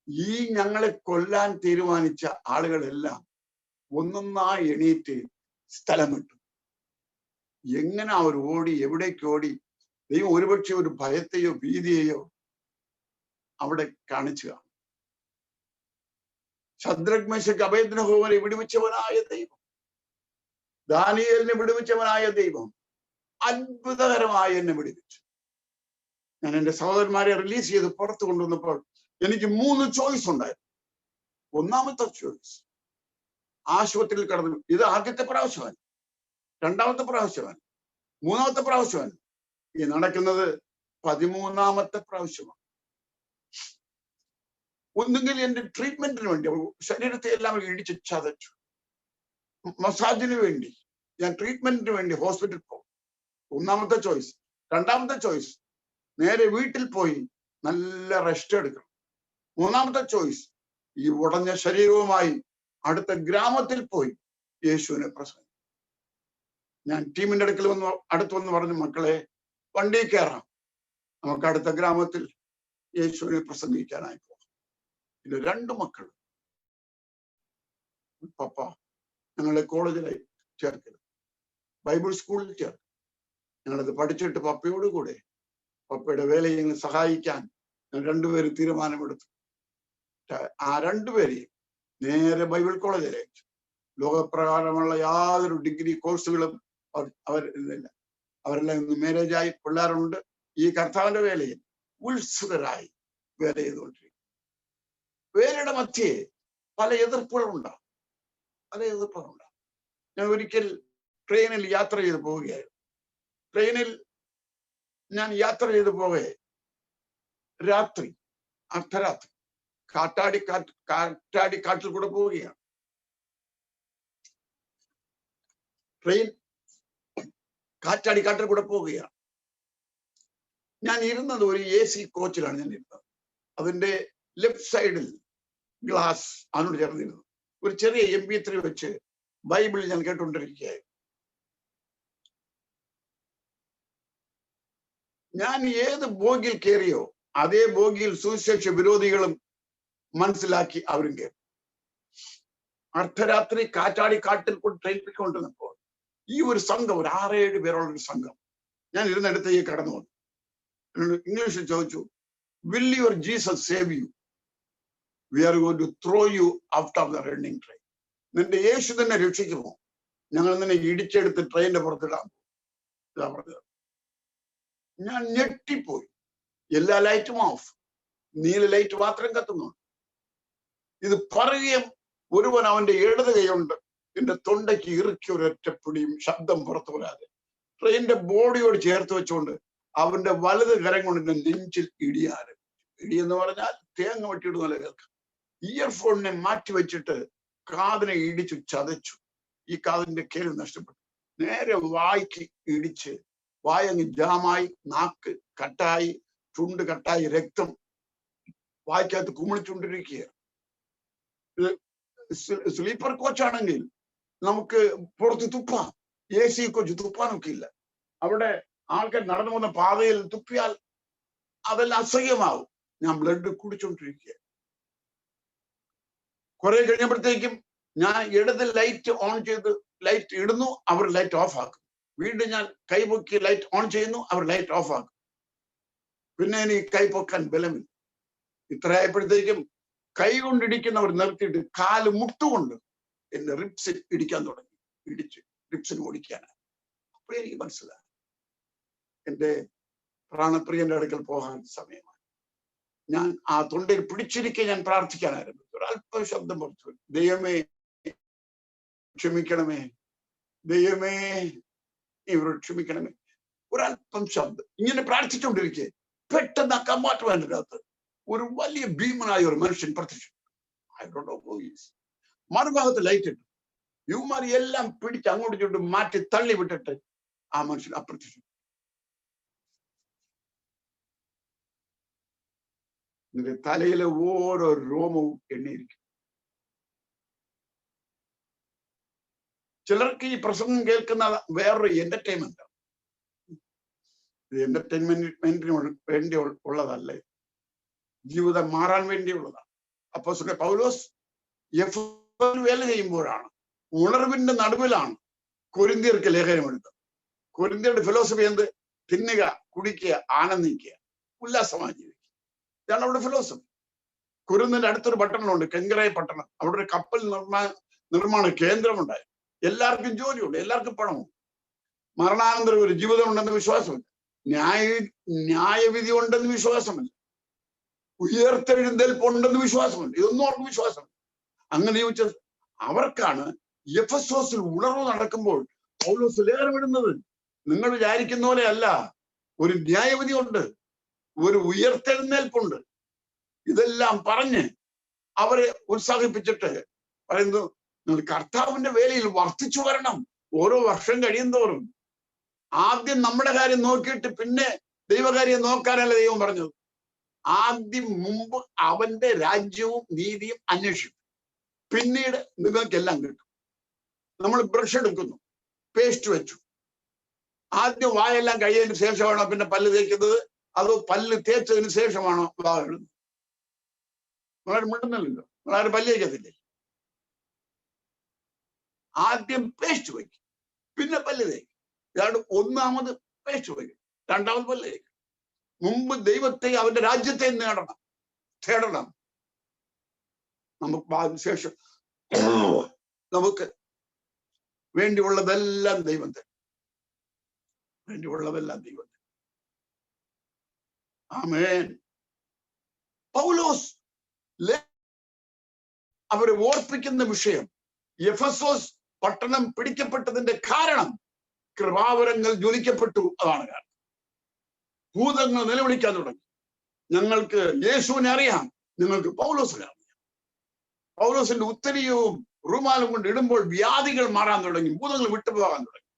Speaker 1: ഈ ഞങ്ങളെ കൊല്ലാൻ തീരുമാനിച്ച ആളുകളെല്ലാം ഒന്നൊന്നായി എണീറ്റ് സ്ഥലം വിട്ടു. എങ്ങനെ അവർ ഓടി, എവിടേക്ക് ഓടി? ദൈവം ഒരുപക്ഷെ ഒരു ഭയത്തെയോ ഭീതിയെയോ അവിടെ കാണിച്ചു കാണും. ശദ്രക് മേശക്ക് അബേദ്നെഗോവിനെ വിടുവിച്ചവനായ ദൈവം, ദാനിയേലിനെ വിടുവിച്ചവനായ ദൈവം അത്ഭുതകരമായി എന്നെ വിടുവിച്ചു. ഞാൻ എന്റെ സഹോദരന്മാരെ റിലീസ് ചെയ്ത് പുറത്തു കൊണ്ടുവന്നപ്പോൾ എനിക്ക് 3 ചോയ്സ് ഉണ്ടായിരുന്നു. ഒന്നാമത്തെ ചോയ്സ് ആശുപത്രിയിൽ കിടന്നു. ഇത് ആദ്യത്തെ പ്രാവശ്യമാണ്, രണ്ടാമത്തെ പ്രാവശ്യമാണ്, മൂന്നാമത്തെ പ്രാവശ്യമാണ്. ഈ നടക്കുന്നത് 13ാമത്തെ പ്രാവശ്യമാണ്. ഒന്നുകിൽ എന്റെ ട്രീറ്റ്മെന്റിന് വേണ്ടി ശരീരത്തെ എല്ലാം ഇടിച്ച് ചതച്ചു, മസാജിന് വേണ്ടി ഞാൻ ട്രീറ്റ്മെന്റിന് വേണ്ടി ഹോസ്പിറ്റലിൽ പോകും. ഒന്നാമത്തെ ചോയ്സ്. രണ്ടാമത്തെ ചോയ്സ് നേരെ വീട്ടിൽ പോയി നല്ല റെസ്റ്റ് എടുക്കണം. മൂന്നാമത്തെ ചോയ്സ് ഈ ഉടഞ്ഞ ശരീരവുമായി അടുത്ത ഗ്രാമത്തിൽ പോയി യേശുവിനെ പ്രസംഗിക്കും. ഞാൻ ടീമിന്റെ അടുക്കൽ അടുത്ത് വന്ന് പറഞ്ഞു, മക്കളെ വണ്ടി കയറാം, നമുക്ക് അടുത്ത ഗ്രാമത്തിൽ യേശുവിനെ പ്രസംഗിക്കാനായി പോകാം. ഇത് 2 മക്കൾ, പപ്പ ഞങ്ങളെ കോളേജിലായി ചേർക്കരുത്, ബൈബിൾ സ്കൂളിൽ ചേർക്കും, ഞങ്ങളത് പഠിച്ചിട്ട് പപ്പയോട് കൂടെ പപ്പയുടെ വേലയെ സഹായിക്കാൻ ഞാൻ 2 പേര് തീരുമാനമെടുത്തു. ആ 2 പേരെയും നേരെ ബൈബിൾ കോളേജിൽ അയച്ചു. ലോകപ്രകാരമുള്ള യാതൊരു ഡിഗ്രി കോഴ്സുകളും അവരില്ല. അവരെല്ലാം ഇന്ന് മാരേജായി പിള്ളേരുണ്ട്. ഈ കർത്താവിന്റെ വേലയിൽ ഉത്സുകരായി വേല ചെയ്തുകൊണ്ടിരിക്കും. വേലയുടെ മധ്യേ പല എതിർപ്പുകളുണ്ടാവും. ഞാൻ ഒരിക്കൽ ട്രെയിനിൽ യാത്ര ചെയ്ത് പോവുകയായിരുന്നു. ട്രെയിനിൽ ഞാൻ യാത്ര ചെയ്ത് പോകെ രാത്രി, അർദ്ധരാത്രി കാട്ടിൽ കൂടെ പോവുകയാണ്. ട്രെയിൻ കാട്ടിൽ കൂടെ പോവുകയാണ്. ഞാൻ ഇരുന്നത് ഒരു AC കോച്ചിലാണ് ഞാൻ ഇരുന്നത്. അതിന്റെ ലെഫ്റ്റ് സൈഡിൽ ഗ്ലാസ് അതിനോട് ചേർന്നിരുന്നു. ഒരു ചെറിയ MP3 വെച്ച് ബൈബിൾ ഞാൻ കേട്ടുകൊണ്ടിരിക്കുകയായിരുന്നു. ഞാൻ ഏത് ബോഗിയിൽ കയറിയോ അതേ ബോഗിയിൽ സുവിശേഷ വിരോധികളും മനസ്സിലാക്കി അവരും കയറി. അർദ്ധരാത്രി കാട്ടിൽ കൊണ്ട് ട്രെയിൻ പോയിക്കൊണ്ടിരുന്നപ്പോൾ ഈ ഒരു സംഘം, ഒരു 6-7 പേരുള്ള ഒരു സംഘം ഞാൻ ഇരുന്നിടത്തേക്ക് കടന്നു വന്നു. ഇംഗ്ലീഷിൽ ചോദിച്ചു, will your Jesus save you? We are going to throw you out of the running train. നിന്റെ യേശു തന്നെ രക്ഷിക്കുമോ? ഞങ്ങൾ നിന്നെ ഇടിച്ചെടുത്ത് ട്രെയിനിന്റെ പുറത്തിടാൻ. ഇതാ പറഞ്ഞത്. ഞാൻ ഞെട്ടിപ്പോയി. എല്ലാ ലൈറ്റും ഓഫ്, നീല ലൈറ്റ് മാത്രം കത്തുന്നുണ്ട്. ഇത് പറയുകയും ഒരുവൻ അവന്റെ ഇടത് കൈയുണ്ട് എന്റെ തൊണ്ടയ്ക്ക് ഇറുക്കി ഒരൊറ്റപ്പിടിയും ശബ്ദം പുറത്തു വരാതെ ട്രെയിനിന്റെ ബോഡിയോട് ചേർത്ത് വെച്ചുകൊണ്ട് അവന്റെ വലത് കരം കൊണ്ട് എന്റെ നെഞ്ചിൽ ഇടിയാരും. ഇടി എന്ന് പറഞ്ഞാൽ തേങ്ങ വെട്ടിയിടുന്നല്ല കേൾക്കാം. ഇയർഫോണിനെ മാറ്റി വെച്ചിട്ട് കാതിനെ ഇടിച്ചു ചതച്ചു. ഈ കാതിന്റെ കേൾവി നഷ്ടപ്പെട്ടു. നേരെ വായ്ക്ക് ഇടിച്ച് വായങ്ങ് ജാമായി, നാക്ക് കട്ടായി, ചുണ്ട് കട്ടായി, രക്തം വായ്ക്കകത്ത് കുമിളിച്ചുകൊണ്ടിരിക്കുകയാണ്. സ്ലീപ്പർ കോച്ചാണെങ്കിൽ നമുക്ക് പുറത്ത് തുപ്പാം. AC കോച്ച് തുപ്പാനൊക്കെ ഇല്ല. അവിടെ ആൾക്കാർ നടന്നു പോകുന്ന പാതയിൽ തുപ്പിയാൽ അതെല്ലാം അസഹ്യമാവും. ഞാൻ ബ്ലഡ് കുടിച്ചോണ്ടിരിക്കുക. കുറെ കഴിഞ്ഞപ്പോഴത്തേക്കും ഞാൻ ഇടത് ലൈറ്റ് ഓൺ ചെയ്ത് ലൈറ്റ് ഇടുന്നു, അവർ ലൈറ്റ് ഓഫ് ആക്കും. വീണ്ടും ഞാൻ കൈപൊക്കി ലൈറ്റ് ഓൺ ചെയ്യുന്നു, അവർ ലൈറ്റ് ഓഫ് ആക്കും. പിന്നെ എനിക്ക് കൈപൊക്കാൻ ബലമില്ല. ഇത്രയായപ്പോഴത്തേക്കും കൈ കൊണ്ടിടിക്കുന്നവർ നിർത്തിയിട്ട് കാല് മുട്ടുകൊണ്ട് എന്റെ റിപ്സിൽ ഇടിക്കാൻ തുടങ്ങി. ഇടിച്ച് റിപ്സിന് ഓടിക്കാനാണ്. അപ്പോൾ എനിക്ക് മനസ്സിലായി എന്റെ പ്രാണപ്രിയന്റെ അടുക്കൽ പോകാൻ സമയമായി. ഞാൻ ആ തൊണ്ടയിൽ പിടിച്ചിരിക്കെ ഞാൻ പ്രാർത്ഥിക്കാൻ ആരംഭിച്ചു. ഒരല്പം ശബ്ദം പുറത്തു വരും, ദൈവമേ ക്ഷമിക്കണമേ, ദൈവമേ ഇവരോട് ക്ഷമിക്കണമേ. ഒരല്പം ശബ്ദം ഇങ്ങനെ പ്രാർത്ഥിച്ചുകൊണ്ടിരിക്കെ പെട്ടെന്ന് ആ കമ്പാർട്ട്മെന്റിന്റെ അകത്ത് ഒരു വലിയ ഭീമനായ ഒരു മനുഷ്യൻ പ്രത്യക്ഷപ്പെട്ടു. മറുഭാഗത്ത് ലൈറ്റ് ഇട്ടു. യുവമാരി എല്ലാം പിടിച്ച് അങ്ങോട്ട് ചുണ്ട് മാറ്റി തള്ളി വിട്ടിട്ട് ആ മനുഷ്യൻ അപ്രത്യക്ഷം. നിന്റെ തലയിലെ ഓരോ രോമവും എണ്ണിയിരിക്കും. ചിലർക്ക് ഈ പ്രസംഗം കേൾക്കുന്ന വേറൊരു എന്റർടൈൻമെന്റ് ആണ്. ഇത് എന്റർടൈൻമെന്റിന് വേണ്ടി ഉള്ളതല്ലേ, ജീവിതം മാറാൻ വേണ്ടിയുള്ളതാണ്. അപ്പോസ്തലൻ പൗലോസ് വേല ചെയ്യുമ്പോഴാണ്, ഉണർവിന്റെ നടുവിലാണ് കൊരിന്ത്യർക്ക് ലേഖനം എഴുതുന്നത്. കൊരിന്ത്യരുടെ ഫിലോസഫി എന്ത്? തിന്നുക, കുടിക്കുക, ആനന്ദിക്കുക, ഉല്ലാസമായി ജീവിക്കുക. ഇതാണ് അവിടെ ഫിലോസഫി. കൊരിന്ത്യന്റെ അടുത്തൊരു പട്ടണമുണ്ട്, കെങ്കരായ പട്ടണം. അവിടെ ഒരു കപ്പൽ നിർമ്മാണ കേന്ദ്രമുണ്ടായി. എല്ലാവർക്കും ജോലിയുണ്ട്, എല്ലാവർക്കും പണമുണ്ട്. മരണാനന്തരം ഒരു ജീവിതം ഉണ്ടെന്ന് വിശ്വാസമില്ല. ന്യായവിധി ഉണ്ടെന്ന് വിശ്വാസമില്ല. ഉയർത്തെഴുന്നേൽപ്പുണ്ടെന്ന് വിശ്വാസമുണ്ട്. ഇതൊന്നും അവർക്ക് വിശ്വാസമുണ്ട്. അങ്ങനെ ചോദിച്ചാൽ അവർക്കാണ് എഫെസോസിൽ ഉണർവ് നടക്കുമ്പോൾ പൗലോസ് ലേഖനമിടുന്നത്. നിങ്ങൾ വിചാരിക്കുന്ന പോലെ അല്ല. ഒരു ന്യായവിധി ഉണ്ട്, ഒരു ഉയർത്തെഴുന്നേൽപ്പുണ്ട്. ഇതെല്ലാം പറഞ്ഞ് അവരെ ഉത്സാഹിപ്പിച്ചിട്ട് പറയുന്നു, നിങ്ങൾ കർത്താവിന്റെ വേലയിൽ വർദ്ധിച്ചു വരണം. ഓരോ വർഷം കഴിയുന്തോറും ആദ്യം നമ്മുടെ കാര്യം നോക്കിയിട്ട് പിന്നെ ദൈവകാര്യം നോക്കാനല്ല ദൈവം പറഞ്ഞത്. ആദ്യം മുമ്പ് അവന്റെ രാജ്യവും നീതിയും അന്വേഷിക്കും, പിന്നീട് നിങ്ങൾക്കെല്ലാം കിട്ടും. നമ്മൾ ബ്രഷ് എടുക്കുന്നു, പേസ്റ്റ് വെച്ചു, ആദ്യം വായെല്ലാം കഴിയതിന് ശേഷമാണോ പിന്നെ പല്ല് തേക്കുന്നത്, അതോ പല്ല് തേച്ചതിന് ശേഷമാണോ വാ എഴുതുന്നത്? നിങ്ങളാരും മിണ്ടുന്നില്ലല്ലോ, നിങ്ങളാരും പല്ല് തേക്കത്തില്ലേ? ആദ്യം പേസ്റ്റ് വയ്ക്കും, പിന്നെ പല്ല് തേക്കും. ഇതാണ് ഒന്നാമത് പേസ്റ്റ് വയ്ക്കും, രണ്ടാമത് പല്ല് തേക്കും. മുമ്പ് ദൈവത്തെ അവന്റെ രാജ്യത്തെ തേടണം. നമുക്ക് അതിനുശേഷം നമുക്ക് വേണ്ടിയുള്ളതെല്ലാം ദൈവം തരും. ആമേൻ. പൗലോസ് അവരെ ഓർപ്പിക്കുന്ന വിഷയം, എഫെസോസ് പട്ടണം പിടിക്കപ്പെട്ടതിന്റെ കാരണം കൃപാവരങ്ങൾ ജ്വലിക്കപ്പെട്ടു. അതാണ് കാരണം. ഭൂതങ്ങൾ നിലവിളിക്കാൻ തുടങ്ങി, ഞങ്ങൾക്ക് യേശുവിനെ അറിയാം, നിങ്ങൾക്ക് പൗലോസിനെ അറിയാം. പൗലോസിന്റെ ഉത്തരീയവും റുമാലും കൊണ്ട് ഇടുമ്പോൾ വ്യാധികൾ മാറാൻ തുടങ്ങി, ഭൂതങ്ങൾ വിട്ടുപോകാൻ തുടങ്ങി.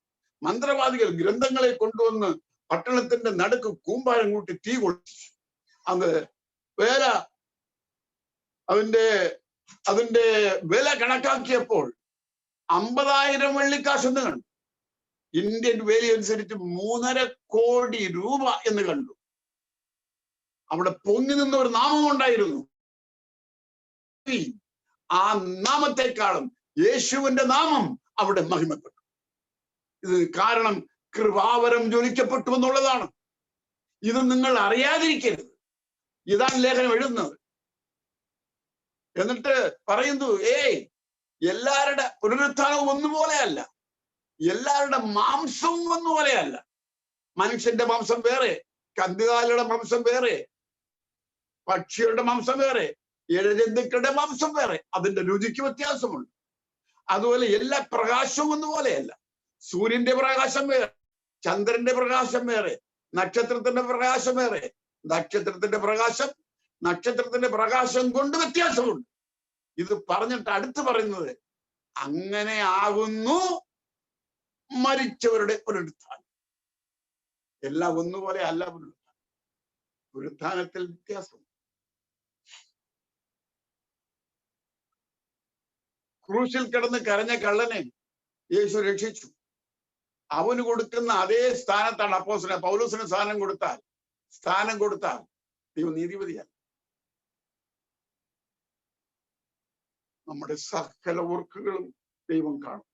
Speaker 1: മന്ത്രവാദികൾ ഗ്രന്ഥങ്ങളെ കൊണ്ടുവന്ന് പട്ടണത്തിന്റെ നടുക്ക് കൂമ്പാരം കൂട്ടി തീ കൊള്ളിച്ചു. അത് വേല അതിന്റെ വില കണക്കാക്കിയപ്പോൾ 50,000 വെള്ളിക്കാശെന്ന് കണ്ടു. ഇന്ത്യൻ വേലി അനുസരിച്ച് 3.5 കോടി രൂപ എന്ന് കണ്ടു. അവിടെ പൊങ്ങി നിന്ന ഒരു നാമം ഉണ്ടായിരുന്നു. ആ നാമത്തെക്കാളും യേശുവിന്റെ നാമം അവിടെ മഹിമപ്പെട്ടു. ഇത് കാരണം കൃപാവരം ജ്വലിക്കപ്പെട്ടു എന്നുള്ളതാണ്. ഇത് നിങ്ങൾ അറിയാതിരിക്കരുത്. ഇതാണ് ലേഖനം എഴുതുന്നത്. എന്നിട്ട് പറയുന്നു, എല്ലാവരുടെ പുനരുത്ഥാനവും ഒന്നുപോലെയല്ല, എല്ലാവരുടെ മാംസവും ഒന്നുപോലെയല്ല. മനുഷ്യന്റെ മാംസം വേറെ, കന്നുകാലിയുടെ മാംസം വേറെ, പക്ഷികളുടെ മാംസം വേറെ, ഇഴജന്തുക്കളുടെ മാംസം വേറെ. അതിന്റെ രുചിക്ക് വ്യത്യാസമുണ്ട്. അതുപോലെ എല്ലാ പ്രകാശവും ഒന്നുപോലെയല്ല. സൂര്യന്റെ പ്രകാശം വേറെ, ചന്ദ്രന്റെ പ്രകാശം വേറെ, നക്ഷത്രത്തിന്റെ പ്രകാശം വേറെ. നക്ഷത്രത്തിന്റെ പ്രകാശം കൊണ്ട് വ്യത്യാസമുണ്ട്. ഇത് പറഞ്ഞിട്ട് അടുത്ത് പറയുന്നത്, അങ്ങനെ ആകുന്നു മരിച്ചവരുടെ പുനരുത്ഥാനം. എല്ലാം ഒന്നുപോലെ അല്ല. പുനരുത്ഥാനത്തിൽ വ്യത്യാസം. ക്രൂശിൽ കിടന്ന് കരഞ്ഞ കള്ളനെ യേശു രക്ഷിച്ചു. അവന് കൊടുക്കുന്ന അതേ സ്ഥാനത്താണ് പൗലോസിന് സ്ഥാനം കൊടുത്താൽ ദൈവം നീതിപതിയാണ്. നമ്മുടെ സകല വർക്കുകളും ദൈവം കാണും,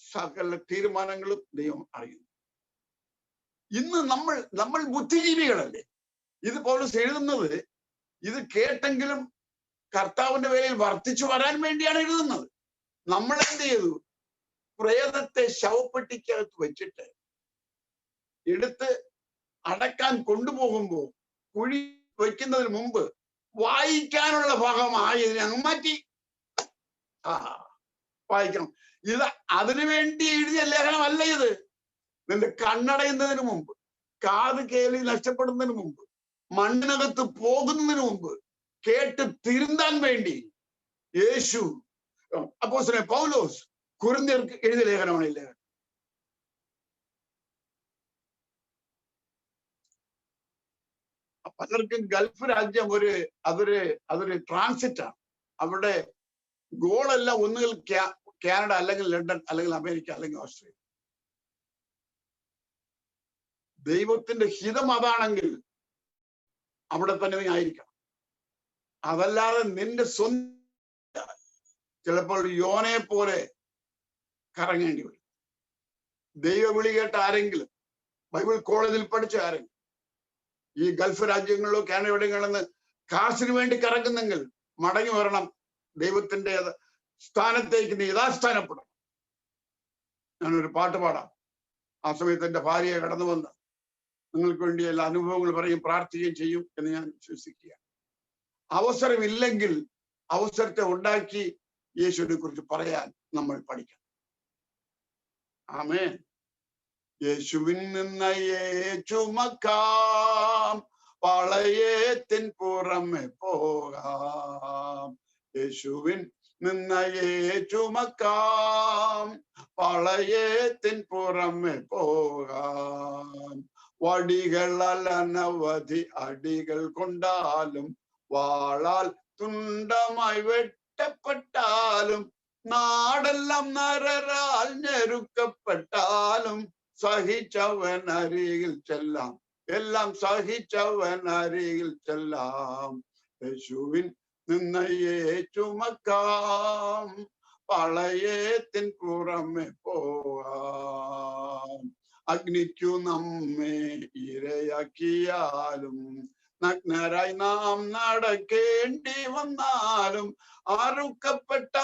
Speaker 1: സകല തീരുമാനങ്ങളും ദൈവം അറിയുന്നു. ഇന്ന് നമ്മൾ ബുദ്ധിജീവികളല്ലേ. ഇത് പൗലോസ് എഴുതുന്നത്, ഇത് കേട്ടെങ്കിലും കർത്താവിന്റെ വേലയിൽ വർദ്ധിച്ചു വരാൻ വേണ്ടിയാണ് എഴുതുന്നത്. നമ്മൾ എന്ത് ചെയ്തു? പ്രേതത്തെ ശവപ്പെട്ടിക്കകത്ത് വെച്ചിട്ട് എടുത്ത് അടക്കാൻ കൊണ്ടുപോകുമ്പോ കുഴി വയ്ക്കുന്നതിന് മുമ്പ് വായിക്കാനുള്ള ഭാഗമായി ഇതിനെ അങ്ങ് മാറ്റി. വായിക്കണം. ഇത് അതിനുവേണ്ടി എഴുതിയ ലേഖനമല്ല. ഇത് നിന്റെ കണ്ണടയുന്നതിന് മുമ്പ്, കാത് കേൾവി നഷ്ടപ്പെടുന്നതിന് മുമ്പ്, മണ്ണിനകത്ത് പോകുന്നതിന് മുമ്പ് കേട്ട് തിരുന്താൻ വേണ്ടി യേശു അപ്പോസ്തലൻ പൗലോസ് കൊരിന്ത്യർക്ക് എഴുതിയ ലേഖനമാണ് ഈ ലേഖനം. പലർക്കും ഗൾഫ് രാജ്യം അതൊരു ട്രാൻസിറ്റ് ആണ്. അവിടെ ഗോളെല്ലാം ഒന്നുകിൽ കാനഡ, അല്ലെങ്കിൽ ലണ്ടൻ, അല്ലെങ്കിൽ അമേരിക്ക, അല്ലെങ്കിൽ ഓസ്ട്രേലിയ. ദൈവത്തിന്റെ ഹിതം അതാണെങ്കിൽ അവിടെ തന്നെ നീ ആയിരിക്കണം. അതല്ലാതെ നിന്റെ സ്വന്തം ചിലപ്പോൾ യോനെ പോലെ കറങ്ങേണ്ടി വരും. ദൈവവിളി കേട്ട ആരെങ്കിലും, ബൈബിൾ കോളേജിൽ പഠിച്ച ആരെങ്കിലും ഈ ഗൾഫ് രാജ്യങ്ങളിലോ കാനഡ എവിടെയെങ്കിലും കാശിന് വേണ്ടി കറങ്ങുന്നെങ്കിൽ മടങ്ങി വരണം. ദൈവത്തിന്റെ സ്ഥാനത്തേക്ക് നീ യഥാസ്ഥാനപ്പെടണം. ഞാനൊരു പാട്ട് പാടാം. ആ സമയത്ത് എന്റെ ഭാര്യയെ കടന്നു വന്ന് നിങ്ങൾക്ക് വേണ്ടി എല്ലാ അനുഭവങ്ങൾ പറയും, പ്രാർത്ഥിക്കുകയും ചെയ്യും എന്ന് ഞാൻ വിശ്വസിക്കുക. അവസരമില്ലെങ്കിൽ അവസരത്തെ ഉണ്ടാക്കി യേശുവിനെ കുറിച്ച് പറയാൻ നമ്മൾ പഠിക്കണം. ആമേൻ. യേശുവിൻ നിന്നയെ ചുമക്കാം, പാളയത്തിൻ പുറമെ പോകാം. യേശുവിൻ നിന്നയെ ചുമക്കാം, പാളയത്തിൻ പുറമെ പോകാം. വടികളാൽ അനവധി അടികൾ കൊണ്ടാലും, വാളാൽ തുണ്ടമായി വെട്ടപ്പെട്ടാലും, നാടെല്ലാം നരരാൽ ഞെരുക്കപ്പെട്ടാലും, സഹിച്ചവൻ അരികിൽ ചെല്ലാം, എല്ലാം സഹിച്ചവൻ അരികിൽ ചെല്ലാം. യേശുവിൻ നിന്നയെ ചുമക്കാം, പാളയത്തിൻ പുറമെ പോകാം. അഗ്നിക്കു നമ്മെ ഇരയാക്കിയാലും, നഗ്നരായി നാം നടക്കേണ്ടി വന്നാലും, അറുക്കപ്പെട്ട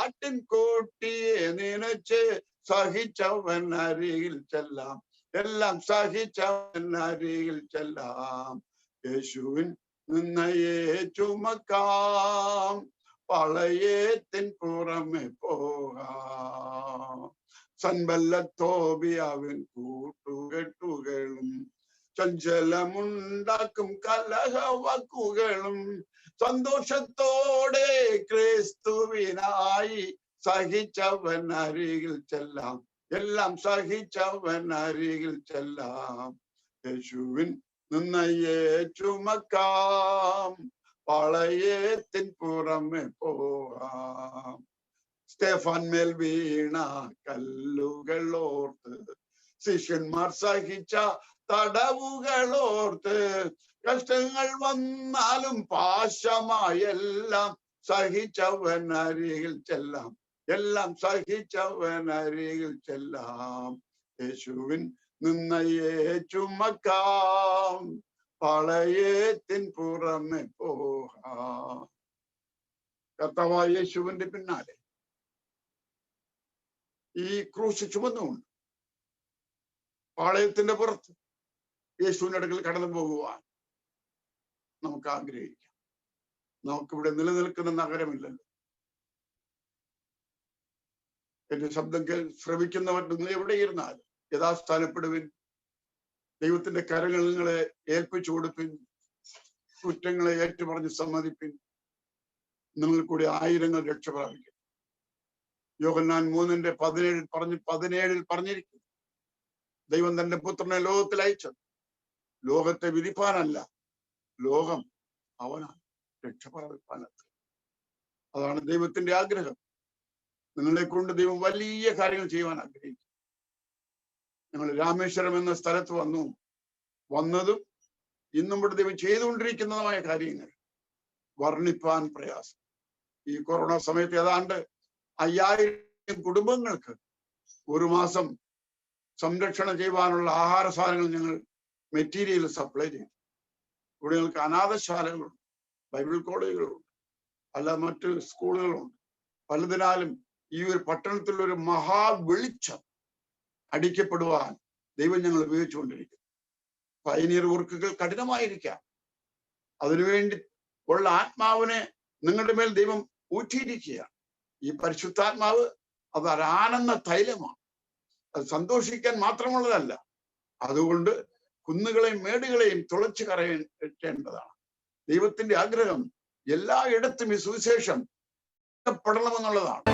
Speaker 1: ആട്ടിൻ കൂട്ടിയെ നനച്ച് സഹിച്ചവൻ അരികിൽ ചെല്ലാം, എല്ലാം സഹിച്ചവൻ അരികിൽ ചെല്ലാം. യേശുവിൻ നിന്നയെ ചുമക്കാം, പാളയത്തിൻ പുറമെ പോകാം. സൻബല്ലത്തോബിയാവിൻ കൂട്ടുകെട്ടുകളും, ചഞ്ചലമുണ്ടാക്കും കലഹവാക്കുകളും, സന്തോഷത്തോടെ ക്രിസ്തുവിനായി സഹിച്ചവൻ അരികിൽ ചെല്ലാം, എല്ലാം സഹിച്ചവൻ അരികിൽ ചെല്ലാം. യേശുവിൻ നിന്നയെ ചുമക്കാം, പാളയത്തിൻ പുറമെ പോകാം. സ്തേഫാൻ മേൽ വീണ കല്ലുകൾ ഓർത്ത്, ശിഷ്യന്മാർ സഹിച്ച തടവുകളോർത്ത്, കഷ്ടങ്ങൾ വന്നാലും പാശമായെല്ലാം സഹിച്ചവൻ അരികിൽ ചെല്ലാം, എല്ലാം സഹിച്ചവൻ അരികിൽ ചെല്ലാം. യേശുവിൻ നിന്നയെ ചുമക്കാം, പാളയത്തിൻ പുറമെ പോകാം. കർത്താവായ യേശുവിന്റെ പിന്നാലെ ഈ ക്രൂശ് ചുമന്നുകൊണ്ട് പാളയത്തിന്റെ പുറത്ത് യേശുവിന്റെ അടുക്കൽ കടന്നു പോകുവാൻ നമുക്ക് ആഗ്രഹിക്കാം. നമുക്കിവിടെ നിലനിൽക്കുന്ന നഗരമില്ലല്ലോ. എന്റെ ശബ്ദം ശ്രവിക്കുന്നവർ നിങ്ങൾ എവിടെ ഇരുന്നാലും യഥാസ്ഥാനപ്പെടുവിൻ. ദൈവത്തിന്റെ കരങ്ങൾ നിങ്ങളെ ഏൽപ്പിച്ചു കൊടുപ്പിൻ. കുറ്റങ്ങളെ ഏറ്റുപറഞ്ഞ് സമ്മതിപ്പിൻ. നിങ്ങൾ കൂടി ആയിരങ്ങൾ രക്ഷ പ്രാപിക്കും. യോഹന്നാൻ 3:17 പറഞ്ഞിരിക്കുന്നു, ദൈവം തന്റെ പുത്രനെ ലോകത്തിൽ അയച്ചത് ലോകത്തെ വിധിപ്പാനല്ല, ലോകം അവനാണ് രക്ഷ പ്രാപിപ്പാനല്ല. അതാണ് ദൈവത്തിന്റെ ആഗ്രഹം. നിങ്ങളെ കൊണ്ട് ദൈവം വലിയ കാര്യങ്ങൾ ചെയ്യുവാൻ ആഗ്രഹിക്കും. ഞങ്ങൾ രാമേശ്വരം എന്ന സ്ഥലത്ത് വന്നതും ഇന്നും ഇവിടെ ദൈവം ചെയ്തുകൊണ്ടിരിക്കുന്നതുമായ കാര്യങ്ങൾ വർണ്ണിപ്പാൻ പ്രയാസം. ഈ കൊറോണ സമയത്ത് ഏതാണ്ട് 5000 കുടുംബങ്ങൾക്ക് ഒരു മാസം സംരക്ഷണം ചെയ്യുവാനുള്ള ആഹാര സാധനങ്ങൾ ഞങ്ങൾ മെറ്റീരിയൽ സപ്ലൈ ചെയ്തു. ഇവിടെ ഞങ്ങൾക്ക് അനാഥശാലകളുണ്ട്, ബൈബിൾ കോളേജുകളുണ്ട്, അല്ല മറ്റ് സ്കൂളുകളുണ്ട്. പലതിനാലും ഈ ഒരു പട്ടണത്തിൽ ഒരു മഹാ വെളിച്ചം അടിക്കപ്പെടുവാൻ ദൈവം ഞങ്ങൾ ഉപയോഗിച്ചുകൊണ്ടിരിക്കുന്നു. പയനീർ വർക്കുകൾ കഠിനമായിരിക്കാം. അതിനുവേണ്ടി ഉള്ള ആത്മാവിനെ നിങ്ങളുടെ മേൽ ദൈവം ഊറ്റിയിരിക്കുകയാണ്. ഈ പരിശുദ്ധാത്മാവ് അത് ആനന്ദ തൈലമാണ്. അത് സന്തോഷിക്കാൻ മാത്രമുള്ളതല്ല. അതുകൊണ്ട് കുന്നുകളെയും മേടുകളെയും തുളച്ചു കറയേണ്ടതാണ്. ദൈവത്തിന്റെ ആഗ്രഹം എല്ലായിടത്തും ഈ സുവിശേഷം പെടണമെന്നുള്ളതാണ്.